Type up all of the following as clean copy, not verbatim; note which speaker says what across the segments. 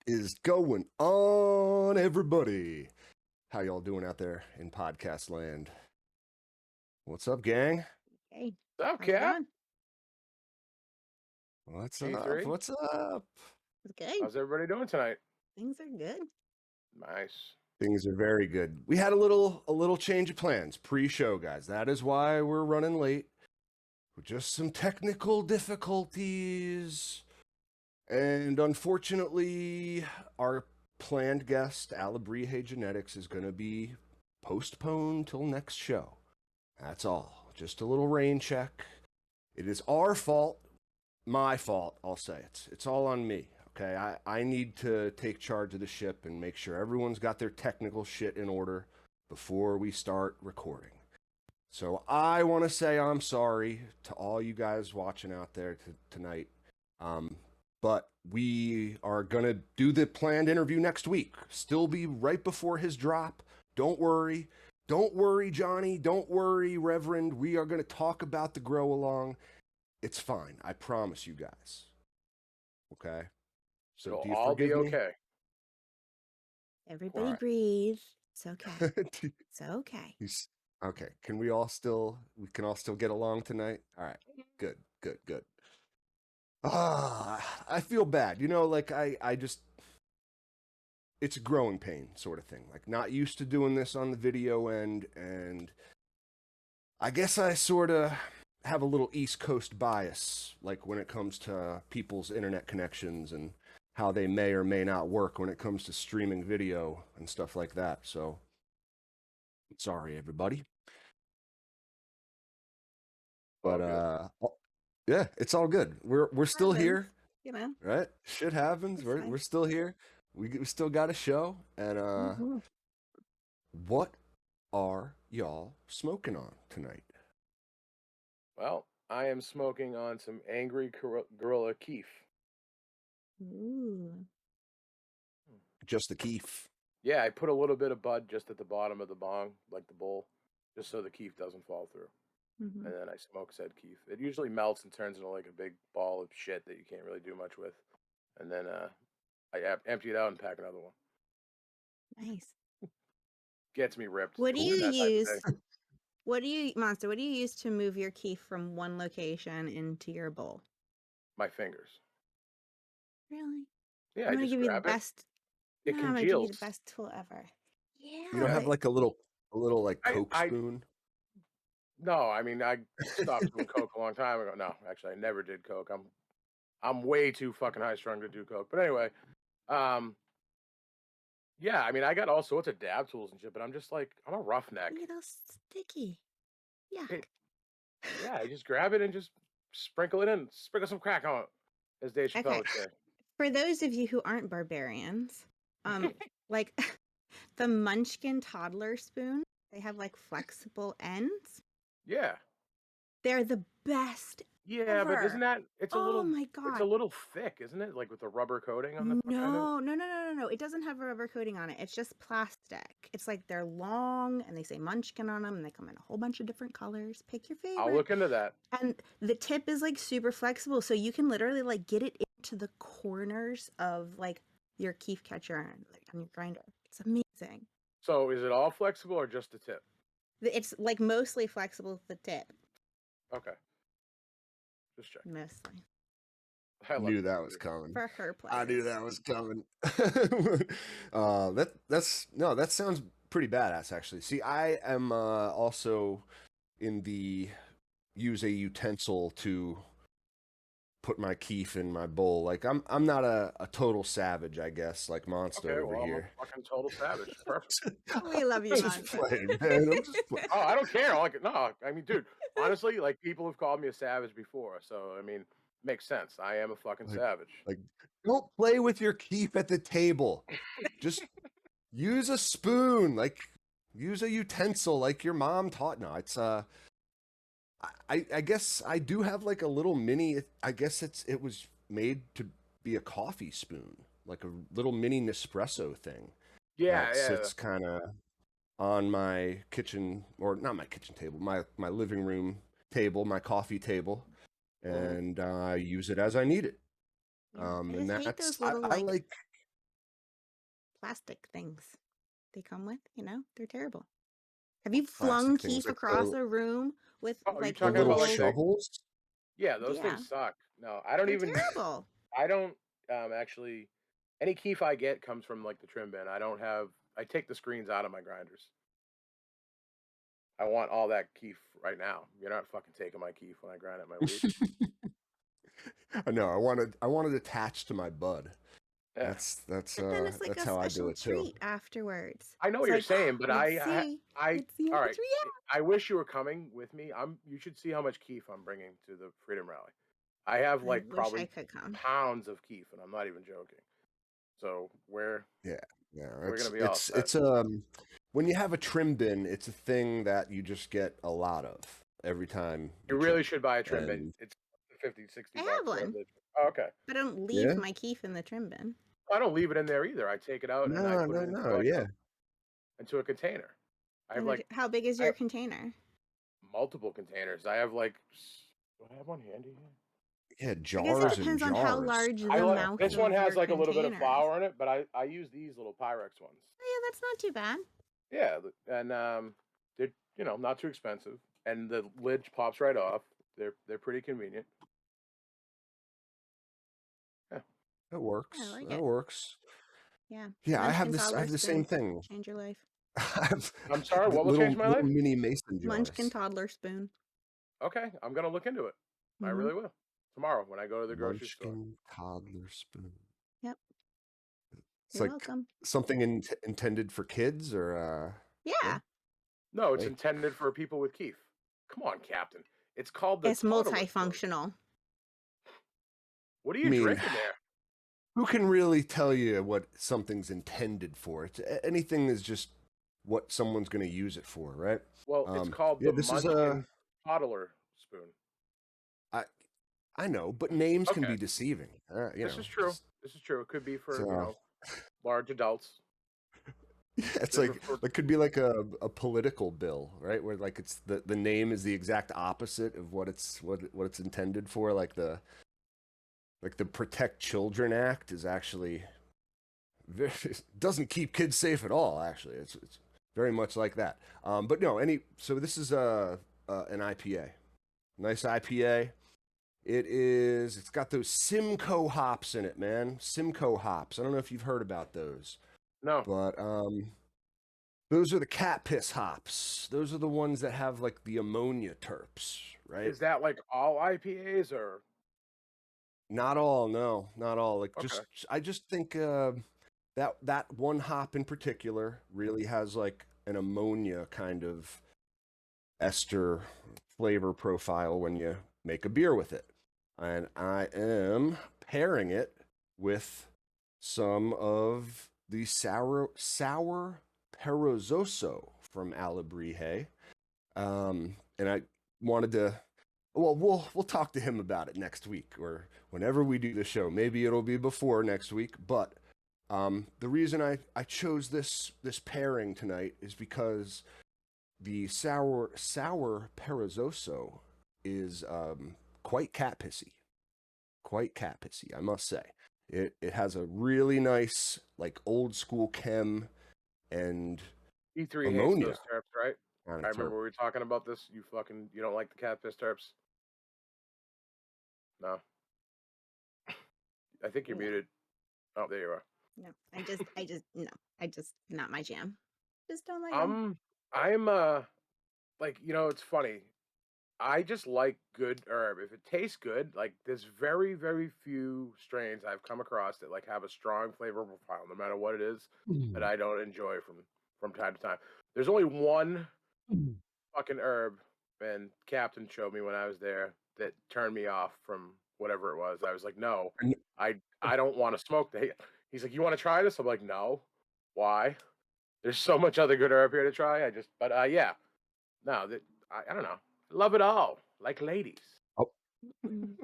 Speaker 1: Is going on, everybody? How y'all doing out there in podcast land? What's up, gang?
Speaker 2: Hey,
Speaker 3: What's up,
Speaker 2: how's it
Speaker 3: Cap?
Speaker 2: going?
Speaker 1: What's
Speaker 3: G3?
Speaker 1: up? What's up?
Speaker 2: It's good.
Speaker 3: How's everybody doing tonight?
Speaker 2: Things are good.
Speaker 3: Nice.
Speaker 1: Things are very good. We had a little change of plans pre-show, guys. That is why we're running late. Just some technical difficulties. And unfortunately, our planned guest, Regenerative, is going to be postponed till next show. That's all. Just a little rain check. It is our fault, my fault, I'll say. It's all on me, okay? I need to take charge of the ship and make sure everyone's got their technical shit in order before we start recording. So I want to say I'm sorry to all you guys watching out there tonight. But we are going to do the planned interview next week. Still be right before his drop. Don't worry. Don't worry, Johnny. Don't worry, Reverend. We are going to talk about the grow along. It's fine. I promise you guys. Okay? So
Speaker 3: It'll
Speaker 1: do you
Speaker 3: all be
Speaker 1: forgive me?
Speaker 3: okay.
Speaker 2: Everybody
Speaker 1: Alright.
Speaker 2: breathe. It's okay. It's okay.
Speaker 1: Okay. Can we all still get along tonight? All right. Good. I feel bad. You know, like I just, it's a growing pain sort of thing. Like not used to doing this on the video end, and I guess I sort of have a little East Coast bias, like when it comes to people's internet connections and how they may or may not work when it comes to streaming video and stuff like that. So, sorry, everybody. But yeah, it's all good. We're still here,
Speaker 2: You know.
Speaker 1: right? Shit happens. We're still here. We still got a show, and what are y'all smoking on tonight?
Speaker 3: Well, I am smoking on some Angry Gorilla Keef.
Speaker 2: Ooh.
Speaker 1: Just the keef.
Speaker 3: Yeah, I put a little bit of bud just at the bottom of the bong, like the bowl, just so the keef doesn't fall through.
Speaker 2: Mm-hmm.
Speaker 3: And then I smoke said keef. It usually melts and turns into like a big ball of shit that you can't really do much with. And then I empty it out and pack another one.
Speaker 2: Nice.
Speaker 3: Gets me ripped.
Speaker 2: What do you
Speaker 3: That type of
Speaker 2: use?
Speaker 3: thing.
Speaker 2: Monster, what do you use to move your keef from one location into your bowl?
Speaker 3: My fingers.
Speaker 2: Really?
Speaker 3: Yeah,
Speaker 2: I'm
Speaker 3: I
Speaker 2: gonna
Speaker 3: just
Speaker 2: give you the
Speaker 3: grab it.
Speaker 2: best.
Speaker 3: It
Speaker 2: No, I'm gonna give you the
Speaker 3: congeals.
Speaker 2: best tool ever. Yeah.
Speaker 1: You don't have like a little like Coke
Speaker 3: I
Speaker 1: spoon?
Speaker 3: No, I mean I stopped doing coke a long time ago. No, actually I never did coke. I'm way too fucking high strung to do coke. But anyway, yeah, I mean I got all sorts of dab tools and shit, but I'm just like I'm a roughneck.
Speaker 2: You know, sticky. Yuck.
Speaker 3: Yeah, I just grab it and just sprinkle it in, sprinkle some crack on it, as Dave Chappelle would say.
Speaker 2: For those of you who aren't barbarians, like the Munchkin toddler spoon, they have like flexible ends.
Speaker 3: Yeah.
Speaker 2: They're the best.
Speaker 3: Yeah,
Speaker 2: ever.
Speaker 3: but isn't that it's a little
Speaker 2: my God.
Speaker 3: It's a little thick, isn't it? Like with the rubber coating on the
Speaker 2: No. It doesn't have a rubber coating on it. It's just plastic. It's like they're long and they say Munchkin on them and they come in a whole bunch of different colors. Pick your favorite.
Speaker 3: I'll look into that.
Speaker 2: And the tip is like super flexible, so you can literally like get it into the corners of like your keef catcher and like on your grinder. It's amazing.
Speaker 3: So is it all flexible or just the tip?
Speaker 2: It's like mostly flexible with the tip.
Speaker 3: Okay. Just check.
Speaker 2: Mostly.
Speaker 1: I knew that was coming.
Speaker 2: For her pleasure.
Speaker 1: I knew that was coming. That sounds pretty badass actually. See, I am also in the use a utensil to put my keef in my bowl. Like I'm not a total savage, I guess, like Monster over here.
Speaker 3: I'm a fucking total savage. Perfect.
Speaker 2: We love you,
Speaker 1: I'm just playing, man. I'm just playing.
Speaker 3: Oh, I don't care. I mean, dude, honestly, like people have called me a savage before, so I mean, makes sense. I am a fucking savage.
Speaker 1: Like, don't play with your keef at the table. Just use a spoon. Like, use a utensil, like your mom taught. No, it's I guess I do have like a little mini. I guess it was made to be a coffee spoon, like a little mini Nespresso thing.
Speaker 3: Yeah,
Speaker 1: that sits kind of on my kitchen, or not my kitchen table, my living room table, my coffee table, and I use it as I need it. And that's I like.
Speaker 2: plastic things they come with. You know, they're terrible. Have you flung
Speaker 1: Plastic things
Speaker 2: Keith
Speaker 1: like
Speaker 2: across a room with
Speaker 3: Oh, are you
Speaker 2: like
Speaker 1: the
Speaker 2: a
Speaker 3: talking
Speaker 1: little
Speaker 3: about like
Speaker 2: whole?
Speaker 3: the?
Speaker 1: shovels.
Speaker 3: Yeah, those
Speaker 2: Yeah,
Speaker 3: things suck. No, I don't
Speaker 2: they're
Speaker 3: even.
Speaker 2: terrible.
Speaker 3: I don't actually. Any keef I get comes from like the trim bin. I don't have. I take the screens out of my grinders. I want all that keef right now. You're not fucking taking my keef when I grind at my weed.
Speaker 1: I know. I want it attached to my bud.
Speaker 3: Yeah,
Speaker 2: But then it's like a
Speaker 1: That's how I do
Speaker 2: special
Speaker 1: it too.
Speaker 2: treat afterwards.
Speaker 3: I know
Speaker 2: It's
Speaker 3: what you're
Speaker 2: like,
Speaker 3: saying, but
Speaker 2: let's see.
Speaker 3: I.
Speaker 2: Let's see how
Speaker 3: All
Speaker 2: much
Speaker 3: right.
Speaker 2: we have.
Speaker 3: I wish you were coming with me. You should see how much keef I'm bringing to the Freedom Rally. I have
Speaker 2: I
Speaker 3: like
Speaker 2: wish I
Speaker 3: probably
Speaker 2: could come.
Speaker 3: pounds of keef, and I'm not even joking. So
Speaker 1: Yeah, yeah.
Speaker 3: we're gonna
Speaker 1: It's
Speaker 3: be all
Speaker 1: it's
Speaker 3: set.
Speaker 1: it's when you have a trim bin, it's a thing that you just get a lot of every time
Speaker 3: You
Speaker 1: you
Speaker 3: really
Speaker 1: trim.
Speaker 3: should buy a trim bin.
Speaker 1: And
Speaker 3: It's 50, 60
Speaker 2: I
Speaker 3: bucks.
Speaker 2: have
Speaker 3: Whatever.
Speaker 2: one,
Speaker 3: Oh, okay.
Speaker 2: but I don't leave
Speaker 1: yeah,
Speaker 2: my keef in the trim bin.
Speaker 3: I don't leave it in there either. I take it out and I
Speaker 1: no,
Speaker 3: put
Speaker 1: no,
Speaker 3: it into
Speaker 1: no,
Speaker 3: like
Speaker 1: yeah,
Speaker 3: into a container. I have
Speaker 2: And
Speaker 3: like
Speaker 2: how big is
Speaker 3: I
Speaker 2: your
Speaker 3: have
Speaker 2: container?
Speaker 3: multiple containers. I have like. Do I have one handy here?
Speaker 1: yeah.
Speaker 2: I guess it
Speaker 1: Jars and
Speaker 2: depends on how
Speaker 1: jars.
Speaker 2: large
Speaker 3: I
Speaker 2: the
Speaker 3: like
Speaker 2: mouth
Speaker 3: this one
Speaker 2: of
Speaker 3: has
Speaker 2: your
Speaker 3: like a little bit of
Speaker 2: container is.
Speaker 3: flour in it, but I use these little Pyrex ones.
Speaker 2: Oh, yeah, that's not too bad.
Speaker 3: Yeah, and they're not too expensive, and the lid pops right off. They're pretty convenient. Yeah.
Speaker 1: That
Speaker 2: I
Speaker 1: works.
Speaker 2: like
Speaker 1: That
Speaker 2: it.
Speaker 1: works.
Speaker 2: Yeah.
Speaker 1: Yeah, I
Speaker 2: Munchkin
Speaker 1: have
Speaker 2: toddler
Speaker 1: the same
Speaker 2: spoon.
Speaker 1: thing.
Speaker 2: Change your life.
Speaker 1: I have
Speaker 3: I'm sorry.
Speaker 1: the
Speaker 3: What will change my
Speaker 1: little
Speaker 3: life?
Speaker 1: mini mason
Speaker 2: Munchkin
Speaker 1: jars.
Speaker 2: toddler spoon.
Speaker 3: Okay, I'm gonna look into it. I
Speaker 2: Mm-hmm.
Speaker 3: really will tomorrow when I go to the grocery store.
Speaker 1: Munchkin toddler spoon.
Speaker 2: Yep.
Speaker 1: It's
Speaker 2: You're
Speaker 1: like
Speaker 2: welcome.
Speaker 1: something intended for kids, or
Speaker 2: Yeah.
Speaker 3: No, it's
Speaker 1: hey,
Speaker 3: intended for people with keef. Come on, Captain. It's called the
Speaker 2: It's
Speaker 3: toddler spoon.
Speaker 2: multifunctional.
Speaker 3: What are
Speaker 1: I
Speaker 3: you
Speaker 1: mean,
Speaker 3: drinking there?
Speaker 1: who can really tell you what something's intended for? Anything is just what someone's going to use it for, right?
Speaker 3: Well, it's called
Speaker 1: Yeah,
Speaker 3: the
Speaker 1: this is
Speaker 3: Munchkin toddler spoon.
Speaker 1: I know, but names can
Speaker 3: Okay,
Speaker 1: be deceiving.
Speaker 3: this is true. This is true. It could be for
Speaker 1: So
Speaker 3: large adults.
Speaker 1: yeah, it's
Speaker 3: They
Speaker 1: like
Speaker 3: refer-
Speaker 1: it could be like a political bill, right? Where like it's the name is the exact opposite of what it's intended for. Like the Protect Children Act is actually doesn't keep kids safe at all. Actually, it's very much like that. But no, so this is an IPA, nice IPA. It's got those Simcoe hops in it, man. Simcoe hops. I don't know if you've heard about those,
Speaker 3: No.
Speaker 1: but those are the cat piss hops. Those are the ones that have like the ammonia terps, right?
Speaker 3: Is that like all IPAs or?
Speaker 1: Not all, no, not all. Like
Speaker 3: Okay.
Speaker 1: I just think that one hop in particular really has like an ammonia kind of ester flavor profile when you make a beer with it. And I am pairing it with some of the sour Perozoso from Alabrije. And I wanted to, well, we'll talk to him about it next week or whenever we do the show. Maybe it'll be before next week, but the reason I chose this pairing tonight is because the sour Perozoso is quite cat pissy. Quite cat pissy, I must say. It has a really nice, like old school chem and
Speaker 3: E3 hates
Speaker 1: ammonia
Speaker 3: those terps, right?
Speaker 1: kind
Speaker 3: I
Speaker 1: of
Speaker 3: remember
Speaker 1: terp.
Speaker 3: we were talking about this. You don't like the cat piss terps? No. I think you're
Speaker 2: No.
Speaker 3: muted. Oh, there you are.
Speaker 2: No. No. Not my jam. Just don't like them.
Speaker 3: I'm like, it's funny. I just like good herb. If it tastes good, like there's very, very few strains I've come across that like have a strong flavor profile, no matter what it is, that I don't enjoy from time to time. There's only one fucking herb, and Captain showed me when I was there that turned me off from whatever it was. I was like, no, I don't want to smoke that. He's like, you want to try this? I'm like, no. Why? There's so much other good herb here to try. Yeah, no, I don't know. Love it all, like ladies.
Speaker 1: Oh,
Speaker 2: Mm.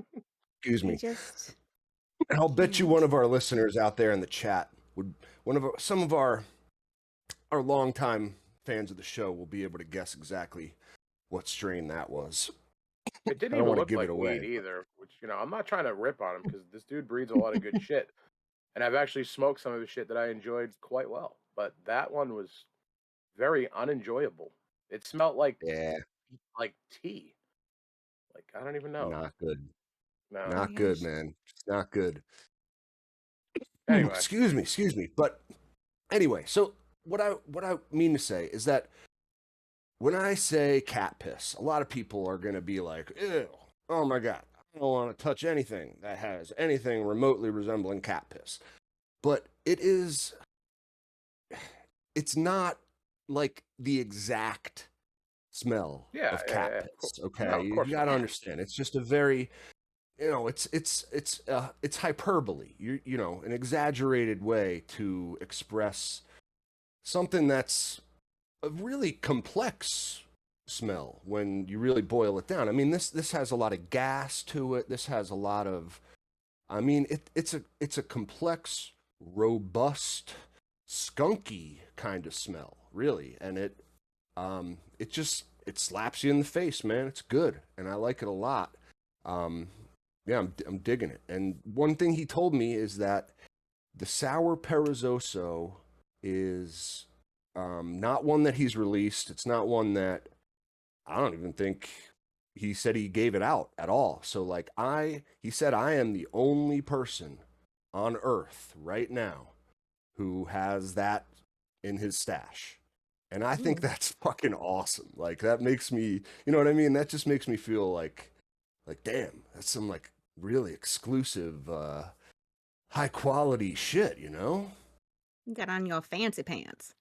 Speaker 1: excuse
Speaker 2: I
Speaker 1: me.
Speaker 2: just
Speaker 1: I'll bet you
Speaker 2: can't.
Speaker 1: one of our listeners out there in the chat would some of our longtime fans of the show will be able to guess exactly what strain that was.
Speaker 3: It didn't
Speaker 1: I don't
Speaker 3: even
Speaker 1: want to
Speaker 3: look
Speaker 1: give
Speaker 3: like
Speaker 1: it
Speaker 3: weed
Speaker 1: away.
Speaker 3: either, which I'm not trying to rip on him because this dude breeds a lot of good shit. and I've actually smoked some of the shit that I enjoyed quite well. But that one was very unenjoyable. It smelled
Speaker 1: Yeah,
Speaker 3: like tea. Like I don't even know.
Speaker 1: not good.
Speaker 3: No.
Speaker 2: Oh my
Speaker 1: Not good,
Speaker 2: gosh.
Speaker 1: man. It's not good.
Speaker 3: Anyway,
Speaker 1: Excuse me. But anyway, so what I mean to say is that when I say cat piss, a lot of people are gonna be like, ew, oh my god, I don't want to touch anything that has anything remotely resembling cat piss. But it's not like the exact smell
Speaker 3: yeah,
Speaker 1: of
Speaker 3: yeah,
Speaker 1: cat
Speaker 3: yeah.
Speaker 1: piss.
Speaker 3: No,
Speaker 1: Okay,
Speaker 3: of
Speaker 1: you
Speaker 3: course
Speaker 1: got
Speaker 3: not.
Speaker 1: to
Speaker 2: Yeah.
Speaker 1: understand. It's just a very, it's hyperbole. An exaggerated way to express something that's a really complex smell when you really boil it down. I mean, this has a lot of gas to it. This has a lot of, I mean, it's a complex, robust, skunky kind of smell, really, and it slaps you in the face, man. It's good, and I like it a lot. Um, yeah, I'm digging it. And one thing he told me is that the sour perezoso is not one that he's released. It's not one that I don't even think he said he gave it out at all. So like he said I am the only person on earth right now who has that in his stash. And I think
Speaker 2: Ooh.
Speaker 1: that's fucking awesome. Like that makes me, you know what I mean? That just makes me feel like damn, that's some like really exclusive high quality shit, you know?
Speaker 2: You got on your fancy pants.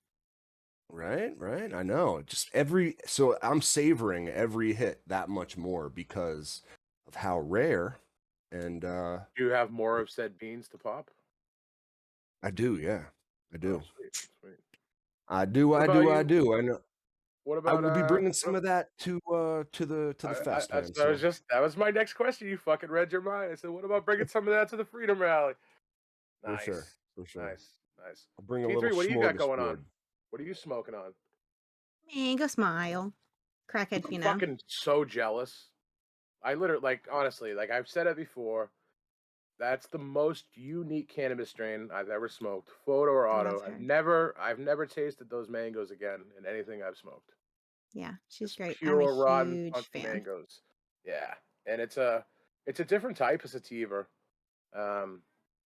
Speaker 1: Right. I know. So I'm savoring every hit that much more because of how rare and
Speaker 3: Do you have more of said beans to pop?
Speaker 1: I do, yeah. I
Speaker 3: Oh,
Speaker 1: do.
Speaker 3: sweet, sweet.
Speaker 1: I do,
Speaker 3: What
Speaker 1: I
Speaker 3: about
Speaker 1: do, I
Speaker 3: you?
Speaker 1: do. I know
Speaker 3: What
Speaker 1: I
Speaker 3: about
Speaker 1: will be bringing
Speaker 3: what?
Speaker 1: some of that to the fest, man. So
Speaker 3: That was my next question. You fucking read your mind. I said, what about bringing some of that to the Freedom Rally?
Speaker 1: for sure,
Speaker 3: Nice,
Speaker 1: for sure.
Speaker 3: nice, nice.
Speaker 1: I'll bring a little
Speaker 3: T3, what do you got going on?
Speaker 1: smorgasbord.
Speaker 3: What are you smoking on?
Speaker 2: Man, go smile. Crackhead,
Speaker 3: I'm
Speaker 2: you know.
Speaker 3: fucking so jealous. I literally, like, honestly, like I've said it before. That's the most unique cannabis strain I've ever smoked, photo or auto.
Speaker 2: Love her.
Speaker 3: I've never tasted those mangoes again in anything I've smoked.
Speaker 2: Yeah, she's
Speaker 3: Just
Speaker 2: great. I'm a
Speaker 3: pure rotten
Speaker 2: huge
Speaker 3: funky
Speaker 2: fan.
Speaker 3: mangoes. Yeah, and it's a different type of sativa. Um,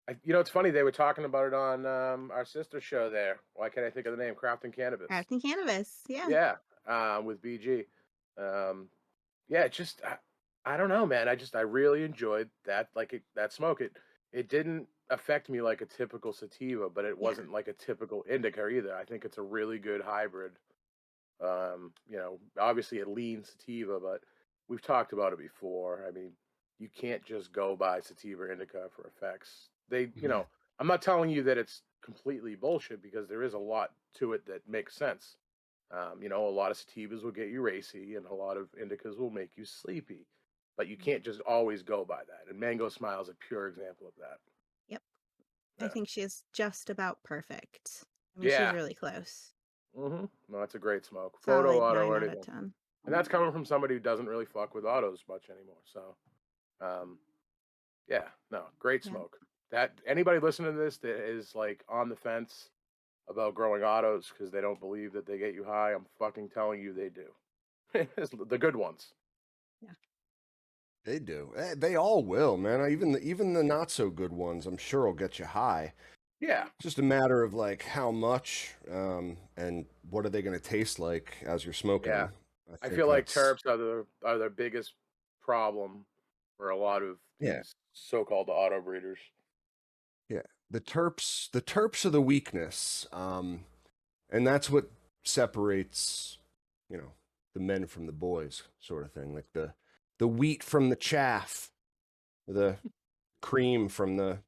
Speaker 3: it's funny they were talking about it on our sister show there. Why can't I think of the name? Crafting Cannabis.
Speaker 2: Crafting cannabis. Yeah.
Speaker 3: Yeah, with BG. Um, yeah, it just I don't know, man. I really enjoyed that that smoke. It didn't affect me like a typical sativa, but it
Speaker 2: Yeah.
Speaker 3: wasn't like a typical indica either. I think it's a really good hybrid. Obviously it leans sativa, but we've talked about it before. I mean, you can't just go by sativa indica for effects.
Speaker 1: Yeah.
Speaker 3: I'm not telling you that it's completely bullshit because there is a lot to it that makes sense. A lot of sativas will get you racy, and a lot of indicas will make you sleepy. But you can't just always go by that. And Mango Smile is a pure example of that.
Speaker 2: Yep. I
Speaker 3: Yeah.
Speaker 2: think she is just about perfect. I mean, she's
Speaker 3: Yeah.
Speaker 2: really close.
Speaker 3: No, it's a great smoke. Photo,
Speaker 2: Solid
Speaker 3: auto,
Speaker 2: 9
Speaker 3: or
Speaker 2: out of
Speaker 3: anything.
Speaker 2: 10.
Speaker 3: And that's coming from somebody who doesn't really fuck with autos much anymore. So, um, yeah, no, great
Speaker 2: Yeah.
Speaker 3: smoke. That anybody listening to this that is like on the fence about growing autos because they don't believe that they get you high, I'm fucking telling you they do. It's the good ones.
Speaker 2: Yeah.
Speaker 1: They do. They all will, man. Even the not so good ones, I'm sure will get you high.
Speaker 3: Yeah,
Speaker 1: It's just a matter of like how much, and what are they going to taste like as you're smoking
Speaker 3: yeah.
Speaker 1: them. I
Speaker 3: I
Speaker 1: think
Speaker 3: feel like
Speaker 1: that's
Speaker 3: terps are the biggest problem for a lot of
Speaker 1: yeah,
Speaker 3: these so-called auto breeders.
Speaker 1: yeah. The terps are the weakness, and that's what separates, the men from the boys, sort of thing. Like the wheat from the chaff, the cream from the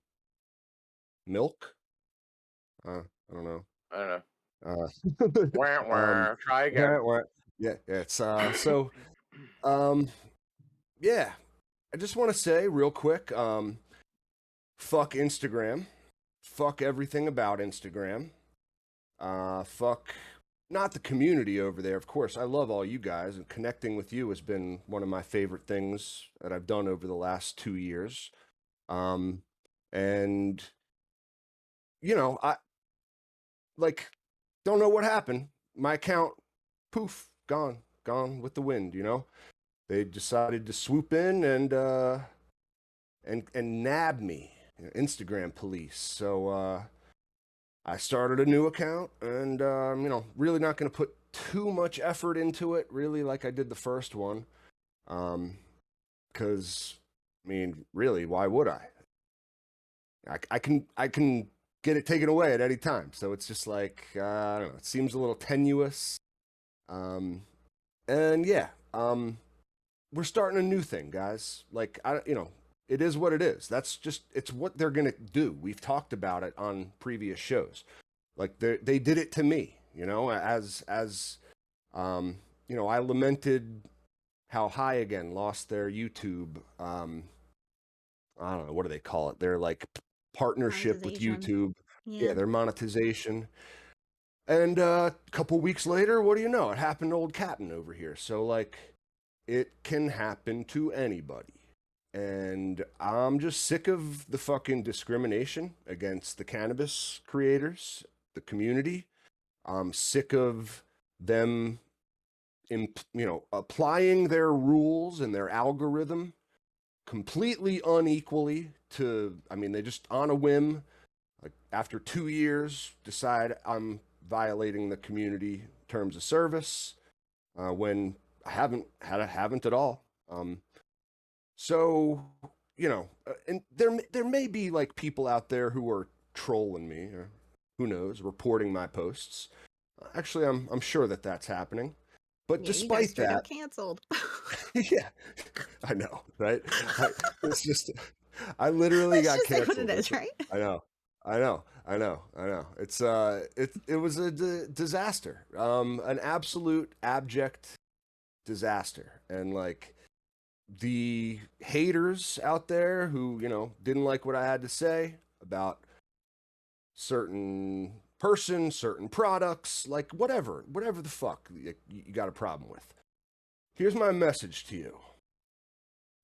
Speaker 1: milk. I don't know.
Speaker 3: I don't know. Wah,
Speaker 1: Uh,
Speaker 3: wah. Try
Speaker 1: yeah,
Speaker 3: again.
Speaker 1: it's so um yeah. I just want to say real quick, fuck Instagram, fuck everything about Instagram, fuck not the community over there. Of course, I love all you guys, and connecting with you has been one of my favorite things that I've done over the last 2 years. And I like don't know what happened. My account, poof, gone with the wind. They decided to swoop in and nab me, Instagram police. So I started a new account, and really not going to put too much effort into it, really, like I did the first one, because really, why would I? I can get it taken away at any time, so it's just like I don't know. It seems a little tenuous, and yeah, we're starting a new thing, guys. Like it is what it is. It's what they're gonna do. We've talked about it on previous shows. Like they did it to me, as I lamented how High Again lost their YouTube. I don't know, what do they call it? Their like partnership with
Speaker 2: Monetization.
Speaker 1: YouTube. Yeah,
Speaker 2: Yeah.
Speaker 1: their monetization. And a couple weeks later, what do you know? It happened to old Captain over here. So like, it can happen to anybody. And I'm just sick of the fucking discrimination against the cannabis creators, the community. I'm sick of them, applying their rules and their algorithm completely unequally to, they just on a whim, like after 2 years, decide I'm violating the community terms of service when I haven't at all. So, and there may be like people out there who are trolling me, or who knows, reporting my posts. Actually, I'm sure that that's happening. But
Speaker 2: Yeah, you got
Speaker 1: despite
Speaker 2: straight up
Speaker 1: that,
Speaker 2: canceled.
Speaker 1: yeah, I know, right? It's just, I literally
Speaker 2: Let's
Speaker 1: got
Speaker 2: just say what it
Speaker 1: canceled.
Speaker 2: is, right?
Speaker 1: I know, I know, I know, I know. It was a disaster, an absolute abject disaster, and like the haters out there who didn't like what I had to say about certain person, certain products, like whatever the fuck you got a problem with. Here's my message to you.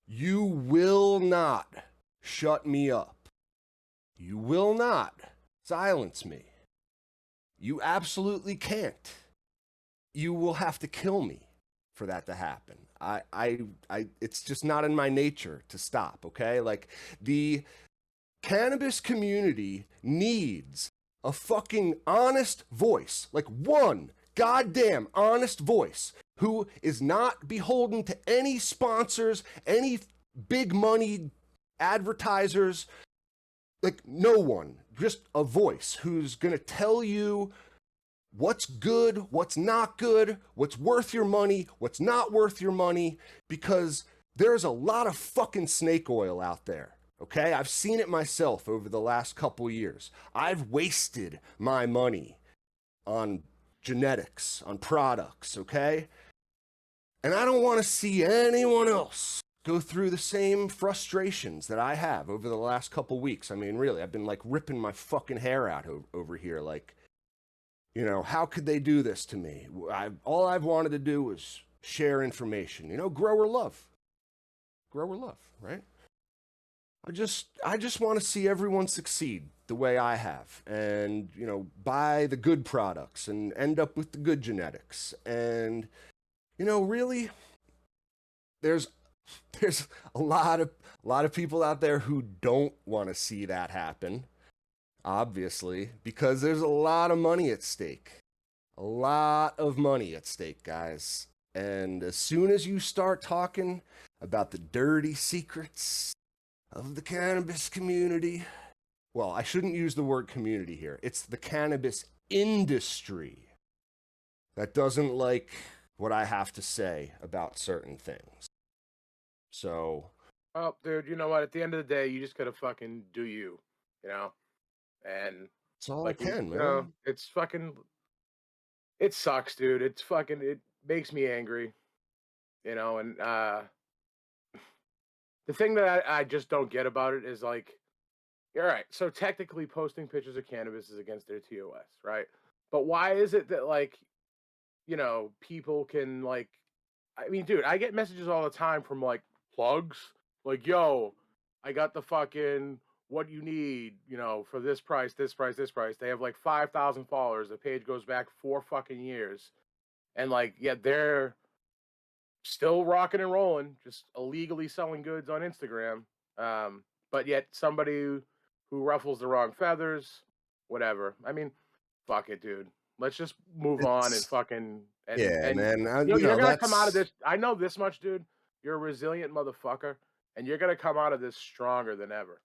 Speaker 1: You will not shut me up. You will not silence me. You absolutely can't. You will have to kill me for that to happen. It's just not in my nature to stop, okay? Like, the cannabis community needs a fucking honest voice, like one goddamn honest voice who is not beholden to any sponsors, any big money advertisers, like no one, just a voice who's gonna tell you what's good, what's not good, what's worth your money, what's not worth your money, because there's a lot of fucking snake oil out there. Okay, I've seen it myself over the last couple years. I've wasted my money on genetics, on products, okay? And I don't want to see anyone else go through the same frustrations that I have over the last couple weeks. Really, I've been like ripping my fucking hair out over here. Like, how could they do this to me? All I've wanted to do was share information, grower love, right? I just want to see everyone succeed the way I have, and buy the good products and end up with the good genetics. And really, there's a lot of people out there who don't want to see that happen, obviously, because there's a lot of money at stake. A lot of money at stake, guys. And as soon as you start talking about the dirty secrets of the cannabis community, well, I shouldn't use the word community here. It's the cannabis industry that doesn't like what I have to say about certain things. So,
Speaker 3: Well, dude, you know what? At the end of the day, you just gotta fucking do you, you know? And
Speaker 1: it's all I
Speaker 3: like
Speaker 1: can, man.
Speaker 3: it's fucking it sucks, dude. It makes me angry, and the thing that I just don't get about it is like, all right, so technically posting pictures of cannabis is against their TOS, right? But why is it that like, people can like dude, I get messages all the time from like plugs, like, yo, I got the fucking what you need, for this price, this price, this price. They have like 5,000 followers. The page goes back 4 fucking years. And like, yeah, they're still rocking and rolling, just illegally selling goods on Instagram. But yet somebody who ruffles the wrong feathers, whatever. I mean, fuck it, dude. Let's just move on and
Speaker 1: It's
Speaker 3: fucking
Speaker 1: yeah,
Speaker 3: and
Speaker 1: man.
Speaker 3: you're gonna come out of
Speaker 1: That's
Speaker 3: this. I know this much, dude. You're a resilient motherfucker, and you're gonna come out of this stronger than ever.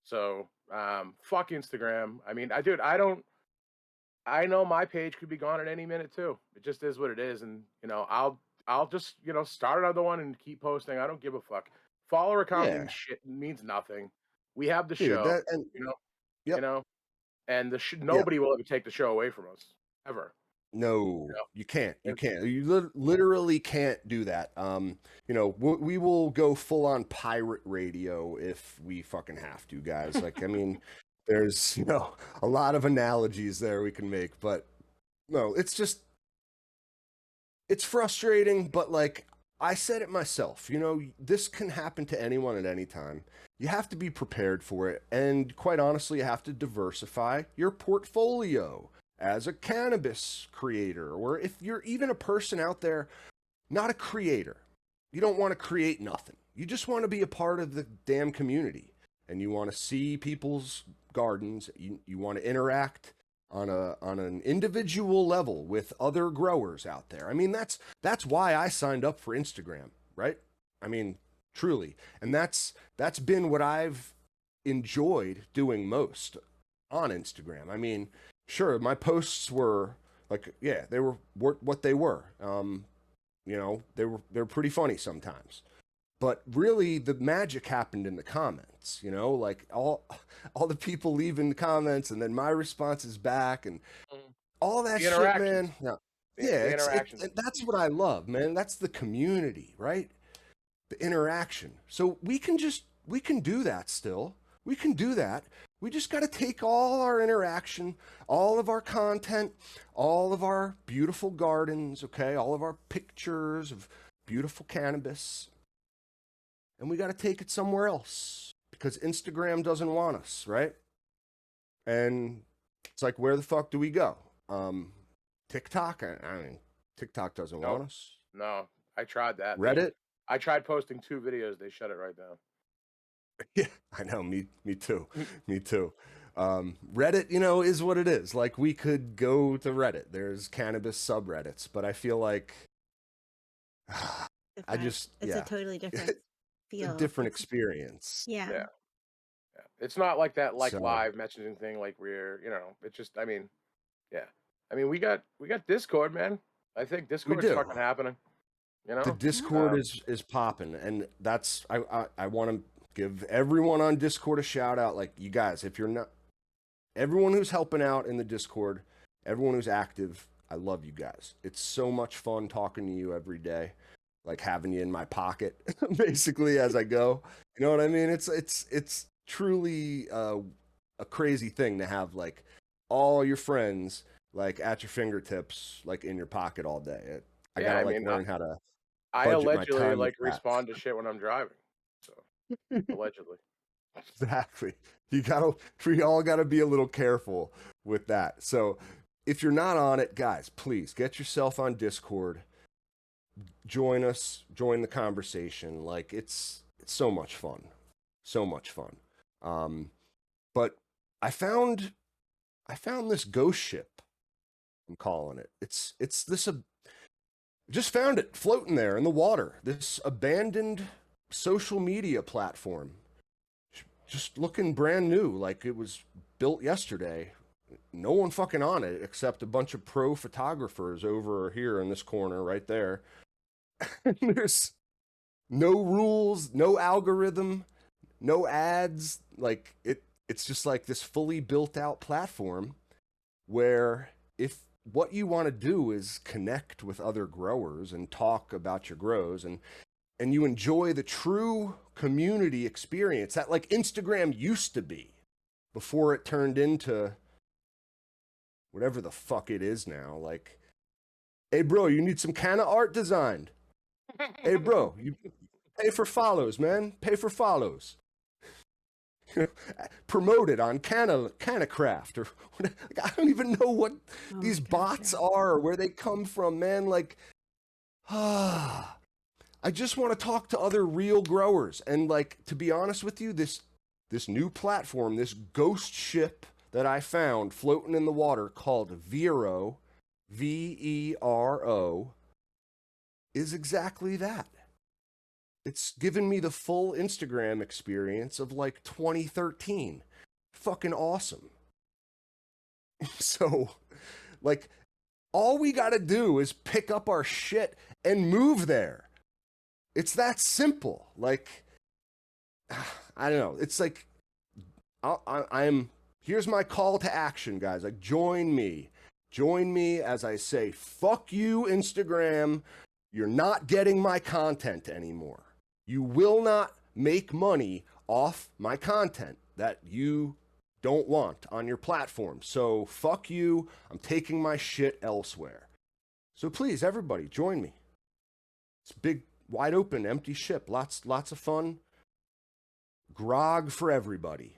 Speaker 3: So, fuck Instagram. I mean, dude, I know my page could be gone at any minute too. It just is what it is, and I'll just start another one and keep posting. I don't give a fuck. Follower count
Speaker 1: yeah,
Speaker 3: means shit. Means nothing. We have the
Speaker 1: dude.
Speaker 3: show,
Speaker 1: That and
Speaker 3: you know, you
Speaker 1: yep,
Speaker 3: know, and
Speaker 1: yep.
Speaker 3: nobody will ever take the show away from us ever.
Speaker 1: No,
Speaker 3: You
Speaker 1: you can't. You
Speaker 3: know,
Speaker 1: can't. You literally can't do that. We will go full on pirate radio if we fucking have to, guys. Like, I mean, there's a lot of analogies there we can make, but no, it's frustrating. But like I said it myself, this can happen to anyone at any time. You have to be prepared for it, and quite honestly, you have to diversify your portfolio as a cannabis creator, or if you're even a person out there, not a creator. You don't want to create nothing. You just want to be a part of the damn community, and you want to see people's gardens. You want to interact on an individual level with other growers out there. I mean, that's why I signed up for Instagram, right? I mean, truly. And that's been what I've enjoyed doing most on Instagram. I mean, sure, my posts were like, yeah, they were what they were. They're pretty funny sometimes. But really, the magic happened in the comments. Like all the people leaving the comments, and then my responses back, and all that
Speaker 3: the
Speaker 1: shit,
Speaker 3: interactions,
Speaker 1: man. No,
Speaker 3: the,
Speaker 1: yeah,
Speaker 3: the interactions.
Speaker 1: that's what I love, man. That's the community, right? The interaction. So we can do that still. We can do that. We just got to take all our interaction, all of our content, all of our beautiful gardens, okay, all of our pictures of beautiful cannabis, and we got to take it somewhere else because Instagram doesn't want us, right? And it's like, where the fuck do we go? TikTok? I mean, TikTok doesn't want us.
Speaker 3: No, I tried that.
Speaker 1: Reddit?
Speaker 3: I tried posting 2 videos. They shut it right down.
Speaker 1: Yeah, I know. Me too. Me too. Reddit, is what it is. Like, we could go to Reddit. There's cannabis subreddits, but I feel like I just,
Speaker 2: It's a
Speaker 1: yeah,
Speaker 2: totally different feel.
Speaker 1: a different experience.
Speaker 2: Yeah.
Speaker 3: Yeah. It's not like that
Speaker 1: So,
Speaker 3: live messaging thing like we're, it's just I mean, yeah. I mean, we got Discord, man. I think Discord's
Speaker 1: do.
Speaker 3: fucking happening.
Speaker 1: The Discord is popping, and that's I want to give everyone on Discord a shout out. Like, you guys, if you're not, everyone who's helping out in the Discord, everyone who's active, I love you guys. It's so much fun talking to you every day, like having you in my pocket, basically, as I go. You know what I mean? It's truly a crazy thing to have like all your friends like at your fingertips, like in your pocket all day. I gotta learn how to
Speaker 3: I
Speaker 1: budget my
Speaker 3: allegedly
Speaker 1: time with that.
Speaker 3: respond to shit when I'm driving. So allegedly.
Speaker 1: Exactly. We all gotta be a little careful with that. So if you're not on it, guys, please get yourself on Discord. Join us, join the conversation. Like, it's so much fun. So much fun. But I found this ghost ship, I'm calling it. It's this just found it floating there in the water. This abandoned social media platform. Just looking brand new, like it was built yesterday. No one fucking on it except a bunch of pro photographers over here in this corner right there. There's no rules, no algorithm, no ads. Like it's just like this fully built out platform where if what you want to do is connect with other growers and talk about your grows and you enjoy the true community experience that like Instagram used to be before it turned into whatever the fuck it is now. Like, hey bro, you need some kind of art designed. Hey bro, you pay for follows, man. Pay for follows. promoted on Canacraft or what, like, I don't even know what
Speaker 2: Oh
Speaker 1: these
Speaker 2: my God,
Speaker 1: bots
Speaker 2: yeah.
Speaker 1: are or where they come from, man. Like, I just want to talk to other real growers. And like, to be honest with you, this new platform, this ghost ship that I found floating in the water called Vero, Vero, is exactly that. It's given me the full Instagram experience of like 2013. Fucking awesome. So, like, all we got to do is pick up our shit and move there. It's that simple. Like, I don't know. It's like, I'm, here's my call to action, guys. Like, join me. Join me as I say, fuck you, Instagram. You're not getting my content anymore. You will not make money off my content that you don't want on your platform. So fuck you. I'm taking my shit elsewhere. So please, everybody, join me. It's big, wide open, empty ship. Lots of fun. Grog for everybody.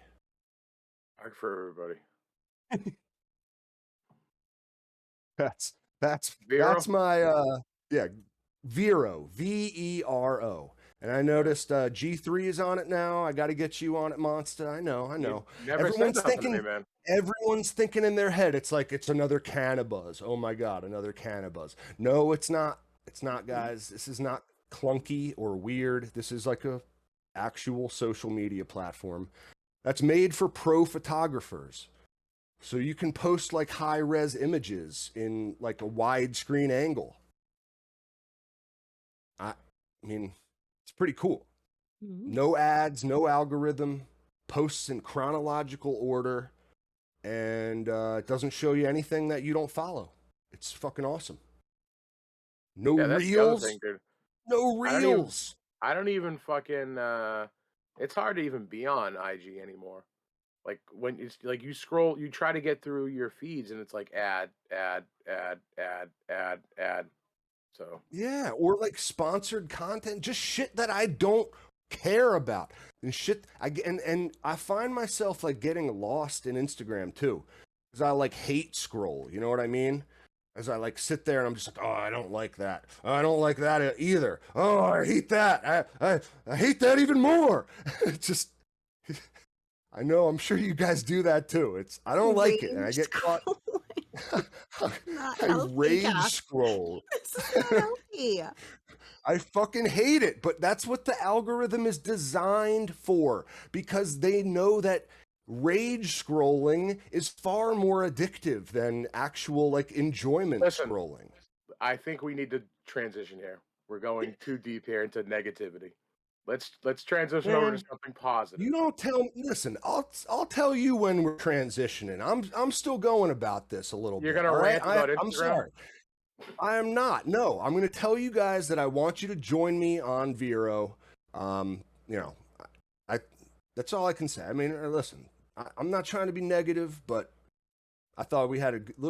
Speaker 3: For everybody.
Speaker 1: That's
Speaker 3: Vero?
Speaker 1: my yeah, Vero, Vero. And I noticed G3 is on it now. I got to get you on it, Monster. I know.
Speaker 3: You never said nothing to me, man.
Speaker 1: Everyone's thinking in their head, it's like it's another Cannabuzz. Oh my God, another Cannabuzz. No, it's not. It's not, guys. This is not clunky or weird. This is like a actual social media platform that's made for pro photographers. So you can post like high res images in like a widescreen angle. I mean, it's pretty cool.
Speaker 2: Mhm.
Speaker 1: No ads, no algorithm, posts in chronological order, and it doesn't show you anything that you don't follow. It's fucking awesome. No
Speaker 3: Yeah, that's the other
Speaker 1: reels,
Speaker 3: thing, dude.
Speaker 1: no
Speaker 3: I don't even
Speaker 1: reels.
Speaker 3: I don't even fucking it's hard to even be on IG anymore. Like when it's like you scroll, you try to get through your feeds and it's like ad, ad, ad, ad, ad, ad. So
Speaker 1: Yeah, or like sponsored content, just shit that I don't care about. And shit and I find myself like getting lost in Instagram too. Cuz I like hate scroll, you know what I mean? As I like sit there and I'm just like, "Oh, I don't like that. I don't like that either. Oh, I hate that. I hate that even more." It's just I know, I'm sure you guys do that too. It's I don't like it and I
Speaker 2: Rage
Speaker 1: get caught
Speaker 2: scrolling. Not
Speaker 1: I
Speaker 2: healthy,
Speaker 1: rage
Speaker 2: Cass.
Speaker 1: scroll.
Speaker 2: This is not healthy.
Speaker 1: I fucking hate it, but that's what the algorithm is designed for because they know that rage scrolling is far more addictive than actual like enjoyment
Speaker 3: listen,
Speaker 1: scrolling.
Speaker 3: I think we need to transition here. We're going too deep here into negativity. Let's transition over to
Speaker 1: Man,
Speaker 3: something positive.
Speaker 1: you don't tell me. Listen, I'll tell you when we're transitioning. I'm still going about this a little
Speaker 3: You're
Speaker 1: bit.
Speaker 3: gonna
Speaker 1: All right,
Speaker 3: rant about
Speaker 1: I'm
Speaker 3: Instagram?
Speaker 1: sorry. I am not. No, I'm going to tell you guys that I want you to join me on Vero. You know, I that's all I can say. I mean, listen, I'm not trying to be negative, but I thought we had a good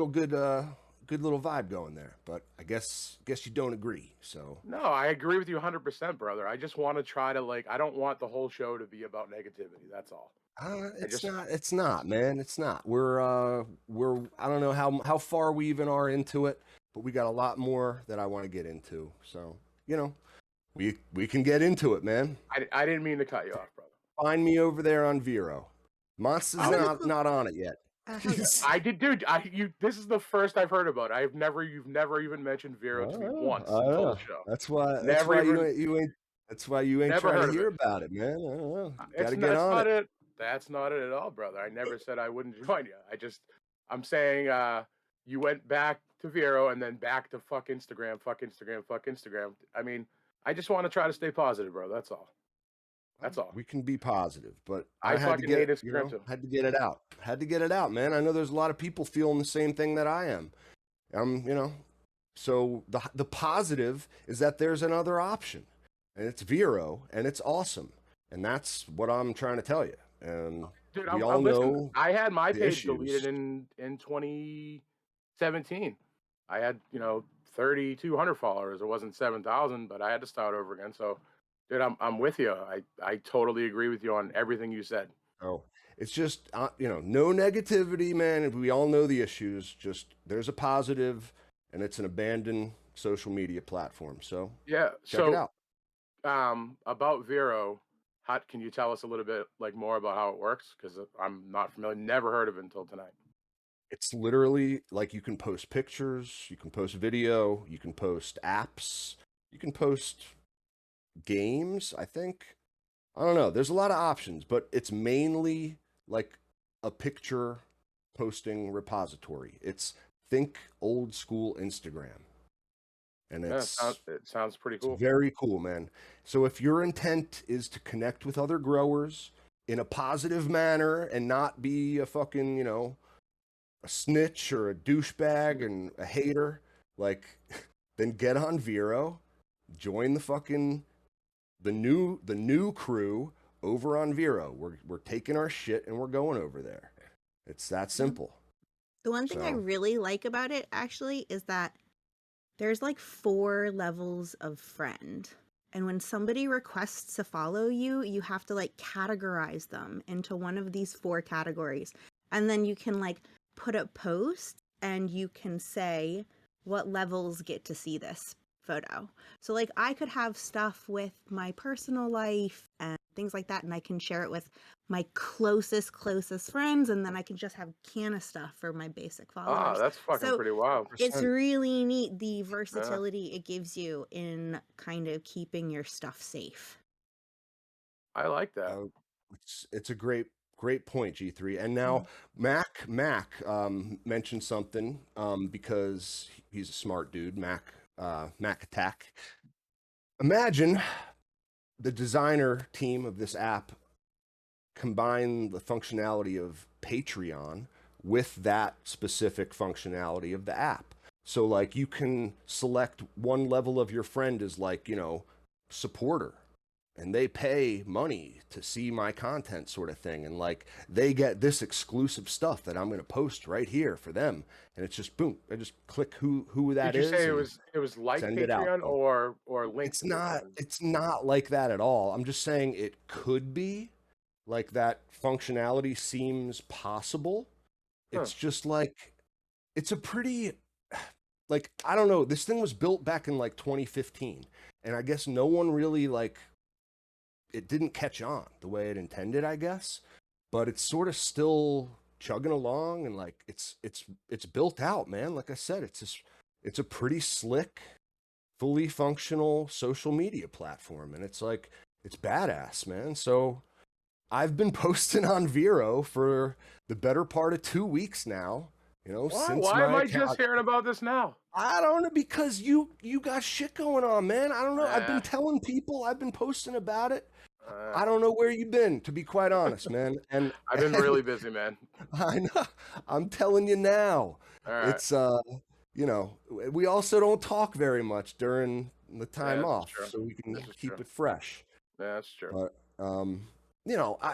Speaker 1: little vibe going there. But I guess you don't agree. So
Speaker 3: No, I agree with you 100%, brother. I just want to try to I don't want the whole show to be about negativity. That's all. I
Speaker 1: it's
Speaker 3: just
Speaker 1: not. It's not, man. It's not. We're. I don't know how far we even are into it, but we got a lot more that I want to get into. So you know, we can get into it, man.
Speaker 3: I didn't mean to cut you off, brother.
Speaker 1: Find me over there on Vero. Monster's
Speaker 2: How does
Speaker 1: not on it yet.
Speaker 2: how's it?
Speaker 3: I did, dude. This is the first I've heard about it. You've never even mentioned Vero to me once
Speaker 1: I
Speaker 3: until
Speaker 1: know.
Speaker 3: the show.
Speaker 1: That's why.
Speaker 3: Never even,
Speaker 1: That's why you ain't
Speaker 3: never
Speaker 1: trying to
Speaker 3: heard of
Speaker 1: hear
Speaker 3: it.
Speaker 1: about it, man. I don't know. Got
Speaker 3: It's
Speaker 1: to
Speaker 3: not,
Speaker 1: get
Speaker 3: that's
Speaker 1: on
Speaker 3: not
Speaker 1: it.
Speaker 3: it. That's not it at all, brother. I never said I wouldn't join you. I'm saying, you went back to Vero and then back to fuck Instagram, fuck Instagram, fuck Instagram. I mean, I just want to try to stay positive, bro. That's all. That's all.
Speaker 1: We can be positive, but
Speaker 3: I
Speaker 1: I had to
Speaker 3: fucking
Speaker 1: get
Speaker 3: hate
Speaker 1: it.
Speaker 3: Instagram too.
Speaker 1: Had to get it out. Had to get it out, man. I know there's a lot of people feeling the same thing that I am. So the positive is that there's another option, and it's Vero, and it's awesome, and that's what I'm trying to tell you. And
Speaker 3: Dude,
Speaker 1: we all
Speaker 3: listen.
Speaker 1: know
Speaker 3: I had my
Speaker 1: the
Speaker 3: page deleted
Speaker 1: issues.
Speaker 3: in 2017. I had 3,200 followers. It wasn't 7,000, but I had to start over again. So, dude, I'm with you. I totally agree with you on everything you said.
Speaker 1: So it's just, no negativity, man. We all know the issues. Just there's a positive, and it's an abandoned social media platform. So
Speaker 3: Yeah.
Speaker 1: check it
Speaker 3: So,
Speaker 1: out.
Speaker 3: about Vero, can you tell us a little bit like more about how it works? Because I'm not familiar, never heard of it until tonight.
Speaker 1: It's literally like you can post pictures, you can post video, you can post apps, you can post games, I think. I don't know. There's a lot of options, but it's mainly like a picture posting repository. It's think old school Instagram. And
Speaker 3: Yeah, it sounds pretty
Speaker 1: it's
Speaker 3: cool.
Speaker 1: very cool, man. So if your intent is to connect with other growers in a positive manner and not be a fucking, a snitch or a douchebag and a hater, like then get on Vero, join the new crew over on Vero. We're taking our shit and we're going over there. It's that
Speaker 2: Yeah.
Speaker 1: simple.
Speaker 2: The one thing I
Speaker 1: So
Speaker 2: really like about it actually is that there's like 4 levels of friend. And when somebody requests to follow you, you have to like categorize them into one of these 4 categories. And then you can like put a post and you can say what levels get to see this photo. So like I could have stuff with my personal life and things like that, and I can share it with my closest friends, and then I can just have can of stuff for my basic
Speaker 3: Ah,
Speaker 2: followers.
Speaker 3: that's fucking
Speaker 2: So
Speaker 3: pretty wild.
Speaker 2: it's
Speaker 1: 100%.
Speaker 2: really neat the
Speaker 3: Yeah,
Speaker 2: versatility it gives you in kind of keeping your stuff safe.
Speaker 3: I like that.
Speaker 1: Uh, it's a great point, G3. And
Speaker 2: Mm.
Speaker 1: now Mac mentioned something because he's a smart dude. Mac Attack. Imagine the designer team of this app combine the functionality of Patreon with that specific functionality of the app. So like you can select one level of your friend as like, supporter, and they pay money to see my content sort of thing, and like they get this exclusive stuff that I'm going to post right here for them, and it's just boom, I just click who that
Speaker 3: Did you
Speaker 1: is
Speaker 3: say
Speaker 1: and
Speaker 3: it was like
Speaker 1: send it out.
Speaker 3: Patreon
Speaker 1: So
Speaker 3: or linked
Speaker 1: it's
Speaker 3: to
Speaker 1: not
Speaker 3: Patreon?
Speaker 1: it's not like that at all. I'm just saying it could be like that functionality seems possible.
Speaker 3: Huh.
Speaker 1: It's just like it's a pretty like I don't know, this thing was built back in like 2015, and I guess no one really like it didn't catch on the way it intended, I guess, but it's sort of still chugging along, and like it's built out, man. Like I said, it's a pretty slick, fully functional social media platform, and it's like it's badass, man. So I've been posting on Vero for the better part of 2 weeks now,
Speaker 3: Why?
Speaker 1: since
Speaker 3: Why am
Speaker 1: my
Speaker 3: I just
Speaker 1: account.
Speaker 3: hearing about this now?
Speaker 1: I don't know, because you got shit going on, man. I don't know. I've
Speaker 3: Uh,
Speaker 1: been telling people, I've been posting about it.
Speaker 3: uh,
Speaker 1: I don't know where you've been, to be quite honest, man. And
Speaker 3: I've been
Speaker 1: and
Speaker 3: really busy, man.
Speaker 1: I know, I'm telling you now.
Speaker 3: All right.
Speaker 1: It's we also don't talk very much during the
Speaker 3: Yeah,
Speaker 1: time
Speaker 3: this is
Speaker 1: off,
Speaker 3: true.
Speaker 1: so we can
Speaker 3: This is
Speaker 1: keep
Speaker 3: true.
Speaker 1: it fresh.
Speaker 3: Yeah, that's true.
Speaker 1: But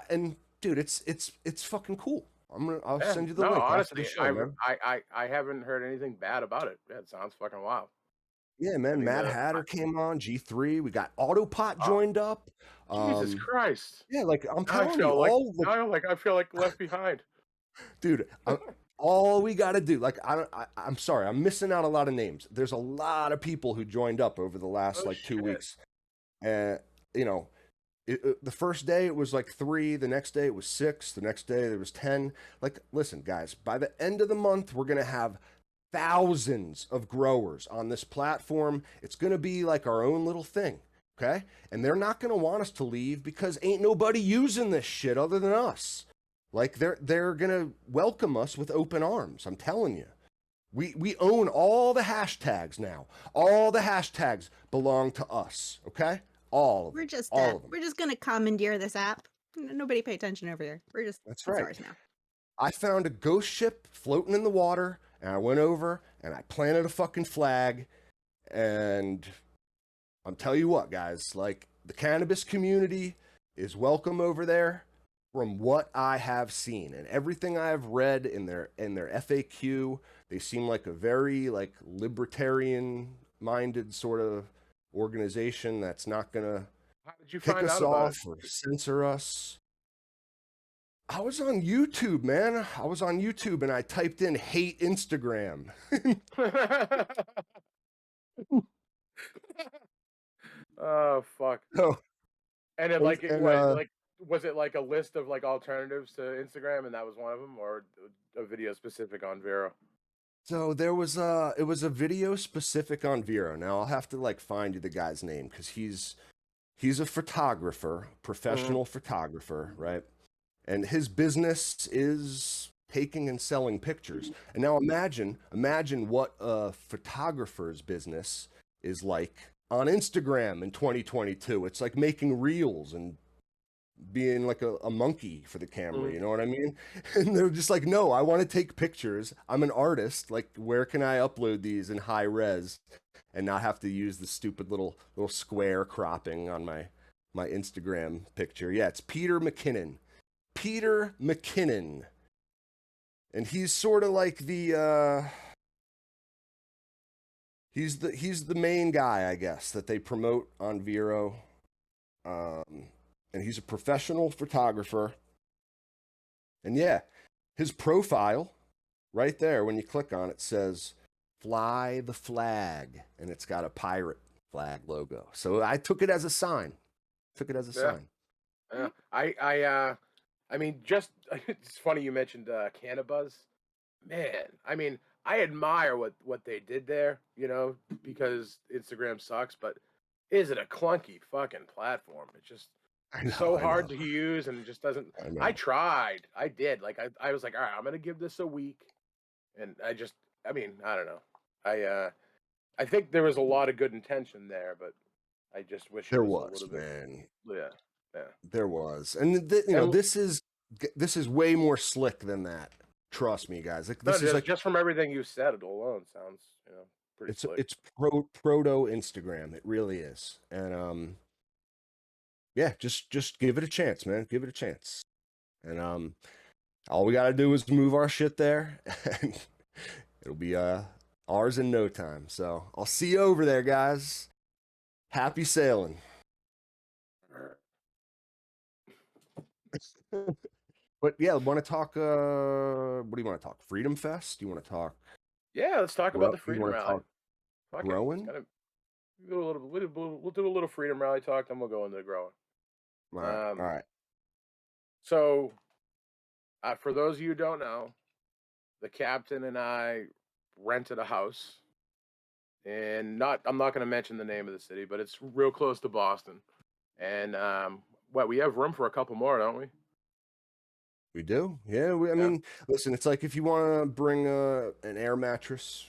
Speaker 1: and dude, it's fucking cool. I'll
Speaker 3: Yeah,
Speaker 1: send you the
Speaker 3: no,
Speaker 1: link after the
Speaker 3: honestly,
Speaker 1: show, man.
Speaker 3: I haven't heard anything bad about it. Yeah, it sounds fucking wild.
Speaker 1: Yeah,
Speaker 3: I
Speaker 1: man.
Speaker 3: mean,
Speaker 1: Mad Hatter came on G3. We got Autopot
Speaker 3: oh,
Speaker 1: joined up.
Speaker 3: Jesus Christ!
Speaker 1: Yeah, like I'm
Speaker 3: Now I
Speaker 1: telling you,
Speaker 3: feel like I feel like left behind.
Speaker 1: dude, all we got to do, like I'm sorry, I'm missing out a lot of names. There's a lot of people who joined up over the last
Speaker 3: Oh
Speaker 1: like two
Speaker 3: shit!
Speaker 1: weeks, and you know, the first day it was like 3, the next day it was 6, the next day there was 10. Like, listen, guys, by the end of the month, we're gonna have thousands of growers on this platform. It's gonna be like our own little thing, okay? And they're not gonna want us to leave because ain't nobody using this shit other than us. Like they're gonna welcome us with open arms. I'm telling you. We own all the hashtags now. All the hashtags belong to us. Okay, all of
Speaker 2: We're
Speaker 1: them.
Speaker 2: just
Speaker 1: All of them.
Speaker 2: we're just gonna commandeer this app. Nobody pay attention over here.
Speaker 1: That's
Speaker 2: It's
Speaker 1: right.
Speaker 2: ours now.
Speaker 1: I found a ghost ship floating in the water, and I went over and I planted a fucking flag. And I'm telling you what, guys, like the cannabis community is welcome over there from what I have seen and everything I have read in their FAQ. They seem like a very like libertarian minded sort of organization that's not gonna
Speaker 3: How did you
Speaker 1: kick
Speaker 3: find
Speaker 1: us
Speaker 3: out about
Speaker 1: off
Speaker 3: it?
Speaker 1: or censor us. I was on YouTube, man. I was on YouTube and I typed in hate Instagram.
Speaker 3: Oh fuck!
Speaker 1: Oh,
Speaker 3: And then
Speaker 1: and,
Speaker 3: like it
Speaker 1: and
Speaker 3: what like was it like a list of like alternatives to Instagram, and that was one of them, or a video specific on Vero?
Speaker 1: so there was it was a video specific on Vero. Now I'll have to like find you the guy's name because he's a photographer,
Speaker 3: Mm-hmm.
Speaker 1: professional photographer, right? And his business is taking and selling pictures. And now imagine what a photographer's business is like on Instagram in 2022. It's like making reels and being like a monkey for the camera,
Speaker 3: Mm-hmm.
Speaker 1: you know what I mean? And they're just like, no, I want to take pictures. I'm an artist. Like, where can I upload these in high res and not have to use the stupid little square cropping on my Instagram picture? Yeah, it's Peter McKinnon. Peter McKinnon. And he's sort of like the he's the main guy, I guess, that they promote on Vero. And he's a professional photographer. And yeah, his profile right there, when you click on it, says "Fly the flag," and it's got a pirate flag logo. So I took it as a sign. Took it as a
Speaker 3: Yeah.
Speaker 1: sign.
Speaker 3: Yeah. I mean, just it's funny you mentioned Cannabuzz. Man, I mean, I admire what they did there, because Instagram sucks, but is it a clunky fucking platform? It's just
Speaker 1: I know,
Speaker 3: so
Speaker 1: I know,
Speaker 3: hard to use, and it just doesn't.
Speaker 1: I
Speaker 3: I
Speaker 1: know.
Speaker 3: tried, I did. Like I was like, all right, I'm gonna give this a week, and I mean, I don't know. I think there was a lot of good intention there, but I just wish it
Speaker 1: There
Speaker 3: was a
Speaker 1: was,
Speaker 3: little bit.
Speaker 1: man.
Speaker 3: Yeah, yeah.
Speaker 1: There was, and
Speaker 3: And
Speaker 1: this is way more slick than that. Trust me, guys. Like
Speaker 3: no,
Speaker 1: this is
Speaker 3: just
Speaker 1: like
Speaker 3: just from everything you said it alone sounds, pretty
Speaker 1: it's
Speaker 3: slick.
Speaker 1: it's proto Instagram. It really is, and yeah, just give it a chance, man. Give it a chance, and all we gotta do is move our shit there, and it'll be ours in no time. So I'll see you over there, guys. Happy sailing. But yeah, want to talk? What do you want to talk? Freedom Fest? You want to talk?
Speaker 3: Yeah, let's talk about the
Speaker 1: You
Speaker 3: Freedom
Speaker 1: want to
Speaker 3: Rally.
Speaker 1: talk
Speaker 3: Fuck it. It's
Speaker 1: growing?
Speaker 3: gonna do a little. We'll do a little Freedom Rally talk, then we'll go into growing.
Speaker 1: All right, all
Speaker 3: Um,
Speaker 1: right.
Speaker 3: so for those of you who don't know, the captain and I rented a house, and I'm not going to mention the name of the city, but it's real close to Boston. And we have room for a couple more, don't we?
Speaker 1: We do. Yeah. I
Speaker 3: Yeah,
Speaker 1: mean, listen, it's like if you want to bring an air mattress,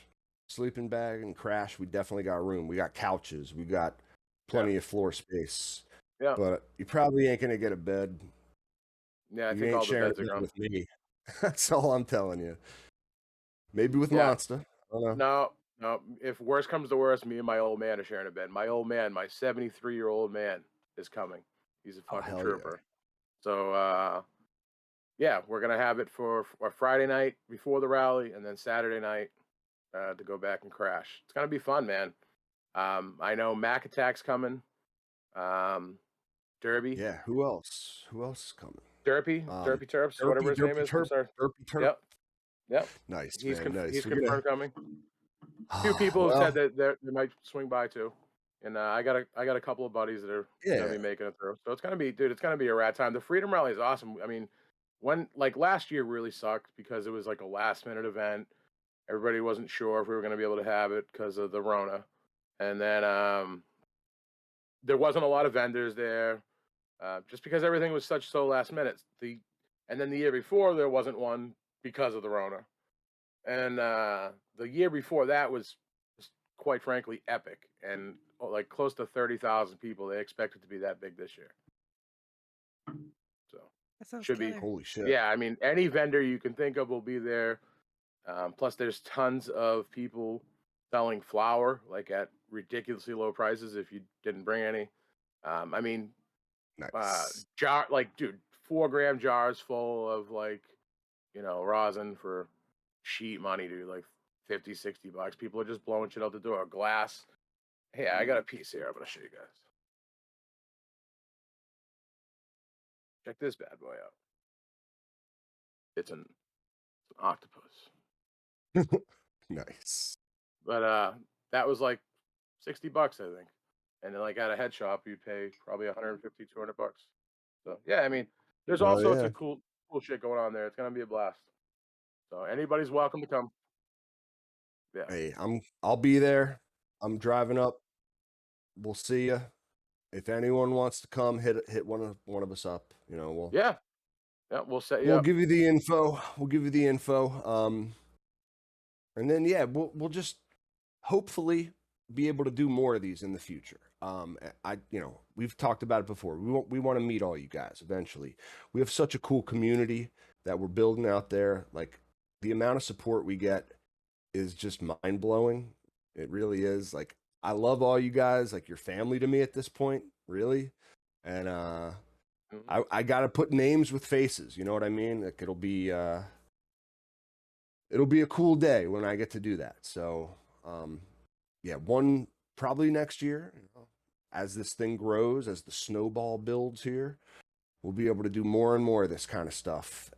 Speaker 1: sleeping bag, and crash, we definitely got room. We got couches. We got
Speaker 3: yeah,
Speaker 1: plenty of floor space.
Speaker 3: yeah,
Speaker 1: But you probably ain't gonna get a bed.
Speaker 3: yeah. I
Speaker 1: You
Speaker 3: think
Speaker 1: ain't
Speaker 3: all the
Speaker 1: sharing
Speaker 3: beds
Speaker 1: a
Speaker 3: are
Speaker 1: bed
Speaker 3: gone.
Speaker 1: with me. That's all I'm telling you. Maybe with
Speaker 3: Yeah,
Speaker 1: Monster. I don't know.
Speaker 3: no, no. If worse comes to worse, me and my old man are sharing a bed. My old man, my 73-year-old man, is coming. He's a
Speaker 1: Oh
Speaker 3: fucking
Speaker 1: hell yeah.
Speaker 3: trooper. So yeah, we're gonna have it for a Friday night before the rally, and then Saturday night to go back and crash. It's gonna be fun, man. I know Mac Attack's coming. Um, Derby,
Speaker 1: Yeah. Who else? Who else is coming?
Speaker 3: Derpy Terps, whatever his name is. I'm sorry.
Speaker 1: Derpy Turp.
Speaker 3: Yep, yep.
Speaker 1: Nice man. Nice.
Speaker 3: He's
Speaker 1: We're gonna.
Speaker 3: confirmed coming. Few
Speaker 1: Ah,
Speaker 3: people have said
Speaker 1: well,
Speaker 3: that they might swing by too, and I got a couple of buddies that are gonna
Speaker 1: yeah.
Speaker 3: be making it through. So it's gonna be, dude. It's gonna be a rad time. The Freedom Rally is awesome. I mean, when like last year really sucked because it was like a last minute event. Everybody wasn't sure if we were gonna be able to have it because of the Rona, and then there wasn't a lot of vendors there, just because everything was so last minute. And then the year before there wasn't one because of the Rona, and the year before that was just, quite frankly, epic, and like close to 30,000 people. They expect it to be that big this year, so
Speaker 2: That sounds
Speaker 3: should be.
Speaker 2: killer.
Speaker 1: Holy shit.
Speaker 3: Yeah, I mean, any vendor you can think of will be there. Plus, there's tons of people selling flour like at ridiculously low prices if you didn't bring any. I mean,
Speaker 1: Nice.
Speaker 3: dude, 4 gram jars full of like, rosin for sheet money, dude, like 50, $60. People are just blowing shit out the door. Glass. Hey, I got a piece here. I'm gonna show you guys. Check this bad boy out. It's an octopus.
Speaker 1: Nice.
Speaker 3: But that was like $60, I think. And then like at a head shop, you'd pay probably 150, 200 bucks. So yeah, I mean, there's all
Speaker 1: Oh
Speaker 3: sorts
Speaker 1: yeah.
Speaker 3: of cool shit going on there. It's gonna be a blast. So anybody's welcome to come. Yeah.
Speaker 1: Hey, I'll be there. I'm driving up. We'll see you. If anyone wants to come, hit one of us up. You know,
Speaker 3: Yeah. Yeah. We'll set you
Speaker 1: we'll
Speaker 3: up.
Speaker 1: give you the info. We'll give you the info. And then yeah, we'll just hopefully be able to do more of these in the future. We've talked about it before. We want to meet all you guys eventually. We have such a cool community that we're building out there. Like the amount of support we get is just mind blowing. It really is. Like I love all you guys. Like you're family to me at this point, really. And I got to put names with faces. You know what I mean? Like it'll be a cool day when I get to do that. So yeah, one probably next year, as this thing grows, as the snowball builds here, we'll be able to do more and more of this kind of stuff.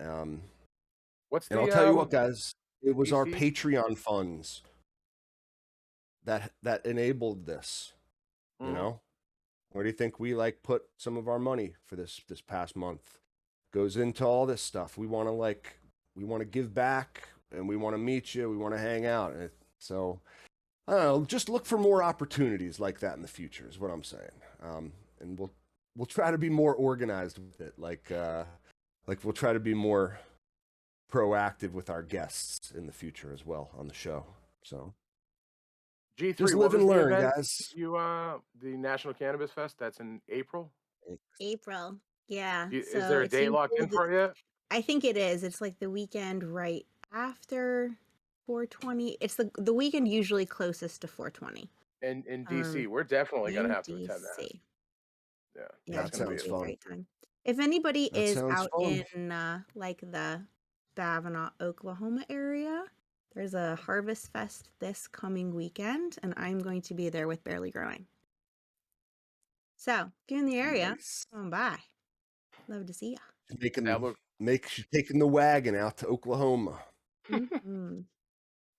Speaker 3: What's
Speaker 1: And I'll
Speaker 3: the
Speaker 1: tell you what, guys, it was our
Speaker 3: DC?
Speaker 1: Patreon funds that enabled this. You know, where do you think we like put some of our money for this past month? Goes into all this stuff. We want to give back, and we want to meet you. We want to hang out, and so. I don't know, just look for more opportunities like that in the future is what I'm saying. And we'll try to be more organized with it. Like we'll try to be more proactive with our guests in the future as well on the show. So
Speaker 3: G3,
Speaker 1: just
Speaker 3: what
Speaker 1: live
Speaker 3: was
Speaker 1: and
Speaker 3: the
Speaker 1: learn,
Speaker 3: event
Speaker 1: guys.
Speaker 3: you the National Cannabis Fest? That's in April.
Speaker 2: April. Yeah.
Speaker 3: Is
Speaker 2: So
Speaker 3: there a
Speaker 2: it's
Speaker 3: date locked in for it yet?
Speaker 2: I think it is. It's like the weekend right after 420. It's the weekend usually closest to 420.
Speaker 3: In DC, we're definitely gonna
Speaker 2: In
Speaker 3: have to attend that.
Speaker 2: DC.
Speaker 3: Yeah,
Speaker 2: Yeah,
Speaker 3: that's
Speaker 1: That
Speaker 3: gonna be
Speaker 1: sounds
Speaker 2: it'd be a
Speaker 1: fun.
Speaker 2: great time. If anybody
Speaker 1: That
Speaker 2: is
Speaker 1: sounds
Speaker 2: out
Speaker 1: fun.
Speaker 2: in like the Bavinot, Oklahoma area, there's a Harvest Fest this coming weekend, and I'm going to be there with Barely Growing. So, if you're in the area,
Speaker 1: Nice.
Speaker 2: come on by. Love to see ya.
Speaker 1: Taking the wagon out to Oklahoma.
Speaker 2: Mhm.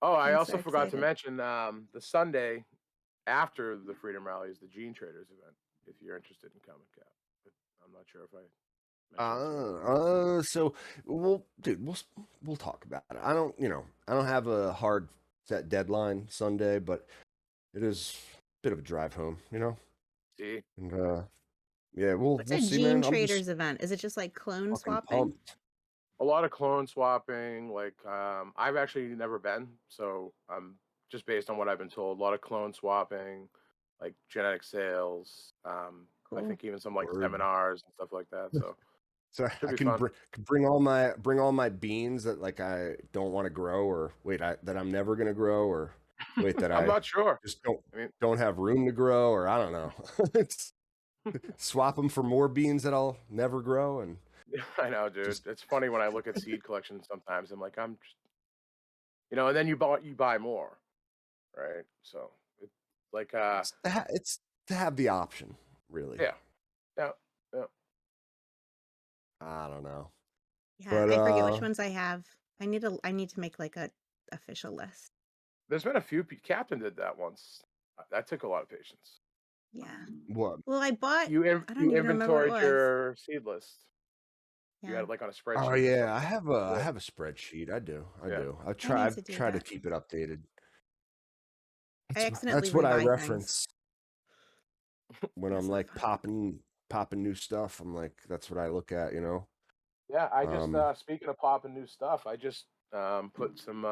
Speaker 3: Oh, I
Speaker 2: I'm
Speaker 3: also
Speaker 2: so
Speaker 3: forgot to
Speaker 2: excited.
Speaker 3: mention the Sunday after the Freedom Rally is the Gene Traders event. If you're interested in coming, Cap, but I'm not sure if I mentioned it to you.
Speaker 1: So we'll talk about it. I don't have a hard set deadline Sunday, but it is a bit of a drive home,
Speaker 3: See,
Speaker 1: and yeah, we'll
Speaker 2: What's a
Speaker 1: see,
Speaker 2: Gene
Speaker 1: man. I'm just
Speaker 2: Traders event? Is it just like clone
Speaker 1: fucking
Speaker 2: swapping?
Speaker 1: pumped.
Speaker 3: a lot of clone swapping. Like I've actually never been, so just based on what I've been told, a lot of clone swapping, like genetic sales. I
Speaker 2: Cool.
Speaker 3: think even some like
Speaker 1: Word.
Speaker 3: seminars and stuff like that. So
Speaker 1: So
Speaker 3: should
Speaker 1: I
Speaker 3: be
Speaker 1: can
Speaker 3: fun.
Speaker 1: bring all my beans that like I don't want to grow, or that I'm never gonna grow, or wait that
Speaker 3: I'm
Speaker 1: I
Speaker 3: not sure.
Speaker 1: just
Speaker 3: I mean,
Speaker 1: don't have room to grow, or I don't know. It's swap them for more beans that I'll never grow, and
Speaker 3: I know, dude.
Speaker 1: just
Speaker 3: It's funny when I look at seed collections sometimes. I'm like, I'm just, and then you buy more, right? So it's like,
Speaker 1: it's to have the option, really.
Speaker 3: yeah, yeah, yeah.
Speaker 1: I don't know,
Speaker 2: Yeah,
Speaker 1: but
Speaker 2: I forget which ones I have. I need to make like a official list.
Speaker 3: There's been a few. Captain did that once. That took a lot of patience.
Speaker 2: Yeah.
Speaker 1: what?
Speaker 2: Well, I bought I don't
Speaker 3: You
Speaker 2: even remember what it
Speaker 3: inventoried
Speaker 2: was.
Speaker 3: your seed list. You
Speaker 2: Yeah.
Speaker 3: had it like on a
Speaker 1: Oh
Speaker 3: spreadsheet or
Speaker 1: yeah,
Speaker 3: something.
Speaker 1: I
Speaker 3: Yeah,
Speaker 1: have a spreadsheet. I do.
Speaker 3: yeah.
Speaker 1: I
Speaker 2: I need
Speaker 1: try
Speaker 2: to do
Speaker 1: try to
Speaker 2: that.
Speaker 1: keep it updated.
Speaker 2: I accidentally
Speaker 1: That's what I
Speaker 2: rebuy things.
Speaker 1: reference when
Speaker 2: That's
Speaker 1: I'm
Speaker 2: not
Speaker 1: like
Speaker 2: fun.
Speaker 1: popping new stuff. I'm like, that's what I look at.
Speaker 3: Yeah, I just
Speaker 1: Um,
Speaker 3: speaking of popping new stuff, I just put some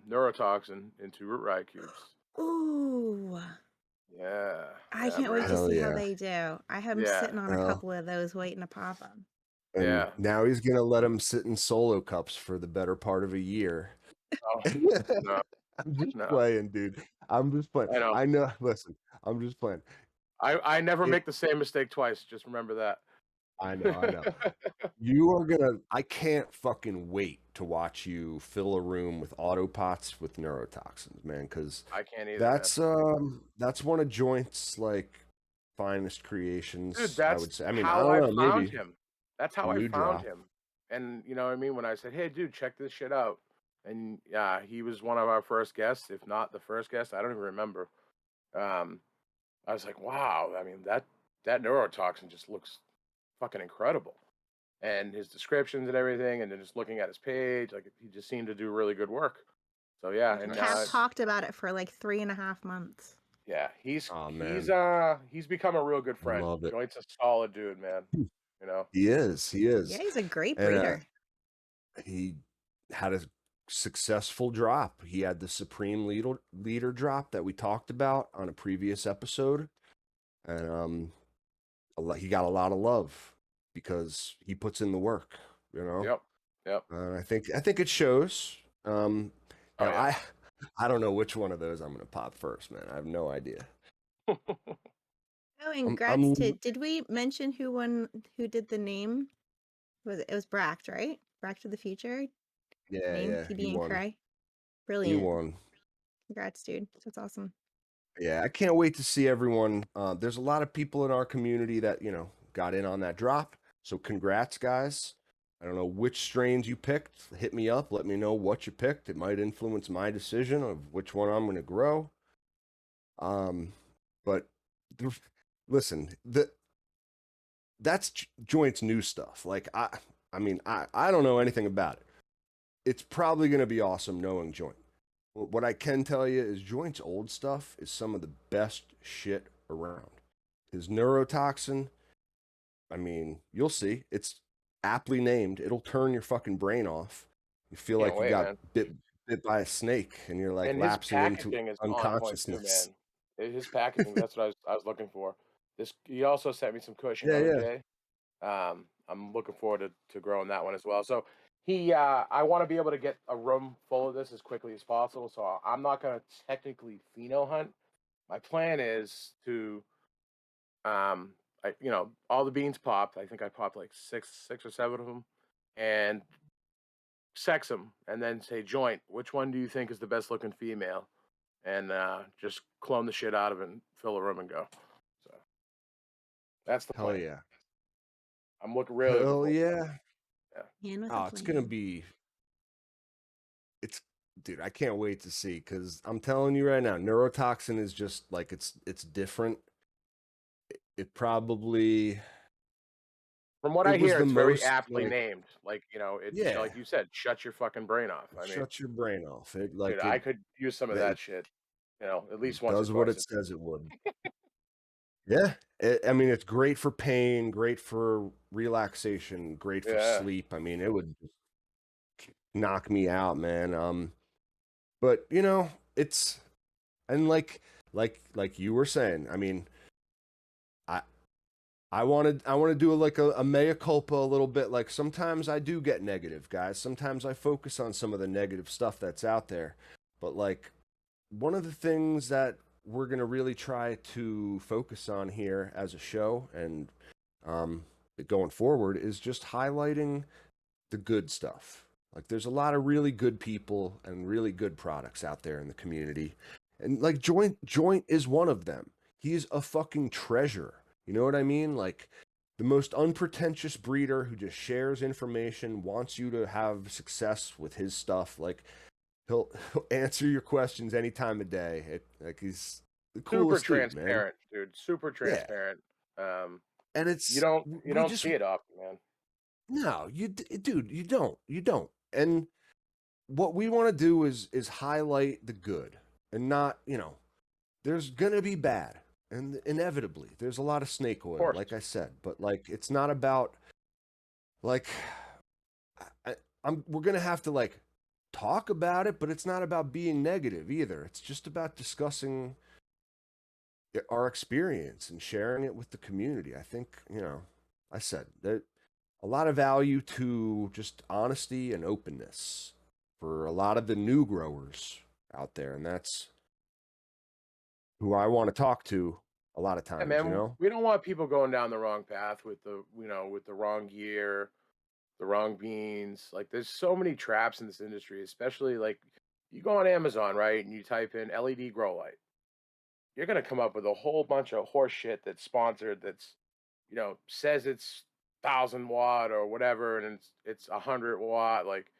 Speaker 3: neurotoxin into root rye cubes.
Speaker 2: Ooh.
Speaker 3: Yeah,
Speaker 2: I
Speaker 3: yeah,
Speaker 2: can't wait to
Speaker 3: man.
Speaker 1: hell
Speaker 2: see how
Speaker 1: yeah.
Speaker 2: they do. I am
Speaker 3: Yeah,
Speaker 2: sitting on a
Speaker 1: Well,
Speaker 2: couple of those waiting to pop them.
Speaker 1: and
Speaker 3: yeah.
Speaker 1: now he's gonna let him sit in solo cups for the better part of a year.
Speaker 3: Oh no,
Speaker 1: I'm just
Speaker 3: no.
Speaker 1: playing, dude. I'm just playing.
Speaker 3: I know.
Speaker 1: I know. Listen, I'm just playing.
Speaker 3: I never
Speaker 1: It.
Speaker 3: make the same mistake twice. Just remember that.
Speaker 1: I know. I know. You are gonna. I can't fucking wait to watch you fill a room with autopots with neurotoxins, man. Because
Speaker 3: I can't either, man.
Speaker 1: that's one of Joint's like finest
Speaker 3: Dude,
Speaker 1: creations. I
Speaker 3: that's
Speaker 1: would say. I mean, I
Speaker 3: how
Speaker 1: don't
Speaker 3: I
Speaker 1: know.
Speaker 3: found
Speaker 1: Maybe
Speaker 3: him. That's
Speaker 1: a
Speaker 3: how I
Speaker 1: new
Speaker 3: found
Speaker 1: drop.
Speaker 3: him. And you know what I mean? When I said, "Hey, dude, check this shit out," and yeah, he was one of our first guests, if not the first guest. I don't even remember. Um, I was like, "Wow!" I mean, that neurotoxin just looks fucking incredible, and his descriptions and everything, and then just looking at his page, like he just seemed to do really good work. So yeah, and
Speaker 2: Cap
Speaker 1: Nice.
Speaker 2: talked about it for like 3.5 months.
Speaker 3: yeah,
Speaker 1: Oh
Speaker 3: he's
Speaker 1: man,
Speaker 3: he's become a real good
Speaker 1: I
Speaker 3: friend.
Speaker 1: love it.
Speaker 3: Joint's a solid dude, man. You know.
Speaker 1: He is. He
Speaker 2: Yeah,
Speaker 1: is.
Speaker 2: he's a great
Speaker 1: And
Speaker 2: breeder.
Speaker 1: he had a successful drop. He had the Supreme leader drop that we talked about on a previous episode, and he got a lot of love because he puts in the work. You know,
Speaker 3: Yep. Yep.
Speaker 1: I think it shows.
Speaker 3: Oh
Speaker 1: Now
Speaker 3: yeah.
Speaker 1: I don't know which one of those I'm gonna pop first, man. I have no idea.
Speaker 2: Oh, and
Speaker 1: I'm
Speaker 2: congrats to, did we mention who did the name? It was Bracked, right? Bracked to the Future
Speaker 1: yeah,
Speaker 2: name,
Speaker 1: yeah. He
Speaker 2: PB and
Speaker 1: won.
Speaker 2: Cray.
Speaker 1: He
Speaker 2: Brilliant.
Speaker 1: won.
Speaker 2: Congrats, dude. That's awesome.
Speaker 1: Yeah, I can't wait to see everyone. There's a lot of people in our community that got in on that drop. So congrats, guys. I don't know which strains you picked. Hit me up. Let me know what you picked. It might influence my decision of which one I'm going to grow. But the, listen, that's Joint's new stuff. Like I mean, I don't know anything about it. It's probably going to be awesome knowing Joint. What I can tell you is Joint's old stuff is some of the best shit around. His neurotoxin, I mean, you'll see. It's aptly named. It'll turn your fucking brain off. You feel
Speaker 3: Can't
Speaker 1: like you
Speaker 3: wait,
Speaker 1: got
Speaker 3: man.
Speaker 1: bit by a snake and you're like
Speaker 3: And his
Speaker 1: lapsing into
Speaker 3: packaging is on point too,
Speaker 1: unconsciousness.
Speaker 3: man. His packaging, that's what I was looking for. This he also sent me some Cushing
Speaker 1: Yeah, yeah.
Speaker 3: OJ. I'm looking forward to growing that one as well. So I want to be able to get a room full of this as quickly as possible. So I'm not gonna technically pheno hunt. My plan is to all the beans popped. I think I popped like six or seven of them, and sex them, and then say, Joint, which one do you think is the best looking female? And just clone the shit out of it and fill a room and go. So that's the
Speaker 1: Hell
Speaker 3: plan.
Speaker 1: yeah.
Speaker 3: I'm really looking
Speaker 1: Hell
Speaker 3: forward to
Speaker 1: yeah.
Speaker 3: that.
Speaker 2: And with a
Speaker 1: Oh, it's gonna
Speaker 2: plan.
Speaker 1: be it's dude, I can't wait to see because I'm telling you right now, neurotoxin is just like it's different. It probably
Speaker 3: From what I
Speaker 1: it was
Speaker 3: hear,
Speaker 1: the
Speaker 3: it's very
Speaker 1: most
Speaker 3: aptly
Speaker 1: like
Speaker 3: named. Like,
Speaker 1: yeah,
Speaker 3: like you said, shut your fucking brain off. I mean,
Speaker 1: shut your brain off. It
Speaker 3: dude,
Speaker 1: like
Speaker 3: I could use some of that
Speaker 1: it
Speaker 3: shit, at least once or
Speaker 1: does what
Speaker 3: twice.
Speaker 1: it says it would. Yeah. I mean, it's great for pain, great for relaxation, great for
Speaker 3: Yeah.
Speaker 1: sleep. I mean, it would knock me out, man. But it's and like you were saying, I mean, I I want to do a mea culpa a little bit. Like sometimes I do get negative, guys. Sometimes I focus on some of the negative stuff that's out there. But like one of the things that we're going to really try to focus on here as a show and um, going forward is just highlighting the good stuff. Like there's a lot of really good people and really good products out there in the community. And like Joint is one of them. He's a fucking treasure. You know what I mean? Like the most unpretentious breeder who just shares information, wants you to have success with his stuff. Like he'll answer your questions any time of day. Like he's the
Speaker 3: Super
Speaker 1: coolest dude, man.
Speaker 3: transparent, dude. Super
Speaker 1: Yeah.
Speaker 3: transparent. Um,
Speaker 1: And
Speaker 3: you
Speaker 1: it's
Speaker 3: don't you
Speaker 1: we
Speaker 3: don't
Speaker 1: just
Speaker 3: see it often, man.
Speaker 1: no, dude, you don't. And what we want to do is highlight the good and not, there's going to be bad and inevitably there's a lot of snake
Speaker 3: Of
Speaker 1: oil
Speaker 3: course.
Speaker 1: like I said, but like it's not about like we're going to have to like talk about it, but it's not about being negative either. It's just about discussing our experience and sharing it with the community. I think, I said that a lot of value to just honesty and openness for a lot of the new growers out there. And that's who I want to talk to a lot of
Speaker 3: Yeah,
Speaker 1: times.
Speaker 3: man. We don't want people going down the wrong path with the wrong gear, the wrong beans. Like there's so many traps in this industry, especially like you go on Amazon, right, and you type in LED grow light. You're gonna come up with a whole bunch of horse shit that's sponsored, says it's 1,000 watt or whatever, and it's 100 watt. Like,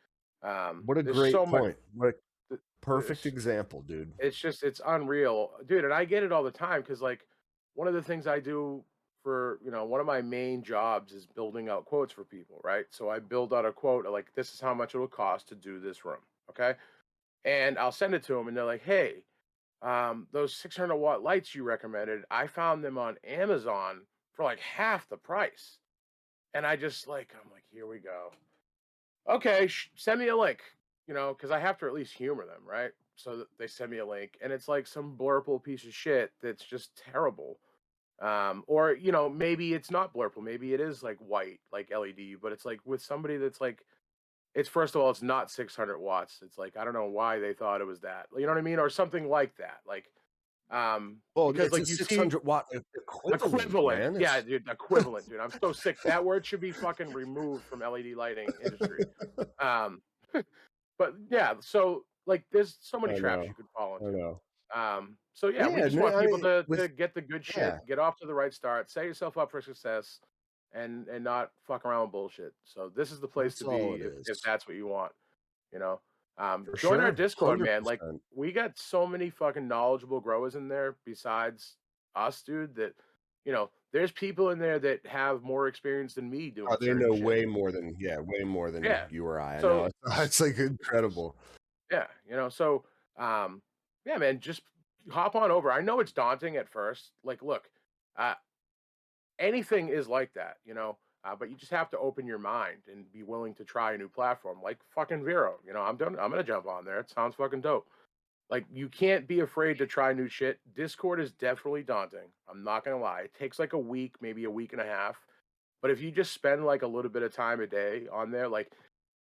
Speaker 1: What a
Speaker 3: there's
Speaker 1: great
Speaker 3: so much.
Speaker 1: point. What a perfect
Speaker 3: It's
Speaker 1: example, dude.
Speaker 3: it's unreal, dude. And I get it all the time because like one of the things I do for one of my main jobs is building out quotes for people, right? So I build out a quote like this is how much it will cost to do this room, okay? And I'll send it to them, and they're like, hey. Those 600-watt lights you recommended, I found them on Amazon for like half the price. And I'm like, here we go. Okay, send me a link, because I have to at least humor them, right? So they send me a link, and it's like some blurple piece of shit that's just terrible. Or maybe it's not blurple, maybe it is like white, like LED, but it's like with somebody that's like, it's first of all, it's not 600 watts. It's like I don't know why they thought it was that. You know what I mean, or something like that. Like,
Speaker 1: Well,
Speaker 3: because
Speaker 1: it's
Speaker 3: like
Speaker 1: a
Speaker 3: you see
Speaker 1: 600-watt equivalent,
Speaker 3: equivalent.
Speaker 1: man.
Speaker 3: Yeah,
Speaker 1: It's
Speaker 3: dude, equivalent, dude. I'm so sick. That word should be fucking removed from LED lighting industry. Um, but yeah, so like there's so many
Speaker 1: I
Speaker 3: traps you
Speaker 1: know.
Speaker 3: could fall
Speaker 1: I
Speaker 3: into.
Speaker 1: know.
Speaker 3: So yeah, we
Speaker 1: Yeah,
Speaker 3: just
Speaker 1: man,
Speaker 3: want
Speaker 1: I
Speaker 3: people
Speaker 1: mean,
Speaker 3: to
Speaker 1: with
Speaker 3: get the good shit,
Speaker 1: yeah,
Speaker 3: get off to the right start, set yourself up for success, and not fuck around with bullshit. So this is the place
Speaker 1: that's
Speaker 3: to
Speaker 1: all
Speaker 3: be
Speaker 1: it
Speaker 3: if
Speaker 1: is.
Speaker 3: that's what you want, you know.
Speaker 1: For
Speaker 3: Join our
Speaker 1: sure.
Speaker 3: Discord, man. Like
Speaker 1: 100%.
Speaker 3: we got so many fucking knowledgeable growers in there besides us, dude, that there's people in there that have more experience than me
Speaker 1: Oh,
Speaker 3: doing
Speaker 1: they
Speaker 3: certain
Speaker 1: know
Speaker 3: shit.
Speaker 1: way more than
Speaker 3: Yeah.
Speaker 1: you or I. I know.
Speaker 3: So
Speaker 1: It's like incredible.
Speaker 3: yeah, so yeah, man, just hop on over. I know it's daunting at first. Like, look, uh anything is like that, but you just have to open your mind and be willing to try a new platform like fucking Vero. I'm gonna jump on there. It sounds fucking dope. Like, you can't be afraid to try new shit. Discord is definitely daunting. I'm not gonna lie. It takes like a week, maybe a week and a half. But if you just spend like a little bit of time a day on there, like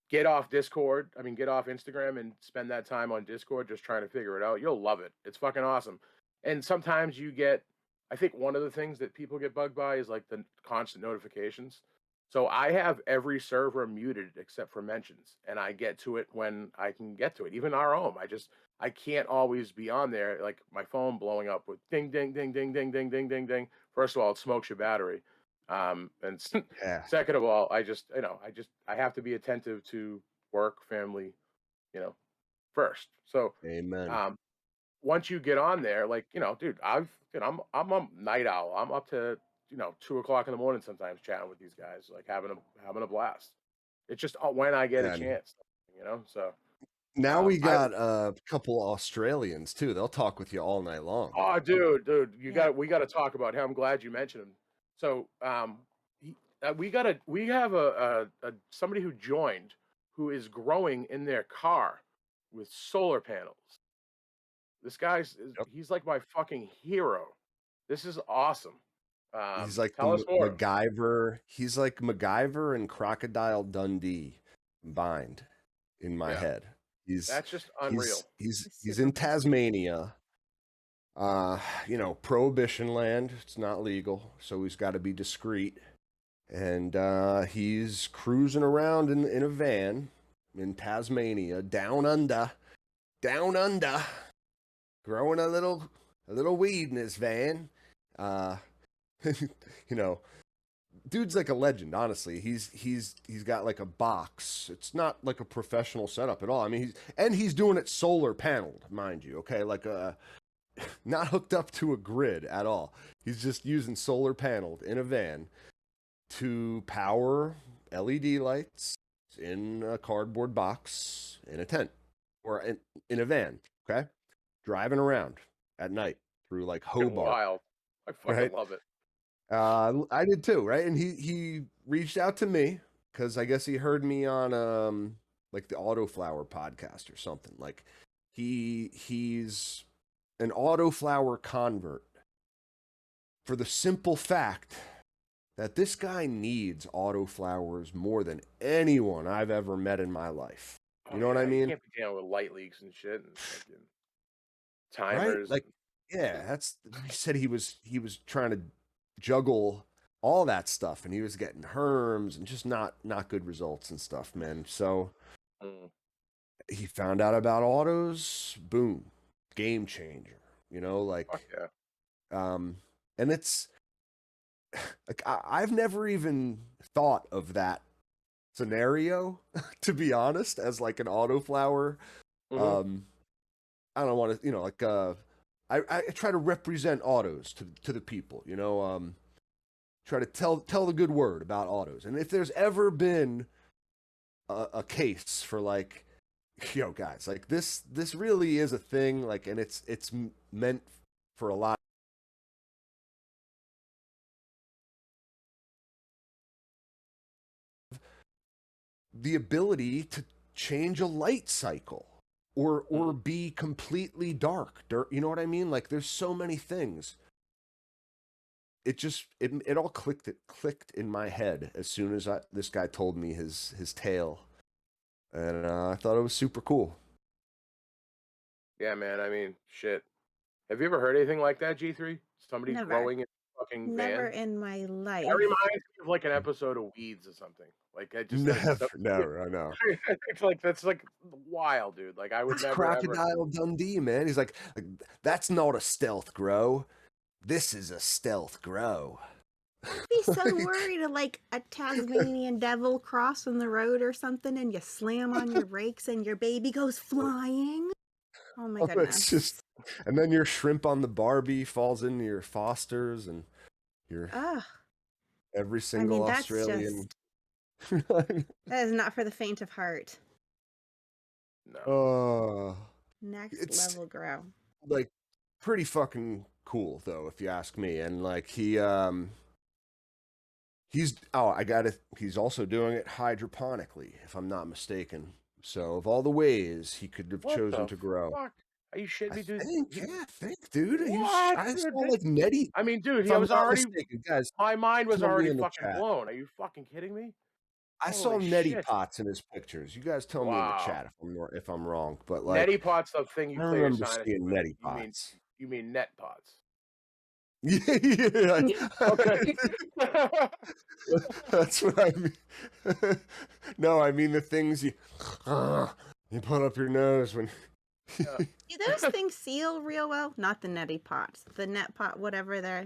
Speaker 3: get off Discord, I mean get off Instagram and spend that time on Discord just trying to figure it out, you'll love it. It's fucking awesome. And sometimes you get I think one of the things that people get bugged by is like the constant notifications. So I have every server muted except for mentions, and I get to it when I can get to it. Even our own. I can't always be on there, like my phone blowing up with ding, ding, ding, ding, ding, ding, ding, ding, ding. First of all, it smokes your battery. And
Speaker 1: Yeah.
Speaker 3: second of all, I have to be attentive to work, family, first. So,
Speaker 1: Amen.
Speaker 3: um, once you get on there, like, dude, I'm a night owl. I'm up to, 2 o'clock in the morning sometimes chatting with these guys, like having a blast. It's just when I get a
Speaker 1: And
Speaker 3: chance, so,
Speaker 1: now we
Speaker 3: I
Speaker 1: got a couple Australians too. They'll talk with you all night long.
Speaker 3: Oh, dude,
Speaker 2: Yeah.
Speaker 3: we got to talk about him. I'm glad you mentioned him. So, we have a somebody who joined who is growing in their car with solar panels. This
Speaker 1: Yep.
Speaker 3: he's like my fucking hero. This is awesome.
Speaker 1: He's like
Speaker 3: Tell us more.
Speaker 1: MacGyver. He's like MacGyver and Crocodile Dundee combined in my
Speaker 3: Yeah,
Speaker 1: head. He's
Speaker 3: that's just
Speaker 1: he's
Speaker 3: unreal.
Speaker 1: he's
Speaker 2: It's
Speaker 1: he's
Speaker 2: super
Speaker 1: in
Speaker 2: cool.
Speaker 1: Tasmania. Prohibition land. It's not legal, so he's got to be discreet. And he's cruising around in a van in Tasmania, down under, growing a little weed in his van. Uh, you know, dude's like a legend. Honestly, he's got like a box. It's not like a professional setup at all. I mean, he's doing it solar paneled, mind you. Okay, like not hooked up to a grid at all. He's just using solar paneled in a van to power LED lights in a cardboard box in a tent or in a van. Okay, driving around at night through like
Speaker 3: Fucking
Speaker 1: Hobart,
Speaker 3: wild. I fucking
Speaker 1: right?
Speaker 3: love it.
Speaker 1: I did too, right? And he reached out to me because I guess he heard me on like the Autoflower podcast or something. Like he's an Autoflower convert for the simple fact that this guy needs autoflowers more than anyone I've ever met in my life.
Speaker 3: Oh
Speaker 1: You know what I
Speaker 3: yeah, you
Speaker 1: mean?
Speaker 3: can't be dealing with light leaks and shit and fucking
Speaker 1: Right?
Speaker 3: timers
Speaker 1: Like,
Speaker 3: and
Speaker 1: yeah, he said he was trying to juggle all that stuff and he was getting herms and just not good results and stuff, man. So
Speaker 3: Mm,
Speaker 1: he found out about autos, boom, game changer.
Speaker 3: fuck
Speaker 1: Like
Speaker 3: yeah.
Speaker 1: um and it's like I've never even thought of that scenario, to be honest, as like an autoflower.
Speaker 3: Mhm.
Speaker 1: I don't want to, like I try to represent autos to the people, try to tell the good word about autos. And if there's ever been a case for like, guys, like this really is a thing, like, and it's meant for a lot. The ability to change a light cycle or
Speaker 3: Mhm.
Speaker 1: be completely dark. You know what I mean? Like there's so many things. It all clicked in my head as soon as this guy told me his tale, and I thought it was super cool.
Speaker 3: Yeah, man. I mean, shit. Have you ever heard anything like that, G3? Somebody
Speaker 2: Never.
Speaker 3: growing a fucking
Speaker 2: Never
Speaker 3: van?
Speaker 2: in my
Speaker 3: That
Speaker 2: life.
Speaker 3: reminds me of like an episode of Weeds or something. Like I just that it's so
Speaker 1: Never, I know.
Speaker 3: it's like that's like wild, dude. Like I would
Speaker 1: That's
Speaker 3: never ever.
Speaker 1: Crocodile Dundee, man. He's like, that's not a stealth grow. This is a stealth grow.
Speaker 2: I'd be so worried of like a Tasmanian devil crossing the road or something and you slam on your brakes and your baby goes flying. Oh my
Speaker 1: It's
Speaker 2: goodness.
Speaker 1: just, and then your shrimp on the Barbie falls into your Fosters and your
Speaker 2: Ugh.
Speaker 1: every
Speaker 2: I
Speaker 1: single
Speaker 2: mean, that's
Speaker 1: Australian.
Speaker 2: just, that is not for the faint of heart.
Speaker 3: No.
Speaker 1: Oh,
Speaker 2: Next
Speaker 1: it's
Speaker 2: level grow.
Speaker 1: like pretty fucking cool though, if you ask me. And like he's also doing it hydroponically, if I'm not mistaken. So of all the ways he could have
Speaker 3: What
Speaker 1: chosen
Speaker 3: the
Speaker 1: to grow,
Speaker 3: fuck? Are you shitting
Speaker 1: I
Speaker 3: me, dude?
Speaker 1: think, yeah, I think, dude.
Speaker 3: What,
Speaker 1: I
Speaker 3: dude?
Speaker 1: saw like Nettie.
Speaker 3: I mean, dude,
Speaker 1: If
Speaker 3: he
Speaker 1: I'm
Speaker 3: was
Speaker 1: not
Speaker 3: already.
Speaker 1: mistaken, guys,
Speaker 3: My mind was
Speaker 1: tell me
Speaker 3: already
Speaker 1: in the
Speaker 3: fucking
Speaker 1: chat.
Speaker 3: blown. Are you fucking kidding me?
Speaker 1: I saw
Speaker 3: Holy
Speaker 1: Nettie
Speaker 3: shit!
Speaker 1: Potts in his pictures. You guys tell me in the
Speaker 3: Wow.
Speaker 1: chat if I'm wrong, but
Speaker 3: Neti
Speaker 1: like
Speaker 3: pot's the thing
Speaker 1: I
Speaker 3: you clear your
Speaker 1: remember
Speaker 3: sinuses
Speaker 1: seeing
Speaker 3: with.
Speaker 1: Nettie Potts.
Speaker 3: You mean net pots?
Speaker 1: Yeah, yeah.
Speaker 3: Okay.
Speaker 1: That's what I mean. No, I mean the things you put up your nose when.
Speaker 3: Yeah.
Speaker 2: Do those things seal real well? Not the neti pots. The net pot, whatever they're.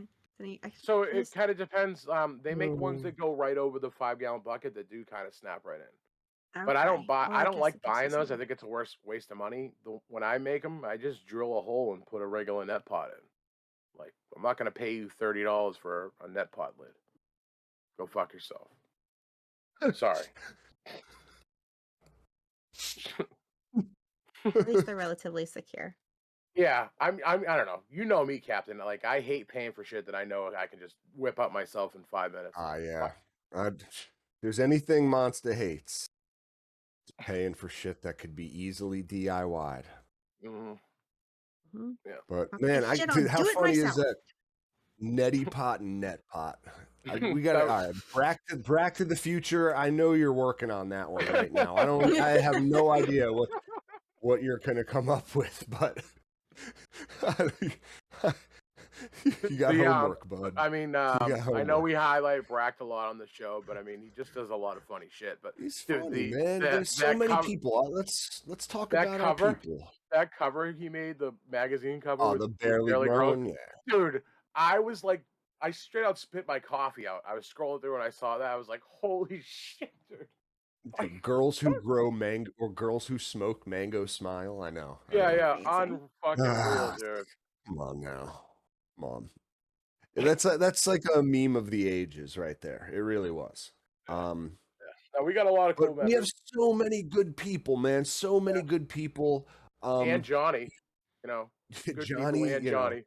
Speaker 3: So it
Speaker 2: Those,
Speaker 3: kind of depends. They make ones
Speaker 1: Oh,
Speaker 3: that go right over the 5 gallon bucket that do kind of snap right in. But
Speaker 2: okay. Well,
Speaker 3: I
Speaker 2: I
Speaker 3: don't
Speaker 2: guess
Speaker 3: like
Speaker 2: it gives you
Speaker 3: buying those. I
Speaker 2: some.
Speaker 3: think it's a worse waste of money. When I make them, I just drill a hole and put a regular net pot in. Like I'm not gonna pay you $30 for a net pot lid. Go fuck yourself. Sorry.
Speaker 2: At least they're relatively secure.
Speaker 3: Yeah, I don't know. You know me, Captain. Like I hate paying for shit that I know I can just whip up myself in 5 minutes.
Speaker 1: yeah. There's anything Monster hates, it's paying for shit that could be easily DIY'd.
Speaker 3: Mm-hmm.
Speaker 2: Mhm.
Speaker 3: Yeah.
Speaker 1: But
Speaker 2: Fuck
Speaker 1: man,
Speaker 2: this shit, I'll
Speaker 1: dude, how
Speaker 2: do it
Speaker 1: funny is
Speaker 2: myself.
Speaker 1: that? Neti pot and net pot. We got to,
Speaker 3: That-
Speaker 1: all right. Back to the Future. I know you're working on that one right now. I have no idea what you're gonna come up with, but you got
Speaker 3: the
Speaker 1: homework, bud.
Speaker 3: I mean,
Speaker 1: You got
Speaker 3: I know
Speaker 1: homework.
Speaker 3: we highlight Brack a lot on the show, but I mean, he just does a lot of funny shit. But
Speaker 1: He's
Speaker 3: dude,
Speaker 1: funny, man. There's so many people. Let's talk
Speaker 3: that
Speaker 1: about our
Speaker 3: cover,
Speaker 1: people.
Speaker 3: that cover he made, the magazine cover
Speaker 1: Oh,
Speaker 3: with
Speaker 1: the barely
Speaker 3: Barely Grown,
Speaker 1: growing. Yeah.
Speaker 3: dude. I was like, I straight out spit my coffee out. I was scrolling through and I saw that. I was like, holy shit, dude. Like,
Speaker 1: Dude, girls who grow mango or girls who smoke mango smile. I know.
Speaker 3: yeah,
Speaker 2: Amazing.
Speaker 3: on fucking real,
Speaker 1: Ah,
Speaker 3: dude.
Speaker 1: come on now. Come on. That's like a meme of the ages right there. It really was. Um,
Speaker 3: Now we got a lot of
Speaker 1: but
Speaker 3: cool
Speaker 1: we have
Speaker 3: members.
Speaker 1: so many good people, man. So many good people.
Speaker 3: And Johnny, good people
Speaker 1: Johnny,
Speaker 3: and Johnny.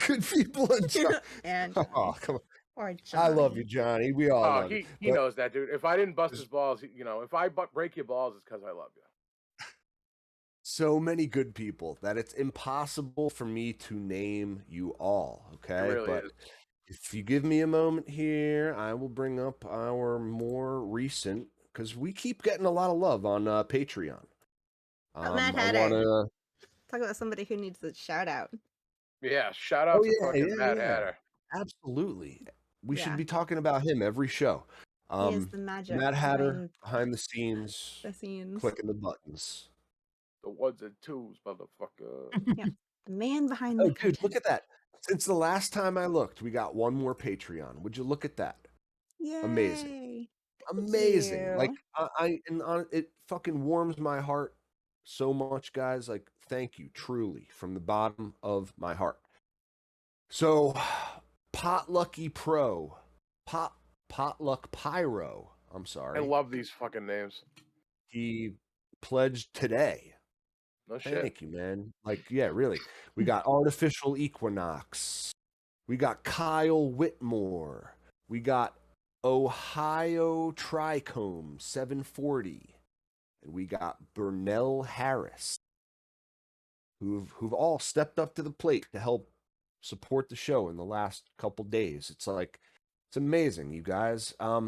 Speaker 1: good people and Johnny.
Speaker 2: And
Speaker 1: Oh,
Speaker 2: Johnny.
Speaker 1: come on.
Speaker 2: Or
Speaker 1: I love you,
Speaker 2: Johnny.
Speaker 1: Johnny. We all
Speaker 3: Oh,
Speaker 1: love you.
Speaker 3: he
Speaker 1: But
Speaker 3: knows that, dude. If I didn't bust
Speaker 1: there's
Speaker 3: his balls, if I break your balls, it's because I love you.
Speaker 1: so many good people that it's impossible for me to name you all.
Speaker 3: It
Speaker 1: Okay,
Speaker 3: really
Speaker 1: but
Speaker 3: is.
Speaker 1: if you give me a moment here, I will bring up our more recent because we keep getting a lot of love on Patreon.
Speaker 2: Mad
Speaker 1: I want
Speaker 2: Hatter.
Speaker 1: to.
Speaker 2: Talk about somebody who needs a shout out.
Speaker 3: Yeah, shout out
Speaker 1: Oh
Speaker 3: to fucking Mad
Speaker 1: yeah.
Speaker 3: Hatter.
Speaker 1: Absolutely. We should
Speaker 2: Yeah.
Speaker 1: be talking about him every show.
Speaker 2: He is the magic
Speaker 1: Mad Hatter
Speaker 2: behind
Speaker 1: behind the scenes,
Speaker 2: the scenes.
Speaker 1: clicking the buttons.
Speaker 3: The ones and twos, motherfucker.
Speaker 2: Yeah. The man behind
Speaker 1: Oh,
Speaker 2: the
Speaker 1: dude,
Speaker 2: curtain.
Speaker 1: look at that. Since the last time I looked, we got one more Patreon. Would you look at that? Amazing.
Speaker 2: Yay. Thank
Speaker 1: Amazing. Like
Speaker 2: you.
Speaker 1: it fucking warms my heart so much, guys. Like, thank you, truly, from the bottom of my heart. So, Potlucky Pro, Potluck Pyro. I'm
Speaker 3: I
Speaker 1: sorry.
Speaker 3: love these fucking names.
Speaker 1: He pledged today.
Speaker 3: No shit.
Speaker 1: Thank you, man. Like, yeah, really. We got Artificial Equinox. We got Kyle Whitmore. We got Ohio Trichome 740. And we got Burnell Harris, who've all stepped up to the plate to help support the show in the last couple days. It's like it's amazing, you guys. I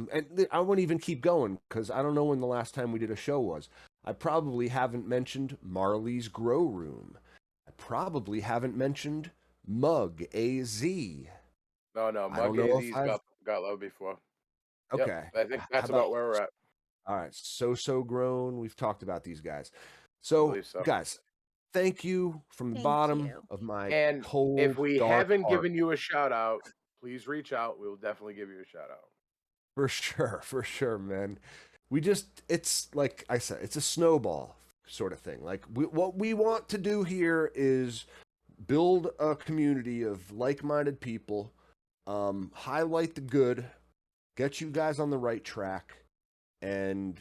Speaker 1: won't even keep going because I don't know when the last time we did a show was. I probably haven't mentioned Marley's Grow Room. I probably haven't mentioned Mug AZ.
Speaker 3: No,
Speaker 1: I don't
Speaker 3: Mug
Speaker 1: know if
Speaker 3: AZ's
Speaker 1: I've.
Speaker 3: got love before. Yep,
Speaker 1: Okay.
Speaker 3: I think
Speaker 1: How
Speaker 3: that's
Speaker 1: about
Speaker 3: about where we're at.
Speaker 1: all right? So grown. We've talked about these guys.
Speaker 3: I
Speaker 1: So,
Speaker 3: believe so.
Speaker 1: guys, thank you from the
Speaker 2: Thank
Speaker 1: bottom
Speaker 2: you.
Speaker 1: of my
Speaker 3: And if
Speaker 1: cold,
Speaker 3: we
Speaker 1: dark
Speaker 3: haven't
Speaker 1: heart.
Speaker 3: given you a shout out, please reach out. We will definitely give you a shout out.
Speaker 1: For sure, man. We just, it's like I said, it's a snowball sort of thing. Like, what we want to do here is build a community of like minded people, highlight the good, get you guys on the right track. And,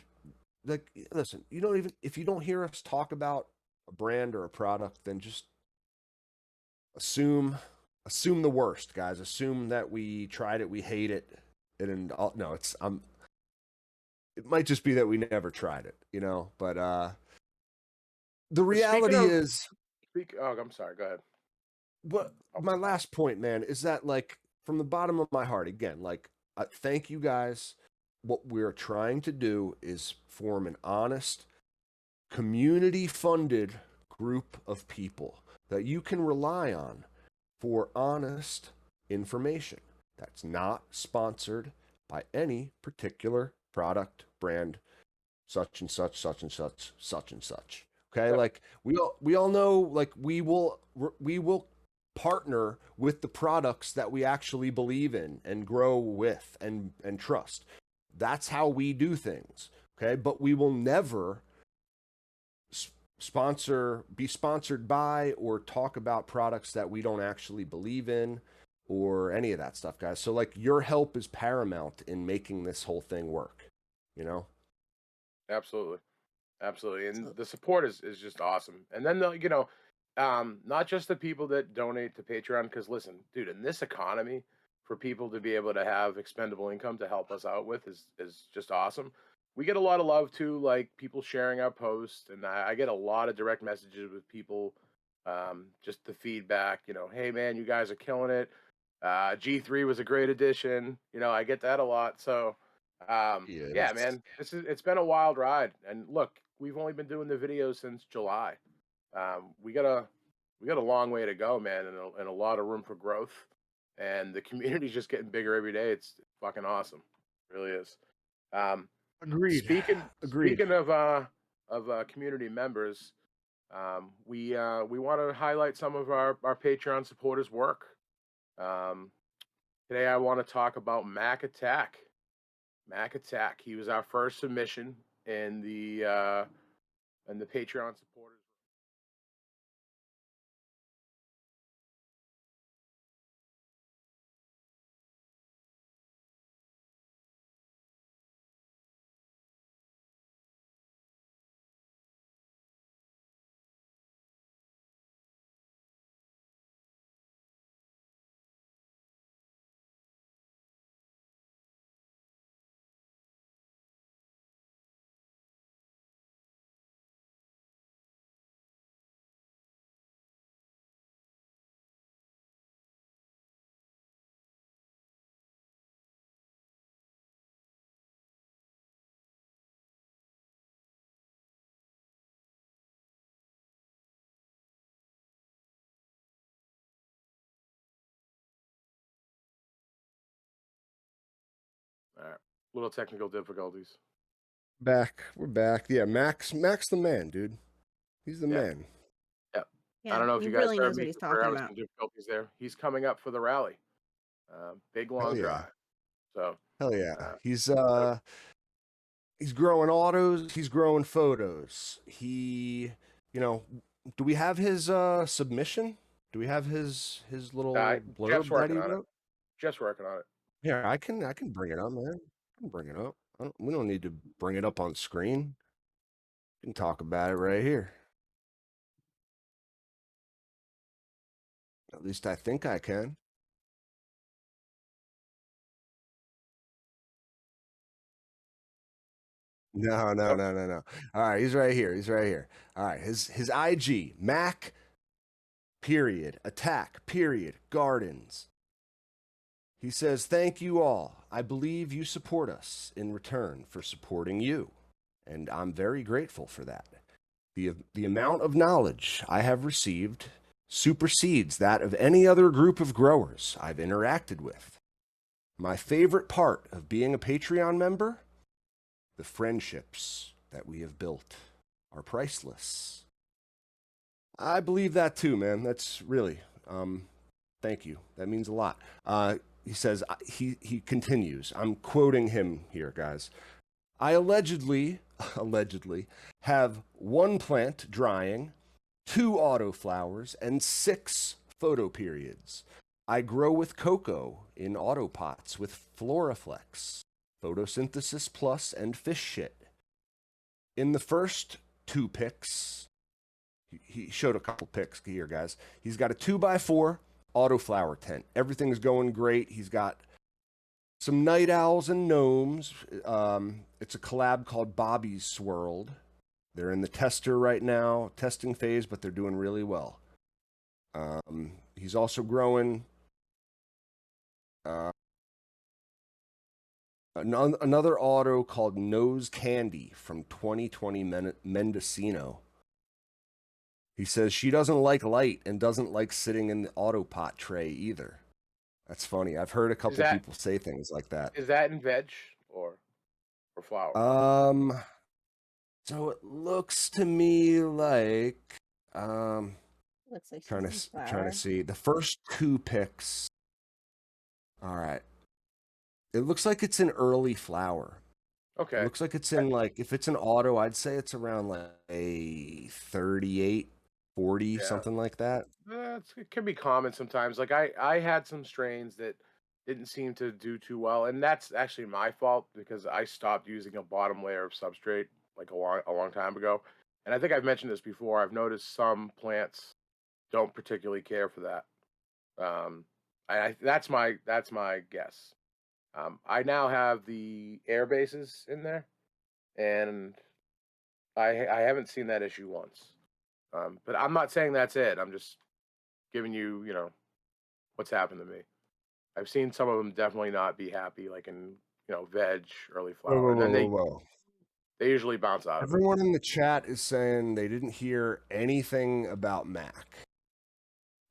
Speaker 1: like, listen, you don't even, if you don't hear us talk about a brand or a product, then just assume the worst, guys. Assume that we tried it, we hate it, and no, it's it might just be that we never tried it, you know. But the
Speaker 3: Speaking
Speaker 1: reality
Speaker 3: of
Speaker 1: is,
Speaker 3: oh, I'm sorry. Go ahead.
Speaker 1: what
Speaker 3: Oh,
Speaker 1: my last point, man, is that like from the bottom of my heart, again, like thank you guys. What we're trying to do is form an honest, community-funded group of people that you can rely on for honest information that's not sponsored by any particular product, brand, such and such, such and such, such and such. Okay,
Speaker 3: yep.
Speaker 1: like we all know, like we will partner with the products that we actually believe in and grow with and trust. That's how we do things. Okay, but we will never be sponsored by or talk about products that we don't actually believe in or any of that stuff, guys. So like your help is paramount in making this whole thing work, you know?
Speaker 3: Absolutely. Absolutely. And
Speaker 2: So,
Speaker 3: the support is just awesome. And then not just the people that donate to Patreon, because listen, dude, in this economy, for people to be able to have expendable income to help us out with is just awesome. We get a lot of love too, like people sharing our posts, and I get a lot of direct messages with people, just the feedback, hey man, you guys are killing it. G3 was a great addition. I get that a lot. So yeah,
Speaker 1: Yes.
Speaker 3: man, it's been a wild ride. And look, we've only been doing the videos since July. We got a long way to go, man, and a lot of room for growth. And the community's just getting bigger every day. It's fucking awesome, it really is. Um,
Speaker 1: Agreed.
Speaker 3: speaking
Speaker 1: Agreed.
Speaker 3: speaking of community members, we want to highlight some of our Patreon supporters' work. Um, Today, I want to talk about Mac Attack. Mac Attack. He was our first submission in the Patreon supporters. All right, little technical difficulties.
Speaker 1: Back. We're back. Yeah, Max the man, dude. He's the
Speaker 3: Yeah,
Speaker 1: man.
Speaker 3: yeah. I
Speaker 2: Yeah,
Speaker 3: don't know if
Speaker 2: he
Speaker 3: you guys
Speaker 2: really
Speaker 3: heard
Speaker 2: knows
Speaker 3: me
Speaker 2: what he's
Speaker 3: because we're
Speaker 2: talking
Speaker 3: having
Speaker 2: about.
Speaker 3: some difficulties there. He's coming up for the rally. Big
Speaker 1: Hell
Speaker 3: long
Speaker 1: yeah.
Speaker 3: drive. So
Speaker 1: Hell yeah.
Speaker 3: uh,
Speaker 1: He's growing autos, he's growing photos. He, you know, do we have his submission? Do we have his little
Speaker 3: Jeff's
Speaker 1: blurb that
Speaker 3: working
Speaker 1: he
Speaker 3: on it.
Speaker 1: wrote?
Speaker 3: Jeff's working on it.
Speaker 1: Yeah, I can bring it up, man. I can bring it up. We don't need to bring it up on screen. We can talk about it right here. At least I think I can. No, no,
Speaker 3: Yep.
Speaker 1: no, no, no. All right, he's right here. He's right here. All right, his IG, Mac period, attack period, gardens. He says, "Thank you all. I believe you support us in return for supporting you, and I'm very grateful for that. The amount of knowledge I have received supersedes that of any other group of growers I've interacted with. My favorite part of being a Patreon member, the friendships that we have built are priceless." I believe that too, man. That's really, thank you. That means a lot. He says, he continues. I'm quoting him here, guys. I allegedly have one plant drying, two autoflowers, and six photo periods. I grow with cocoa in autopots with Floraflex, photosynthesis plus, and fish shit. In the first two pics, he showed a couple pics here, guys. He's got a 2x4 autoflower tent. Everything's going great. He's got some night owls and gnomes. It's a collab called Bobby's Swirled. They're in the tester right now, testing phase, but they're doing really well. He's also growing another auto called Nose Candy from 2020 Mendocino. He says she doesn't like light and doesn't like sitting in the autopot tray either. That's funny. I've heard a
Speaker 3: Is
Speaker 1: couple
Speaker 3: that
Speaker 1: people say things like that.
Speaker 3: is that in veg or flower?
Speaker 1: So it looks to me like
Speaker 2: Looks like
Speaker 1: trying
Speaker 2: she's
Speaker 1: to
Speaker 2: in
Speaker 1: trying to
Speaker 2: flower.
Speaker 1: see the first two picks. All right. It looks like it's an early flower. It
Speaker 3: Okay.
Speaker 1: looks like it's in like if it's an auto, I'd say it's around like a 38, 40,
Speaker 3: Yeah.
Speaker 1: something like that.
Speaker 3: It can be common sometimes. Like I had some strains that didn't seem to do too well, and that's actually my fault because I stopped using a bottom layer of substrate like a long time ago. And I think I've mentioned this before. I've noticed some plants don't particularly care for that. That's my guess. I now have the air bases in there, and I haven't seen that issue once. But I'm not saying that's it. I'm just giving you, what's happened to me. I've seen some of them definitely not be happy, like in, veg, early
Speaker 1: Whoa,
Speaker 3: flower,
Speaker 1: whoa,
Speaker 3: and
Speaker 1: whoa,
Speaker 3: then
Speaker 1: whoa,
Speaker 3: they
Speaker 1: whoa.
Speaker 3: they usually bounce out of it.
Speaker 1: Everyone in the chat is saying they didn't hear anything about Mac.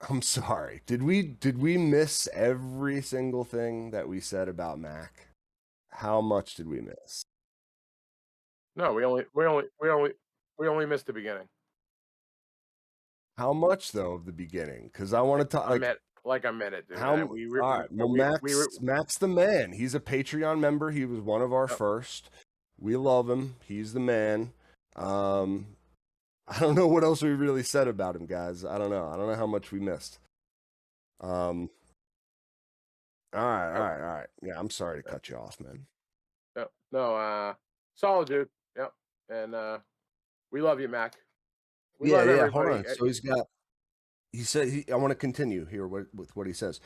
Speaker 1: I'm sorry. Did we miss every single thing that we said about Mac? How much did we miss?
Speaker 3: No, we only missed the beginning.
Speaker 1: How much though of the beginning? Because I want to talk
Speaker 3: Like a minute, dude.
Speaker 1: how. All right. Well,
Speaker 3: We were.
Speaker 1: Mac's the man. He's a Patreon member. He was one of our
Speaker 3: Yep.
Speaker 1: first. We love him. He's the man. I don't know what else we really said about him, guys. I don't know. I don't know how much we missed. All right, all
Speaker 3: Yep.
Speaker 1: right, all right. Yeah, I'm sorry to
Speaker 3: Yep.
Speaker 1: cut you off, man.
Speaker 3: Yep. No, solid, dude. Yep. And we love you, Mac. We
Speaker 1: Yeah,
Speaker 3: love
Speaker 1: yeah. Hold
Speaker 3: everybody.
Speaker 1: on. So he said I want to continue here with what he says.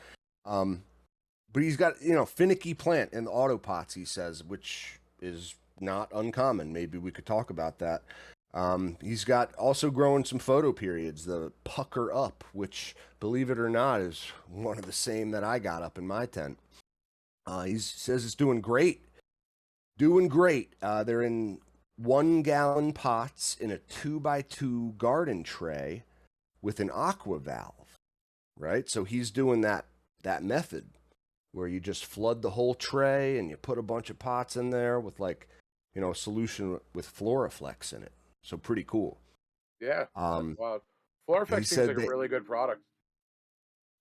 Speaker 1: But he's got, finicky plant in the autopots, he says, which is not uncommon. Maybe we could talk about that. He's got also growing some photo periods, the pucker up, which, believe it or not, is one of the same that I got up in my tent. He says it's doing great. Doing great. They're in 1-gallon pots in a 2x2 garden tray with an aqua valve, right? So he's doing that method where you just flood the whole tray and you put a bunch of pots in there with a solution with Floraflex in it. So pretty cool.
Speaker 3: Yeah.
Speaker 1: Um,
Speaker 3: Wow. FloraFX
Speaker 1: He
Speaker 3: seems
Speaker 1: said
Speaker 3: like a
Speaker 1: that
Speaker 3: really good product.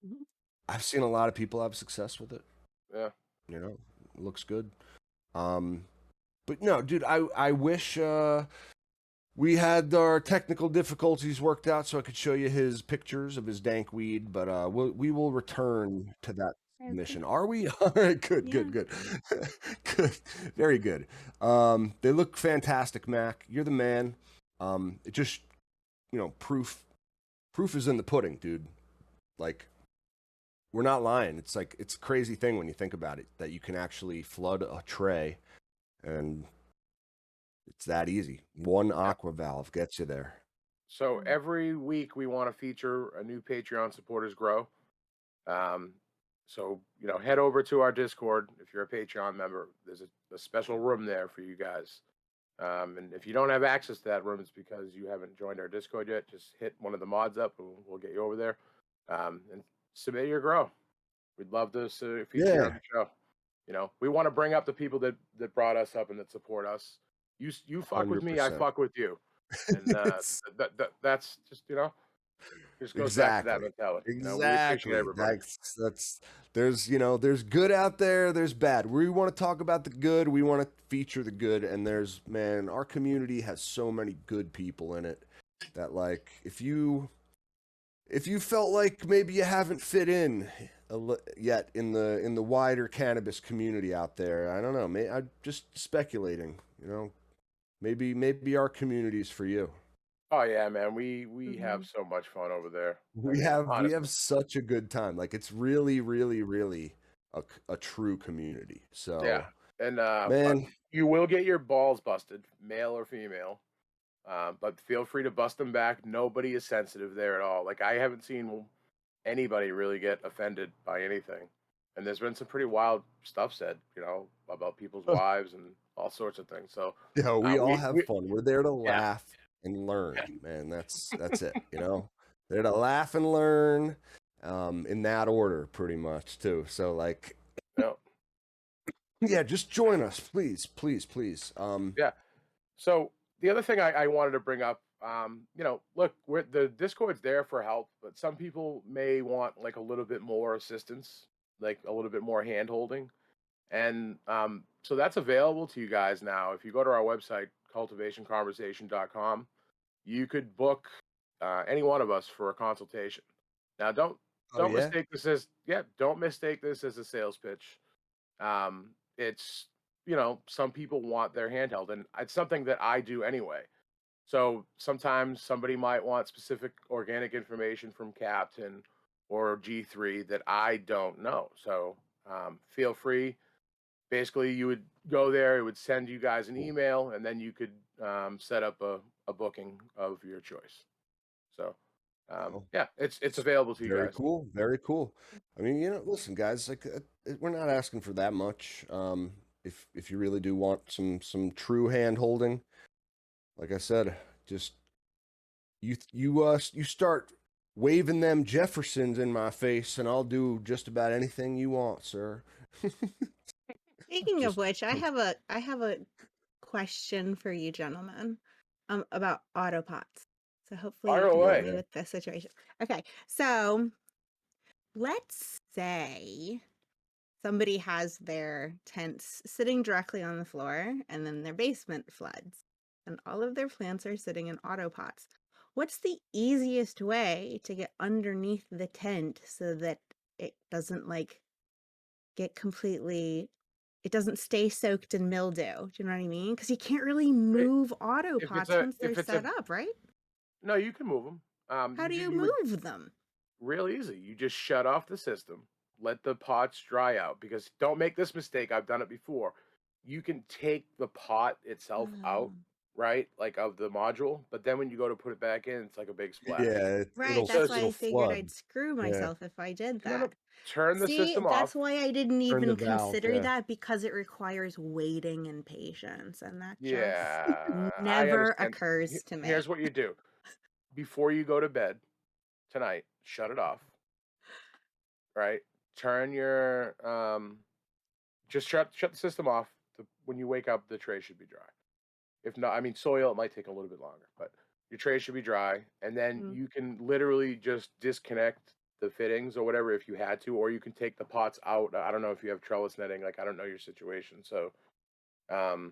Speaker 2: Mhm.
Speaker 1: I've seen a lot of people have success with it.
Speaker 3: Yeah.
Speaker 1: You know, it looks good. But no, dude, I wish we had our technical difficulties worked out so I could show you his pictures of his dank weed. But we will return to that
Speaker 2: Okay.
Speaker 1: mission. Are we? All right, good,
Speaker 2: Yeah.
Speaker 1: good, good, good, very good. They look fantastic, Mac. You're the man. It just, proof is in the pudding, dude. Like, we're not lying. It's like it's a crazy thing when you think about it that you can actually flood a tray and it's that easy. One
Speaker 3: Yeah.
Speaker 1: aqua valve gets you there.
Speaker 3: So every week we want to feature a new Patreon supporters grow. Um, so head over to our Discord if you're a Patreon member. There's a special room there for you guys. And if you don't have access to that room, it's because you haven't joined our Discord yet. Just hit one of the mods up, and we'll get you over there. And submit your grow. We'd love to feature you on
Speaker 1: Yeah,
Speaker 3: the show. We want to bring up the people that brought us up and that support us. You fuck with me, I
Speaker 1: 100%.
Speaker 3: fuck with you, and
Speaker 1: It's
Speaker 3: that's just goes back to that
Speaker 1: exactly.
Speaker 3: mentality. We appreciate
Speaker 1: Exactly.
Speaker 3: everybody.
Speaker 1: That's there's good out there, there's bad. We want to talk about the good, we want to feature the good, and there's man, our community has so many good people in it that like if you felt like maybe you haven't fit in yet in the wider cannabis community out there, I don't know. I'm just speculating. Maybe our community's for you.
Speaker 3: Oh yeah, man. We have
Speaker 2: Mhm.
Speaker 3: so much fun over there. I
Speaker 1: We
Speaker 3: mean,
Speaker 1: have we
Speaker 3: honestly.
Speaker 1: have such a good time. Like it's really, really, really a true community.
Speaker 3: Yeah.
Speaker 1: So
Speaker 3: And
Speaker 1: man,
Speaker 3: you will get your balls busted, male or female. But feel free to bust them back. Nobody is sensitive there at all. Like I haven't seen anybody really get offended by anything. And there's been some pretty wild stuff said, about people's wives and all sorts of things. So
Speaker 1: we all have
Speaker 3: we
Speaker 1: fun. We're there to
Speaker 3: yeah,
Speaker 1: laugh and learn,
Speaker 3: yeah,
Speaker 1: man. That's it. There to laugh and learn, in that order, pretty much too. So like,
Speaker 3: yeah,
Speaker 1: yeah, just join us, please, please, please.
Speaker 3: yeah. So the other thing I wanted to bring up, look, the Discord's there for help, but some people may want like a little bit more assistance, like a little bit more hand holding. And so that's available to you guys now. If you go to our website, cultivationconversation.com, you could book any one of us for a consultation. Now, don't
Speaker 1: Oh
Speaker 3: don't
Speaker 1: yeah.
Speaker 3: mistake this as don't mistake this as a sales pitch. It's some people want their handheld, and it's something that I do anyway. So sometimes somebody might want specific organic information from Captain or G3 that I don't know. So feel free. Basically, you would go there, it would send you guys an
Speaker 1: Cool.
Speaker 3: email, and then you could set up a booking of your choice. So,
Speaker 1: Well,
Speaker 3: yeah, it's
Speaker 1: it's
Speaker 3: available to you
Speaker 1: very
Speaker 3: guys.
Speaker 1: cool. Very cool. I mean, listen, guys, like we're not asking for that much. If you really do want some true hand holding, like I said, just you start waving them Jeffersons in my face, and I'll do just about anything you want, sir.
Speaker 2: Speaking of
Speaker 1: Just
Speaker 2: which, I have a question for you gentlemen about autopots. So hopefully you
Speaker 3: Fire
Speaker 2: can help
Speaker 3: away.
Speaker 2: me with this situation. Okay. So, let's say somebody has their tents sitting directly on the floor and then their basement floods and all of their plants are sitting in autopots. What's the easiest way to get underneath the tent so that it doesn't like get completely it doesn't stay soaked in mildew? Do you know what I mean? Because you can't really
Speaker 3: It,
Speaker 2: move
Speaker 3: if it's
Speaker 2: autopots
Speaker 3: a
Speaker 2: once they're
Speaker 3: if it's a
Speaker 2: set up, right?
Speaker 3: no, you can move them.
Speaker 2: How do you
Speaker 3: You would
Speaker 2: move them?
Speaker 3: real easy. You just shut off the system, let the pots dry out. Because don't make this mistake. I've done it before. You can take the pot itself out,
Speaker 2: Um,
Speaker 3: right, like of the module, but then when you go to put it back in, it's like a big splash.
Speaker 1: yeah,
Speaker 2: right,
Speaker 1: it'll
Speaker 3: So
Speaker 2: that's
Speaker 3: it's
Speaker 2: why
Speaker 1: it'll
Speaker 2: I figured
Speaker 1: flood.
Speaker 2: I'd screw
Speaker 1: Yeah,
Speaker 2: myself if I did
Speaker 3: no, no,
Speaker 2: that.
Speaker 3: turn the
Speaker 2: See,
Speaker 3: system
Speaker 2: that's
Speaker 3: off.
Speaker 2: why I didn't
Speaker 1: turn the
Speaker 2: even
Speaker 1: valve.
Speaker 2: consider
Speaker 1: Yeah.
Speaker 2: that because it requires waiting and patience, and that just
Speaker 3: Yeah, I
Speaker 2: never
Speaker 3: understand.
Speaker 2: occurs to me.
Speaker 3: Here's what you do before you go to bed tonight. Shut it off. Right. Turn your just shut the system off. When you wake up, the tray should be dry. If not, I mean, soil, it might take a little bit longer, but Your tray should be dry, and then
Speaker 2: Mm.
Speaker 3: you can literally just disconnect the fittings or whatever if you had to, or you can take the pots out. I don't know if you have trellis netting, like I don't know your situation. So,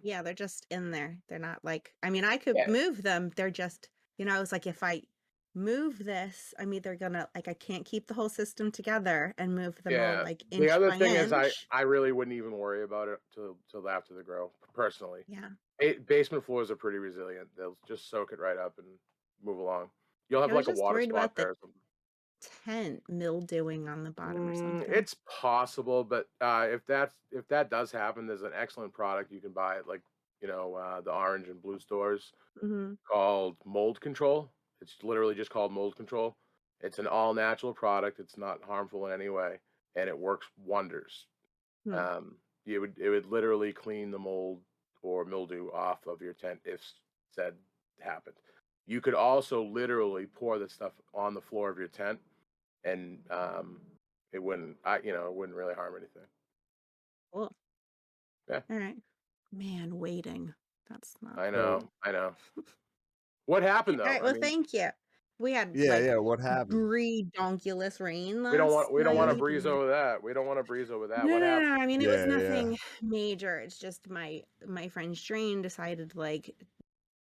Speaker 2: Yeah, they're just in there. They're not like, I mean, I could
Speaker 3: yeah,
Speaker 2: move them. They're just, I was like, if I move this, I mean, they're gonna, like, I can't keep the whole system together and move them all
Speaker 3: yeah.
Speaker 2: like
Speaker 3: The
Speaker 2: inch
Speaker 3: other
Speaker 2: by
Speaker 3: thing is, I
Speaker 2: inch.
Speaker 3: I really wouldn't even worry about it till after the grow. Personally,
Speaker 2: Yeah.
Speaker 3: basement floors are pretty resilient. They'll just soak it right up and move along. You'll have
Speaker 2: I was
Speaker 3: like a
Speaker 2: just
Speaker 3: water
Speaker 2: worried
Speaker 3: spot
Speaker 2: about the
Speaker 3: there or something.
Speaker 2: tent mildewing on the bottom or something.
Speaker 3: It's possible, but if that does happen, there's an excellent product you can buy at, like, the orange and blue stores
Speaker 2: Mm-hmm.
Speaker 3: called Mold Control. It's literally just called Mold Control. It's an all natural product. It's not harmful in any way, and it works wonders.
Speaker 2: Hmm.
Speaker 3: It would literally clean the mold or mildew off of your tent if said happened. You could also literally pour this stuff on the floor of your tent, and it wouldn't really harm anything.
Speaker 2: Cool.
Speaker 3: Yeah,
Speaker 2: All right. Man, waiting. That's not
Speaker 3: I
Speaker 2: cool.
Speaker 3: know, I know. What happened
Speaker 2: All
Speaker 3: though?
Speaker 2: right.
Speaker 3: I
Speaker 2: Well,
Speaker 3: mean,
Speaker 2: thank you. We had
Speaker 1: Yeah,
Speaker 2: like
Speaker 1: yeah. What happened?
Speaker 2: redonkulous rain
Speaker 3: we don't
Speaker 2: last
Speaker 3: want we don't want to
Speaker 2: night.
Speaker 3: breeze over that. We don't want to breeze over that.
Speaker 2: No,
Speaker 3: What
Speaker 2: no,
Speaker 3: happened?
Speaker 2: no. I mean, it was
Speaker 1: Yeah, yeah.
Speaker 2: nothing major. It's just my friend's drain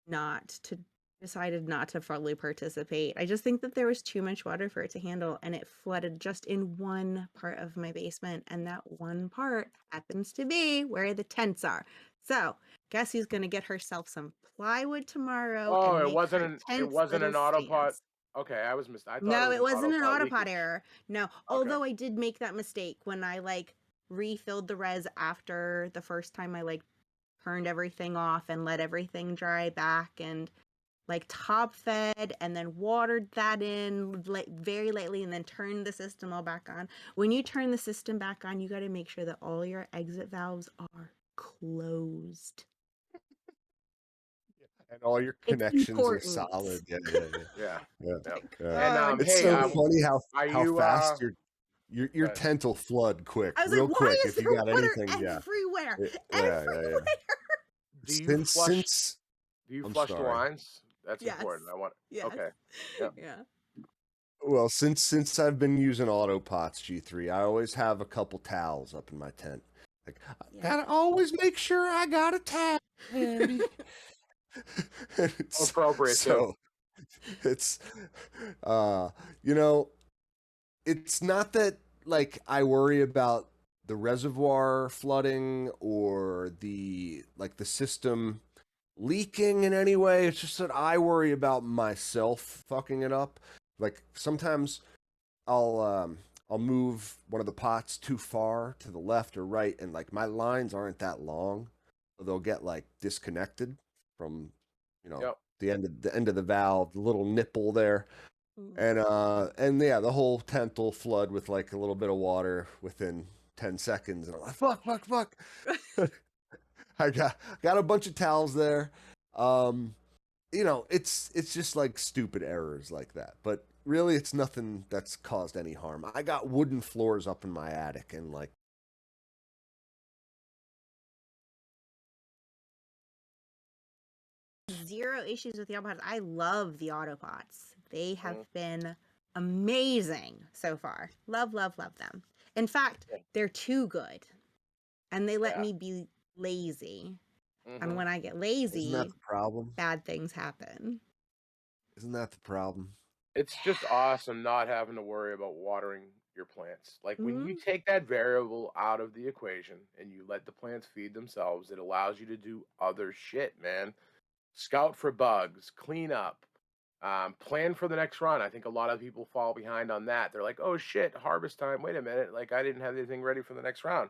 Speaker 2: not to decided not to fully participate. I just think that there was too much water for it to handle, and it flooded just in one part of my basement, and that one part happens to be where the tents are. So, guess who's gonna get herself some plywood tomorrow
Speaker 3: Oh,
Speaker 2: and make her
Speaker 3: it
Speaker 2: tent's
Speaker 3: wasn't
Speaker 2: little
Speaker 3: an auto pot.
Speaker 2: stands?
Speaker 3: Okay, I thought it
Speaker 2: No,
Speaker 3: was
Speaker 2: it
Speaker 3: an
Speaker 2: wasn't
Speaker 3: auto
Speaker 2: an
Speaker 3: pot
Speaker 2: autopot
Speaker 3: leakage.
Speaker 2: error. No,
Speaker 3: Okay.
Speaker 2: although I did make that mistake when I refilled the res after the first time I turned everything off and let everything dry back and top fed and then watered that in very lightly and then turned the system all back on. When you turn the system back on, you got to make sure that all your exit valves are closed.
Speaker 1: And all your
Speaker 2: It's
Speaker 1: connections are
Speaker 2: important.
Speaker 1: solid. Yeah, yeah, yeah.
Speaker 3: Yeah.
Speaker 1: Yeah.
Speaker 3: Yeah.
Speaker 1: Yeah.
Speaker 3: And
Speaker 2: Oh,
Speaker 1: It's
Speaker 3: hey,
Speaker 1: so
Speaker 2: geez.
Speaker 1: funny
Speaker 3: are
Speaker 1: how
Speaker 3: you
Speaker 1: fast your
Speaker 3: good?
Speaker 1: tent will flood quick,
Speaker 2: I was like,
Speaker 1: real
Speaker 2: why
Speaker 1: quick.
Speaker 2: is
Speaker 1: If you
Speaker 2: there
Speaker 1: got
Speaker 2: water
Speaker 1: anything, yeah.
Speaker 2: everywhere?
Speaker 1: Yeah, yeah, yeah.
Speaker 2: Everywhere.
Speaker 3: Do you flush
Speaker 1: Since
Speaker 3: do you
Speaker 1: I'm
Speaker 3: flush the
Speaker 1: sorry.
Speaker 3: lines? That's
Speaker 2: Yes.
Speaker 3: important. I want
Speaker 2: Yes.
Speaker 3: Okay. Yep.
Speaker 2: Yeah.
Speaker 1: Well, since I've been using auto pots G3, I always have a couple towels up in my tent. Like I
Speaker 2: Yeah.
Speaker 1: gotta always make sure I got a towel handy.
Speaker 3: Appropriate too.
Speaker 1: So it's uh you know it's not that like I worry about the reservoir flooding or the system leaking in any way. It's just that I worry about myself fucking it up. Like sometimes I'll move one of the pots too far to the left or right, and like my lines aren't that long, so they'll get like disconnected from you know
Speaker 3: Yep.
Speaker 1: the end of the valve, the little nipple there,
Speaker 2: Mm.
Speaker 1: and yeah, the whole tent will flood with like a little bit of water within 10 seconds, and I'm like fuck. I got a bunch of towels there. Um, it's just like stupid errors like that. But really, it's nothing that's caused any harm. I got wooden floors up in my attic, and like
Speaker 2: Zero issues with the autopots. I love the autopots. They have
Speaker 3: Mhm.
Speaker 2: been amazing so far. Love, love, love them. In fact,
Speaker 3: Yeah.
Speaker 2: they're too good. And they let
Speaker 3: Yeah.
Speaker 2: me be lazy. And
Speaker 3: Mhm.
Speaker 2: when I get
Speaker 1: isn't that
Speaker 2: lazy,
Speaker 1: the problem?
Speaker 2: bad things happen.
Speaker 1: Isn't that the problem?
Speaker 3: It's just awesome not having to worry about watering your plants. Like when you
Speaker 2: Mhm.
Speaker 3: take that variable out of the equation and you let the plants feed themselves, it allows you to do other shit, man. Scout for bugs, clean up, plan for the next run. I think a lot of people fall behind on that. They're like, oh shit, harvest time. Wait a minute. Like I didn't have anything ready for the next round.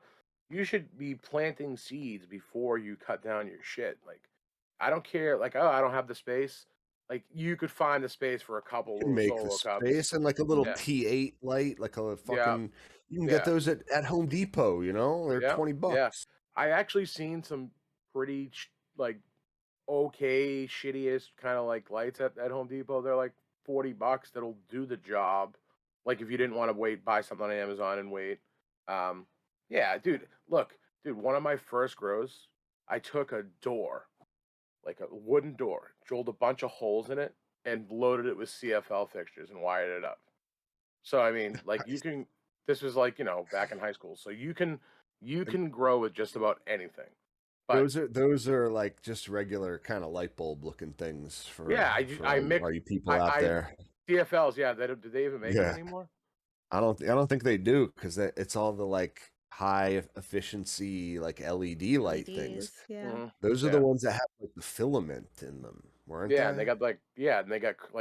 Speaker 3: You should be planting seeds before you cut down your shit. Like, I don't care. Like, oh, I don't have the space. Like, you could find the space for a couple
Speaker 1: You can
Speaker 3: little
Speaker 1: make the
Speaker 3: solo cups.
Speaker 1: space and like a little
Speaker 3: Yeah.
Speaker 1: T8 light, like a
Speaker 3: Yeah.
Speaker 1: fucking. You can get
Speaker 3: Yeah.
Speaker 1: those at Home Depot. They're
Speaker 3: Yeah.
Speaker 1: 20
Speaker 3: Yeah.
Speaker 1: bucks.
Speaker 3: I actually seen some pretty like okay, shittiest kind of like lights at Home Depot. They're like 40 bucks that'll do the job. Like if you didn't want to wait, buy something on Amazon and wait. Um, yeah, dude, look, dude, one of my first grows, I took a door, like a wooden door, drilled a bunch of holes in it, and loaded it with CFL fixtures and wired it up. So I mean, like you
Speaker 1: Nice.
Speaker 3: can. This was like back in high school, so you
Speaker 1: And
Speaker 3: can grow with just about anything. But
Speaker 1: those are like just regular kind of light bulb looking things
Speaker 3: yeah,
Speaker 1: for
Speaker 3: I mix
Speaker 1: all you people out
Speaker 3: I
Speaker 1: there.
Speaker 3: CFLs. Yeah, do they even make them
Speaker 1: Yeah,
Speaker 3: anymore?
Speaker 1: I don't think they do because it's all the like high efficiency like LED light things.
Speaker 2: LEDs, yeah.
Speaker 3: Hmm.
Speaker 1: Those are the
Speaker 3: Yeah,
Speaker 1: ones that have like the filament in them, weren't
Speaker 3: yeah, and
Speaker 1: they?
Speaker 3: they got like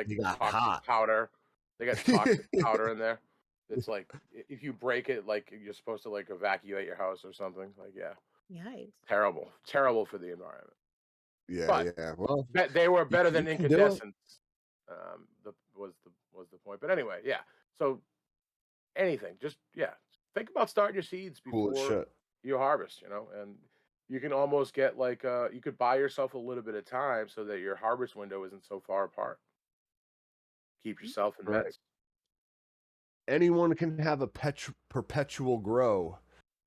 Speaker 1: They got
Speaker 3: toxic
Speaker 1: hot.
Speaker 3: powder. They got toxic powder in there. It's like if you break it, like you're supposed to like evacuate your house or something. Like yeah,
Speaker 2: Yikes.
Speaker 3: terrible, terrible for the environment.
Speaker 1: Yeah,
Speaker 3: But
Speaker 1: yeah. Well,
Speaker 3: they were better
Speaker 1: you
Speaker 3: than
Speaker 1: can do it.
Speaker 3: incandescents. Was the point. But anyway, yeah. So anything, just yeah, think about starting your seeds
Speaker 1: Cool as
Speaker 3: before
Speaker 1: shit.
Speaker 3: you harvest. And you can almost get like you could buy yourself a little bit of time so that your harvest window isn't so far apart. Keep
Speaker 2: Mm.
Speaker 3: yourself in
Speaker 1: Right.
Speaker 3: meds.
Speaker 1: Anyone can have a perpetual grow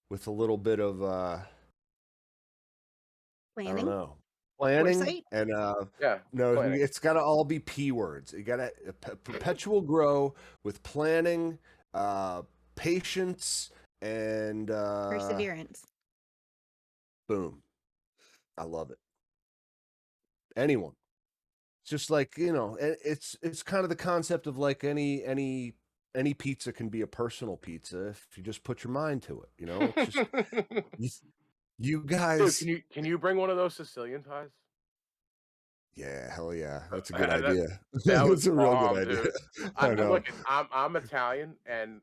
Speaker 1: with a little bit of I don't
Speaker 2: Planning,
Speaker 1: know, planning
Speaker 2: foresight.
Speaker 1: and
Speaker 3: Yeah,
Speaker 1: no,
Speaker 3: planning.
Speaker 1: it's got to all be p words. You got to perpetual grow with planning, uh, patience, and
Speaker 2: Perseverance.
Speaker 1: boom. I love it. Anyone. It's just like it's kind of the concept of like any pizza can be a personal pizza if you just put your mind to it. It's just you, you
Speaker 3: Dude,
Speaker 1: guys.
Speaker 3: can you bring one of those Sicilian pies?
Speaker 1: Yeah, hell yeah. That's a good
Speaker 3: That
Speaker 1: idea.
Speaker 3: that was
Speaker 1: That's a real good
Speaker 3: bomb,
Speaker 1: idea.
Speaker 3: dude.
Speaker 1: I know.
Speaker 3: Look, I'm Italian, and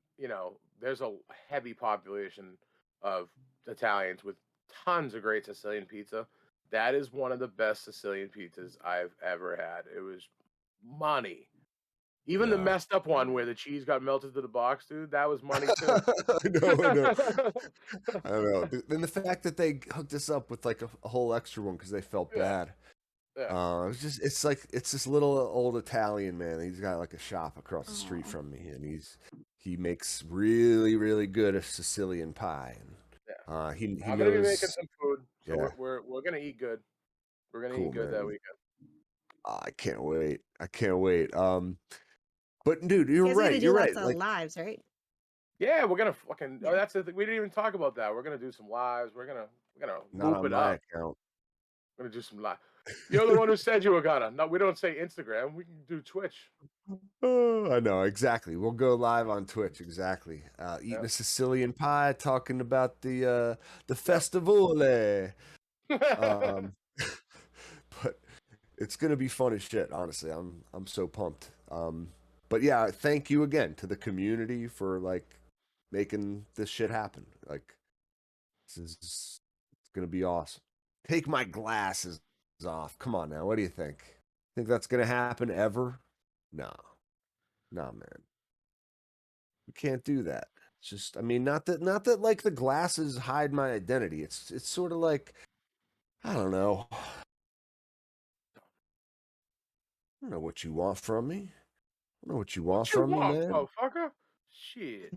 Speaker 3: there's a heavy population of Italians with tons of great Sicilian pizza. That is one of the best Sicilian pizzas I've ever had. It was money. Even the
Speaker 1: Yeah.
Speaker 3: messed up one where the cheese got melted to the box, dude, that was money too.
Speaker 1: I know, I know. I know. Then the fact that they hooked us up with like a whole extra one because they felt
Speaker 3: Yeah,
Speaker 1: bad.
Speaker 3: yeah,
Speaker 1: It's like it's this little old Italian man. He's got like a shop across the street
Speaker 2: Oh,
Speaker 1: from me, and he makes really really good Sicilian pie, and
Speaker 3: yeah.
Speaker 1: he
Speaker 3: I'm gonna be making
Speaker 1: knows.
Speaker 3: some food, so
Speaker 1: Yeah,
Speaker 3: we're gonna eat good. We're gonna eat
Speaker 1: cool
Speaker 3: good that
Speaker 1: man.
Speaker 3: weekend.
Speaker 1: I can't wait. I can't wait. But dude,
Speaker 2: you
Speaker 1: you're
Speaker 2: guys are gonna
Speaker 1: right.
Speaker 2: do
Speaker 1: You're
Speaker 2: lots
Speaker 1: right.
Speaker 2: of
Speaker 1: Like,
Speaker 2: lives, right?
Speaker 3: Yeah, we're gonna fucking. Oh,
Speaker 2: Yeah.
Speaker 3: that's the thing. We didn't even talk about that. We're gonna do some lives. We're gonna
Speaker 1: not
Speaker 3: loop
Speaker 1: on
Speaker 3: it
Speaker 1: my
Speaker 3: up.
Speaker 1: account.
Speaker 3: We're gonna do some live. You're the one who said you were gonna. No, we don't say Instagram. We can do Twitch.
Speaker 1: Oh, I know exactly. We'll go live on Twitch. Exactly. Eating
Speaker 3: Yep.
Speaker 1: a Sicilian pie, talking about the
Speaker 3: Yep.
Speaker 1: festivale. Um, but it's gonna be fun as shit. Honestly, I'm so pumped. But yeah, thank you again to the community for like making this shit happen. Like this is it's gonna be awesome. Take my glasses off. Come on now. What do you think? Think that's gonna happen ever? No, no, man. We can't do that. It's just, I mean, not that like the glasses hide my identity. It's sort of like I don't know. I don't know what you want from me. I don't know what you want
Speaker 3: What you
Speaker 1: from me,
Speaker 3: want,
Speaker 1: man.
Speaker 3: motherfucker? Shit.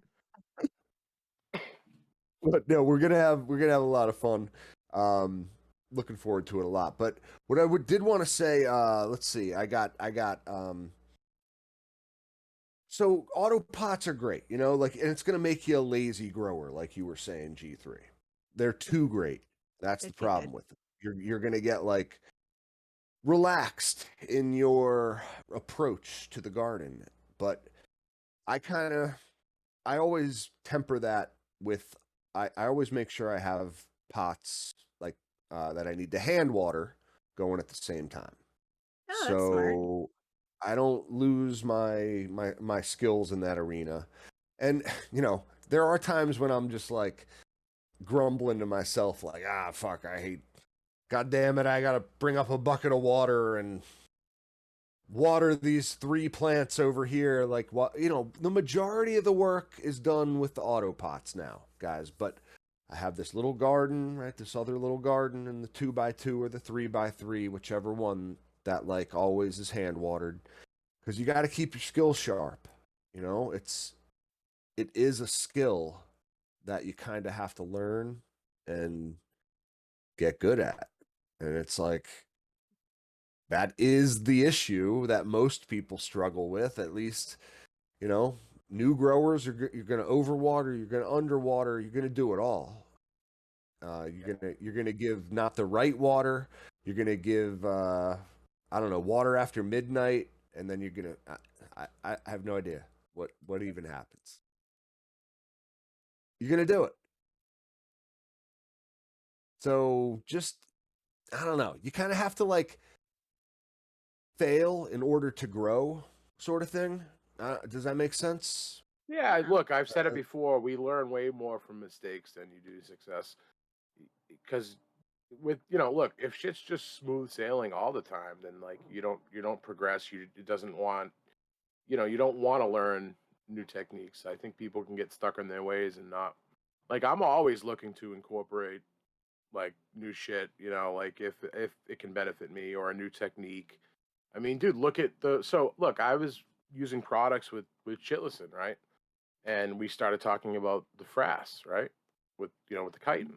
Speaker 1: But no, we're gonna have a lot of fun. Um, Looking forward to it a lot. But what did want to say, let's see, so auto pots are great, like, and it's gonna make you a lazy grower, like you were saying, G3. They're too great. That's
Speaker 2: They're
Speaker 1: the
Speaker 2: too
Speaker 1: problem
Speaker 2: good.
Speaker 1: with them. You're gonna get like relaxed in your approach to the garden, but I kind of I always temper that with I always make sure I have pots like that I need to hand water going at the same time.
Speaker 2: Oh, that's smart.
Speaker 1: So I don't lose my skills in that arena. And there are times when I'm just like grumbling to myself like, ah, fuck, I hate, god damn it, I got to bring up a bucket of water and water these 3 plants over here. Like, what, the majority of the work is done with the auto pots now, guys. But I have this little garden, right? This other little garden in the 2x2 or the 3x3, whichever one that like always is hand watered. Because you got to keep your skills sharp. It is a skill that you kind of have to learn and get good at. And it's like that is the issue that most people struggle with. At least, you know, new growers are you're going to overwater, you're going to underwater, you're going to do it all. You're gonna give not the right water. You're gonna give I don't know, water after midnight, and then you're gonna I have no idea what even happens. You're gonna do it. So just I don't know. You kind of have to like fail in order to grow, sort of thing. Does that make sense?
Speaker 3: Yeah,
Speaker 2: Yeah.
Speaker 3: look, I've said it before. We learn way more from mistakes than you do success. Because with look, if shit's just smooth sailing all the time, then like you don't progress. It doesn't want you don't want to learn new techniques. I think people can get stuck in their ways and not like I'm always looking to incorporate like new shit. Like if it can benefit me or a new technique. I mean, dude, look at the so look. I was using products with Chitlison, right? And we started talking about the frass, right? With the chitin.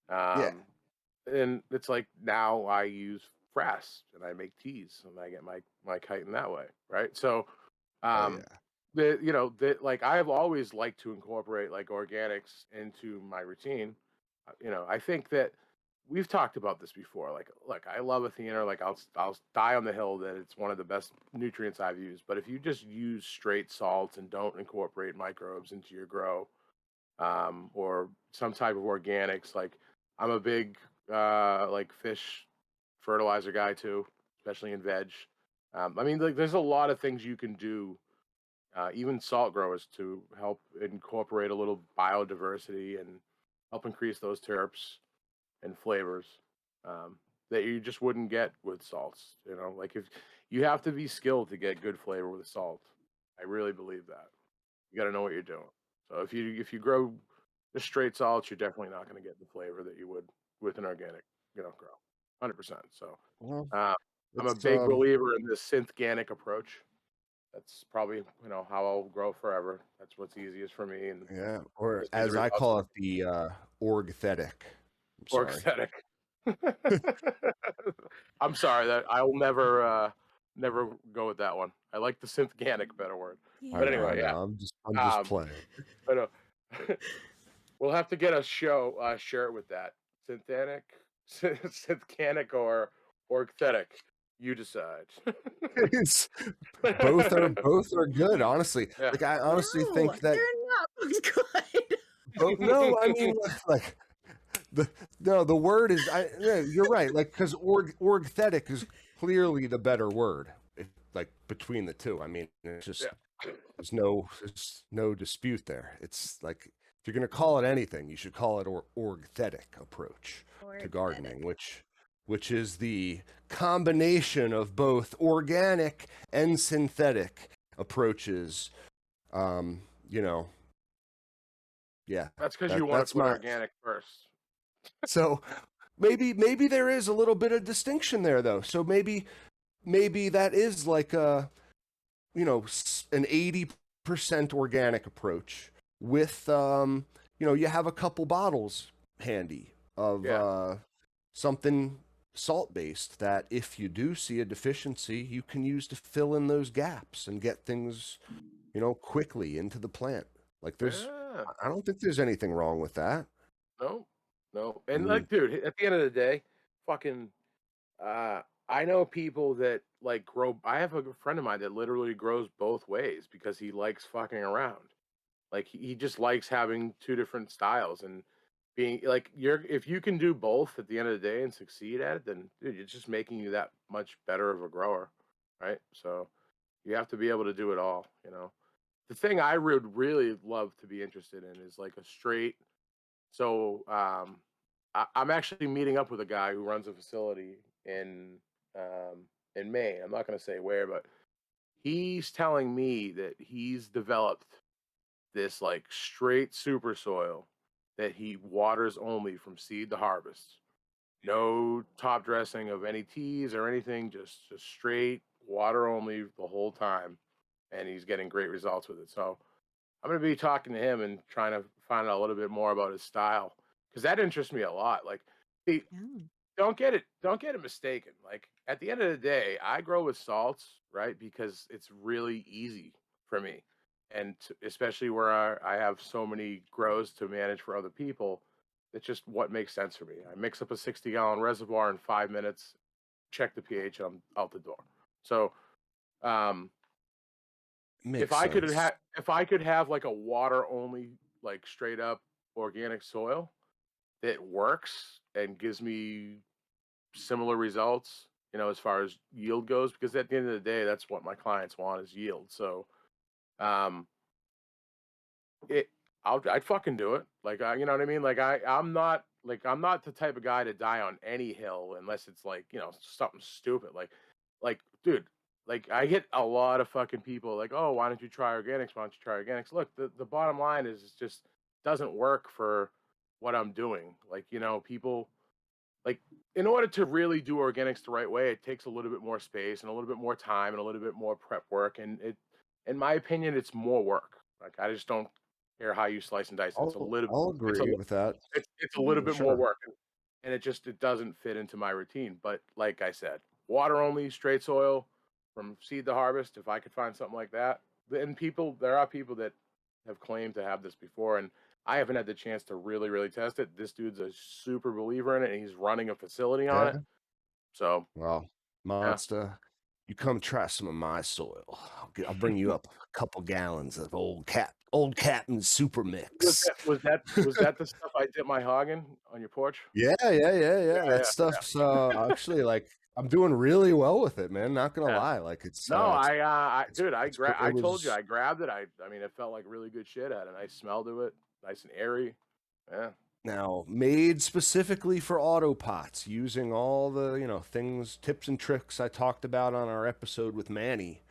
Speaker 1: Yeah.
Speaker 3: Um, and it's like now I use frass and I make teas and I get my chitin that way, right? So,
Speaker 1: Oh
Speaker 3: um,
Speaker 1: yeah.
Speaker 3: the like I've always liked to incorporate like organics into my routine. I think that we've talked about this before. Like, look, I love a theater. Like, I'll die on the hill that it's one of the best nutrients I've used. But if you just use straight salts and don't incorporate microbes into your grow, or some type of organics, like I'm a big like fish fertilizer guy too, especially in veg. I mean, like, there's a lot of things you can do, even salt growers, to help incorporate a little biodiversity and help increase those terps and flavors, um, that you just wouldn't get with salts. Like if you have to be skilled to get good flavor with salt. I really believe that. You got to know what you're doing. So if you grow just straight salts, you're definitely not going to get the flavor that you would with an organic, grow, 100%. So
Speaker 1: Well,
Speaker 3: uh, I'm a
Speaker 1: it's
Speaker 3: big believer in this synthganic approach. That's probably how I'll grow forever. That's what's easiest for me, and
Speaker 1: yeah, or
Speaker 3: gives me the
Speaker 1: as I
Speaker 3: results.
Speaker 1: call it, the orgthetic. I'm sorry.
Speaker 3: Orgthetic. I'm sorry that I'll never go with that one. I like the synthganic better word. But
Speaker 1: I
Speaker 3: anyway,
Speaker 2: Yeah.
Speaker 3: yeah.
Speaker 1: know. I'm just
Speaker 3: Um,
Speaker 1: playing.
Speaker 3: but we'll have to get a shirt with that synthetic, synthganic or orgthetic. You decide.
Speaker 1: It's both are good, honestly.
Speaker 3: Yeah.
Speaker 1: Like I honestly
Speaker 2: No,
Speaker 1: think that
Speaker 2: they're not both good.
Speaker 1: both. No, I mean like the no, the word is. Yeah, you're right. Like because orgthetic is clearly the better word. Like between the two, I mean, it's just
Speaker 3: Yeah.
Speaker 1: there's no dispute there. It's like if you're gonna call it anything, you should call it orgthetic approach to
Speaker 2: Orgthetic.
Speaker 1: gardening, which is the combination of both organic and synthetic approaches. Um, you know, yeah,
Speaker 3: That's because you want to
Speaker 1: that's
Speaker 3: put
Speaker 1: my
Speaker 3: organic first.
Speaker 1: so maybe there is a little bit of distinction there though. So maybe that is like a an 80% organic approach with you have a couple bottles handy of
Speaker 3: Yeah.
Speaker 1: something salt based that if you do see a deficiency you can use to fill in those gaps and get things quickly into the plant. Like there's
Speaker 3: Yeah.
Speaker 1: I don't think there's anything wrong with that.
Speaker 3: No. No.
Speaker 1: I
Speaker 3: And
Speaker 1: mean,
Speaker 3: like, dude, at the end of the day, fucking Uh, I know people that like grow. I have a good friend of mine that literally grows both ways because he likes fucking around. Like he just likes having two different styles and being like if you can do both at the end of the day and succeed at it, then dude, it's just making you that much better of a grower, right? So you have to be able to do it all. The thing I would really love to be interested in is like a straight. So I'm actually meeting up with a guy who runs a facility in Maine. I'm not going to say where, but he's telling me that he's developed this like straight super soil that he waters only from seed to harvest. No top dressing of any teas or anything, just straight water only the whole time, and he's getting great results with it. So I'm going to be talking to him and trying to find out a little bit more about his style because that interests me a lot. Like, see,
Speaker 2: Yeah.
Speaker 3: don't get it mistaken. Like at the end of the day, I grow with salts, right? Because it's really easy for me, and especially where I have so many grows to manage for other people. It's just what makes sense for me. I mix up a 60-gallon reservoir in 5 minutes, check the pH, and I'm out the door. So, um,
Speaker 1: Makes sense.
Speaker 3: if I could have like a water only, like straight up organic soil that works and gives me similar results, as far as yield goes, because at the end of the day, that's what my clients want is yield. So, um, it, I'd fucking do it. Like, you know what I mean? Like, I'm not the type of guy to die on any hill unless it's like, something stupid. Like, dude, like I get a lot of fucking people like, oh, why don't you try organics? Why don't you try organics? Look, the bottom line is it just doesn't work for what I'm doing. Like, people like in order to really do organics the right way, it takes a little bit more space and a little bit more time and a little bit more prep work. And in my opinion, it's more work. Like I just don't care how you slice and dice.
Speaker 1: I'll agree with that
Speaker 3: It's a little
Speaker 1: for
Speaker 3: bit more
Speaker 1: sure.
Speaker 3: work, and it doesn't fit into my routine. But like I said, water only, straight soil, from seed to harvest. If I could find something like that, and there are people that have claimed to have this before, and I haven't had the chance to really, really test it. This dude's a super believer in it, and he's running a facility on it.
Speaker 1: Yeah.
Speaker 3: So
Speaker 1: Well,
Speaker 3: yeah,
Speaker 1: Monster, you come try some of my soil. I'll bring you up a couple gallons of old Captain Super Mix.
Speaker 3: was that the stuff I did my hogging on your porch?
Speaker 1: Yeah.
Speaker 3: Yeah,
Speaker 1: That
Speaker 3: yeah,
Speaker 1: stuff's actually like I'm doing really well with it, man. Not gonna
Speaker 3: yeah.
Speaker 1: lie, like it's
Speaker 3: No,
Speaker 1: it's
Speaker 3: dude,
Speaker 1: it
Speaker 3: I told you
Speaker 1: was
Speaker 3: I grabbed it. I mean, it felt like really good shit. Had a nice smell to it, nice and airy. Yeah.
Speaker 1: now made specifically for auto pots, using all the things, tips and tricks I talked about on our episode with Manny.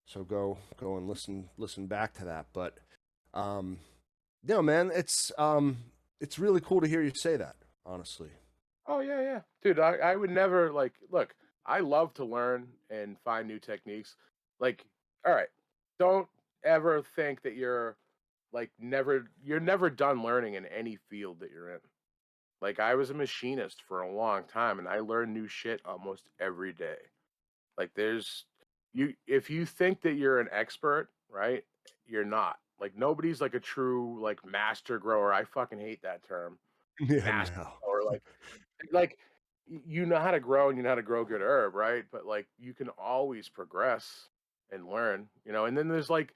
Speaker 1: So go and listen back to that. But um, no, man, it's really cool to hear you say that. Honestly,
Speaker 3: Oh yeah. Dude, I would never like look, I love to learn and find new techniques. Like, all right, don't ever think that you're never done learning in any field that you're in. Like I was a machinist for a long time and I learned new shit almost every day. Like there's you if you think that you're an expert, right? You're not. Like nobody's like a true like master grower. I fucking hate that term.
Speaker 1: yeah,
Speaker 3: Master
Speaker 1: no,
Speaker 3: grower. Like you know how to grow and you know how to grow good herb, right? But like you can always progress and learn, and then there's like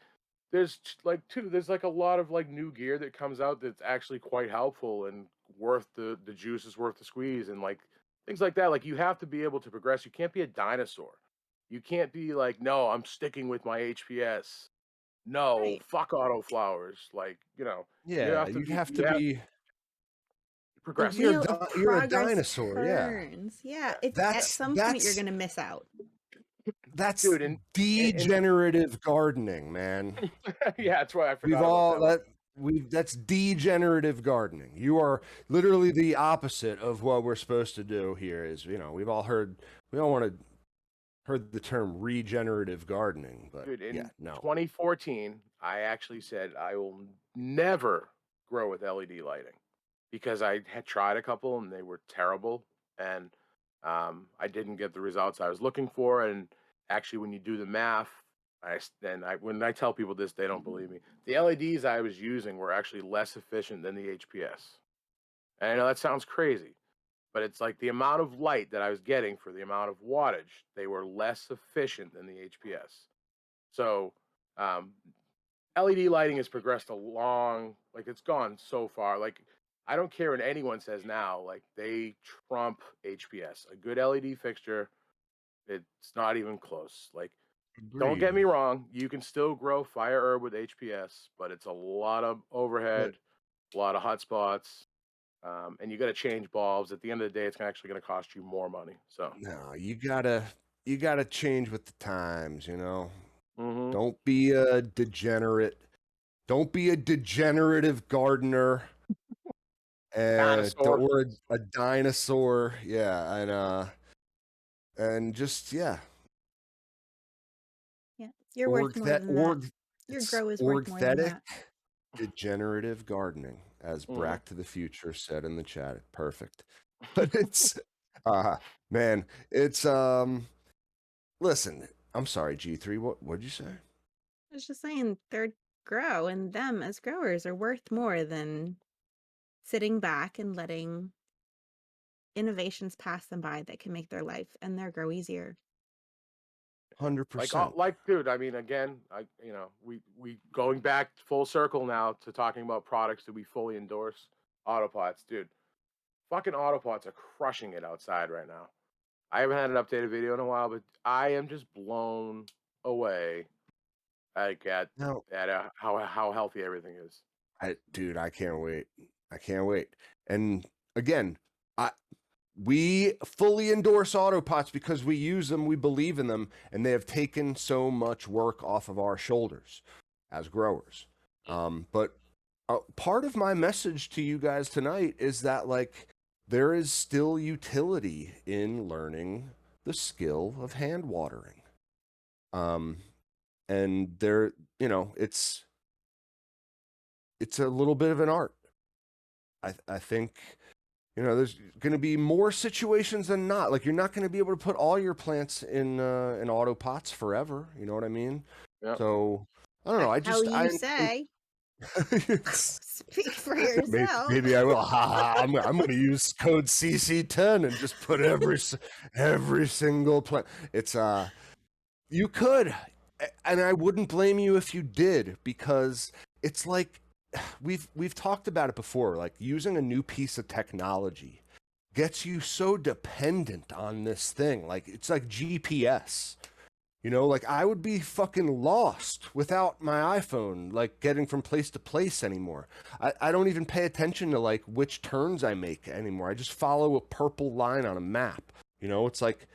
Speaker 3: a lot of like new gear that comes out that's actually quite helpful and worth the juice is worth the squeeze and like things like that. Like you have to be able to progress. You can't be a dinosaur. You can't be like, no, I'm sticking with my HPS. No,
Speaker 2: Right.
Speaker 3: fuck auto flowers. Like, you
Speaker 1: yeah,
Speaker 3: have to
Speaker 1: you'd
Speaker 3: be
Speaker 1: have to
Speaker 3: you have to
Speaker 1: be.
Speaker 2: The
Speaker 3: progress.
Speaker 2: wheel of
Speaker 1: You're a
Speaker 2: progress
Speaker 1: dinosaur, yeah.
Speaker 2: turns. Yeah,
Speaker 3: Yeah.
Speaker 2: it's
Speaker 3: Yeah.
Speaker 2: at
Speaker 1: That's
Speaker 2: some point you're
Speaker 1: that's
Speaker 2: gonna miss out.
Speaker 1: that's
Speaker 3: Dude, and
Speaker 1: degenerative gardening, man.
Speaker 3: yeah, that's why I
Speaker 1: We've
Speaker 3: forgot about
Speaker 1: all
Speaker 3: that one.
Speaker 1: that we've that's degenerative gardening. You are literally the opposite of what we're supposed to do here. Is we all want to heard the term regenerative gardening, but
Speaker 3: Dude,
Speaker 1: yeah,
Speaker 3: in
Speaker 1: no.
Speaker 3: 2014, I actually said I will never grow with LED lighting because I had tried a couple and they were terrible, and I didn't get the results I was looking for. And actually, when you do the math, when I tell people this, they don't believe me. The LEDs I was using were actually less efficient than the HPS. And I know that sounds crazy, but it's like the amount of light that I was getting for the amount of wattage, they were less efficient than the HPS. So, um, LED lighting has progressed like it's gone so far. Like, I don't care what anyone says now, like they trump HPS. A good LED fixture, it's not even close. Like, don't
Speaker 1: Agreed.
Speaker 3: get me wrong, you can still grow fire herb with HPS, but it's a lot of
Speaker 1: But
Speaker 3: overhead, a lot of hot spots, and you got to change bulbs. At the end of the day, it's actually going to cost you more money. So,
Speaker 1: no, you gotta change with the times, you know.
Speaker 3: hmm
Speaker 1: Don't be a degenerate. Don't be a degenerative gardener.
Speaker 3: dinosaur.
Speaker 1: Or a dinosaur. Yeah, and just yeah,
Speaker 2: Yeah, you're worth more than that. Your
Speaker 1: it's
Speaker 2: grow is worth more than
Speaker 1: orgthetic
Speaker 2: that.
Speaker 1: degenerative gardening, as
Speaker 3: hmm
Speaker 1: Brack to the Future said in the chat. Perfect. But it's Uh, man, it's listen, I'm sorry, G3. What'd you say?
Speaker 2: I was just saying they're grow and them as growers are worth more than sitting back and letting innovations pass them by that can make their life and their grow easier.
Speaker 1: 100%.
Speaker 3: Like, dude. I mean, again, we going back full circle now to talking about products that we fully endorse. Autopots, dude. Fucking Autopots are crushing it outside right now. I haven't had an updated video in a while, but I am just blown away, like
Speaker 1: Now,
Speaker 3: how healthy everything is.
Speaker 1: dude, I can't wait. I can't wait. And again, I we fully endorse Autopots because we use them, we believe in them, and they have taken so much work off of our shoulders as growers. But part of my message to you guys tonight is that like there is still utility in learning the skill of hand watering. Um, and there, it's a little bit of an art. I think there's going to be more situations than not. Like you're not going to be able to put all your plants in auto pots forever. You know what I mean?
Speaker 3: Yeah.
Speaker 1: So I don't
Speaker 2: The
Speaker 1: know.
Speaker 2: hell you say?
Speaker 1: It's,
Speaker 2: Speak for
Speaker 1: maybe,
Speaker 2: yourself.
Speaker 1: maybe I will. I'm going to use code CC10 and just put every single plant. It's you could, and I wouldn't blame you if you did because it's like we've talked about it before. Like using a new piece of technology gets you so dependent on this thing. Like it's like GPS. Like I would be fucking lost without my iPhone, like getting from place to place anymore. I don't even pay attention to like which turns I make anymore. I just follow a purple line on a map. It's like,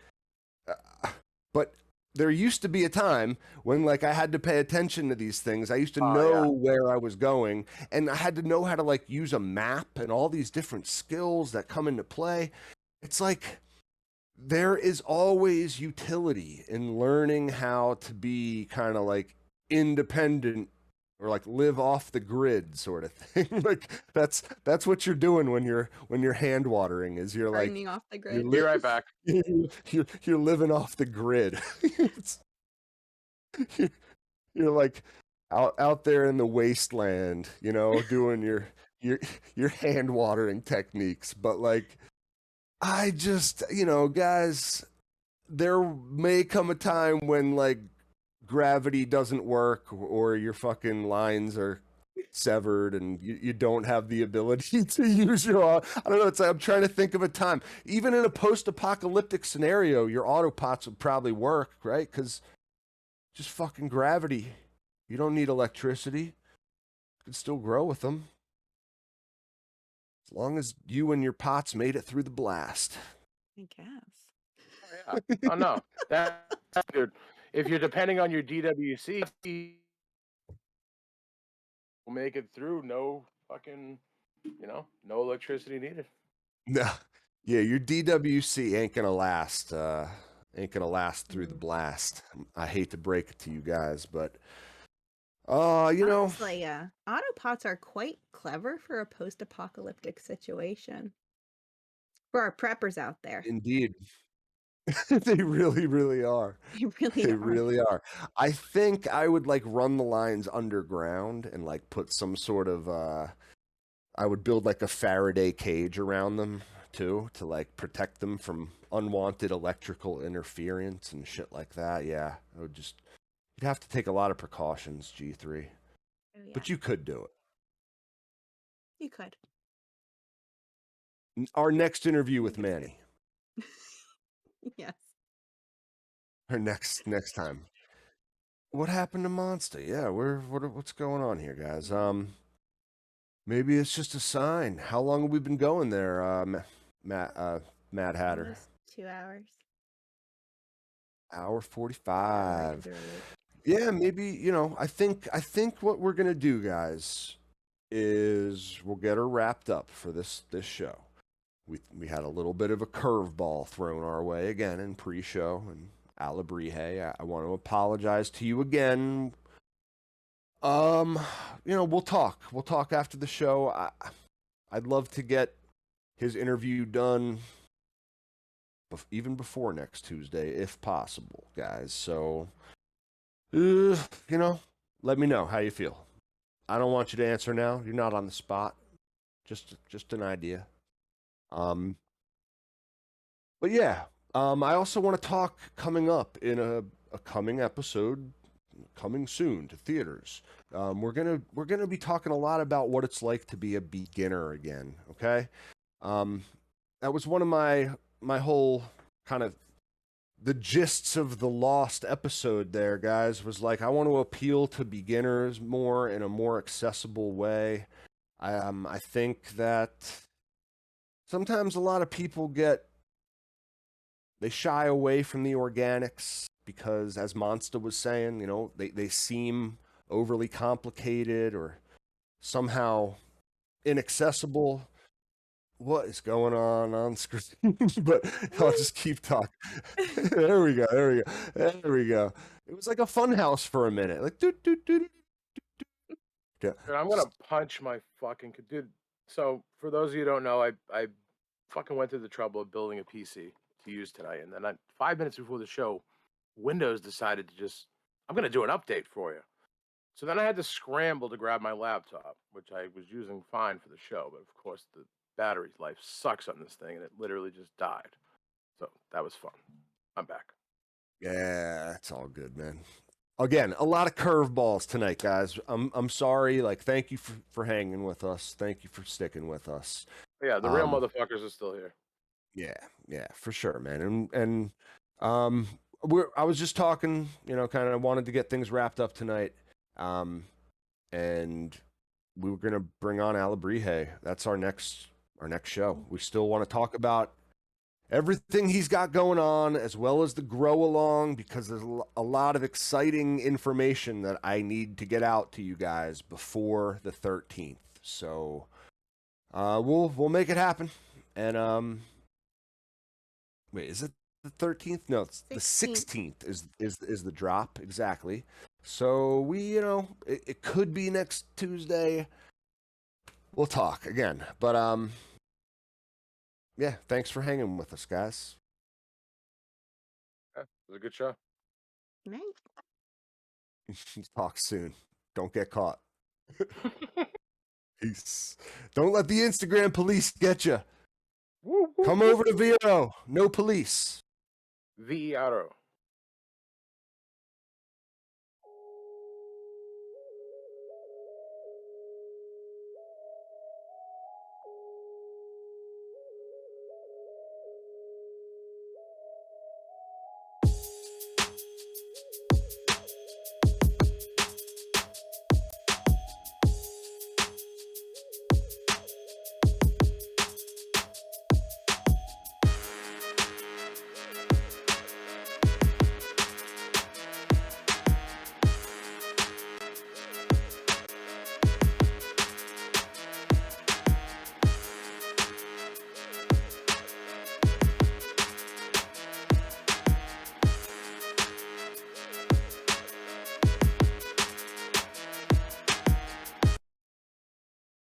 Speaker 1: but there used to be a time when like I had to pay attention to these things. I used to
Speaker 3: Oh
Speaker 1: know
Speaker 3: yeah.
Speaker 1: where I was going and I had to know how to like use a map and all these different skills that come into play. It's like there is always utility in learning how to be kind of like independent or like live off the grid sort of thing. Like that's what you're doing when you're hand watering is you're like
Speaker 2: Burning off the
Speaker 1: you're
Speaker 2: grid.
Speaker 3: Be right back.
Speaker 1: you're living off the grid. you're, you're like out there in the wasteland, doing your your hand watering techniques, but like I just, guys, there may come a time when like gravity doesn't work or your fucking lines are severed and you don't have the ability to use I don't know, it's like I'm trying to think of a time. Even in a post-apocalyptic scenario, your autopots would probably work, right? Because just fucking gravity. You don't need electricity. You can still grow with them. As long as you and your pots made it through the blast.
Speaker 2: I guess.
Speaker 3: Oh yeah. Oh no. That's dude. If you're depending on your DWC, will make it through. No fucking, no electricity needed.
Speaker 1: No. Yeah, your DWC ain't gonna last. Ain't gonna last through the
Speaker 2: Mm.
Speaker 1: blast. I hate to break it to you guys, but
Speaker 2: Honestly, autopots are quite clever for a post-apocalyptic situation. For our preppers out there.
Speaker 1: indeed. They really, really are.
Speaker 2: They really
Speaker 1: They
Speaker 2: are.
Speaker 1: really are. I think I would like run the lines underground and like put some sort of I would build like a Faraday cage around them too to like protect them from unwanted electrical interference and shit like that. Yeah, I would just you'd have to take a lot of precautions, G3.
Speaker 2: Oh, yeah.
Speaker 1: But you could do it.
Speaker 2: You could.
Speaker 1: Our next interview
Speaker 2: I
Speaker 1: with
Speaker 2: think it's
Speaker 1: Manny.
Speaker 2: good. Yes.
Speaker 1: Our next time. What happened to Monster? Yeah, what's going on here, guys? Maybe it's just a sign. How long have we been going there, Mad Hatter?
Speaker 2: Almost 2 hours.
Speaker 1: Hour
Speaker 2: Hour
Speaker 1: 45.
Speaker 2: early.
Speaker 1: Yeah, maybe, I think what we're gonna do, guys, is we'll get her wrapped up for this show. We had a little bit of a curveball thrown our way again in pre-show and Alabrije. I want to apologize to you again. We'll talk. We'll talk after the show. I'd love to get his interview done even before next Tuesday, if possible, guys. So, let me know how you feel. I don't want you to answer now. You're not on the spot. Just an idea. But yeah, I also want to talk coming up in a coming episode, coming soon to theaters. We're gonna be talking a lot about what it's like to be a beginner again. Okay, that was one of my whole kind of the gists of the Lost episode there, guys, was like I want to appeal to beginners more in a more accessible way. I think that sometimes a lot of people they shy away from the organics because, as Monsta was saying, they seem overly complicated or somehow inaccessible. What is going on screen? But I'll just keep talking. There we go. There we go. There we go. It was like a fun house for a minute. Like, doot, doot, doot, doot. Yeah.
Speaker 3: Dude, I'm gonna punch my fucking dude. So for those of you who don't know, I fucking went through the trouble of building a PC to use tonight, and then 5 minutes before the show, Windows decided to I'm gonna do an update for you. So then I had to scramble to grab my laptop, which I was using fine for the show, but of course the battery life sucks on this thing, and it literally just died. So that was fun. I'm back.
Speaker 1: Yeah, it's all good, man. Again, a lot of curveballs tonight, guys. I'm sorry. Like, thank you for hanging with us. Thank you for sticking with us.
Speaker 3: But yeah, the real motherfuckers are still here.
Speaker 1: Yeah, for sure, man. And I was just talking, kind of wanted to get things wrapped up tonight. And we were gonna bring on Alabrije. That's our next show. We still want to talk about everything he's got going on, as well as the grow along, because there's a lot of exciting information that I need to get out to you guys before the 13th. So we'll make it happen. And wait, is it the 13th? No, it's the 16th is the drop, exactly. So we, it could be next Tuesday. We'll talk again. But yeah, thanks for hanging with us, guys.
Speaker 3: Yeah, it was a good show.
Speaker 2: Good night.
Speaker 1: Talk soon. Don't get caught. Peace. Don't let the Instagram police get you. Come over to Vero. No police.
Speaker 3: VE Auto.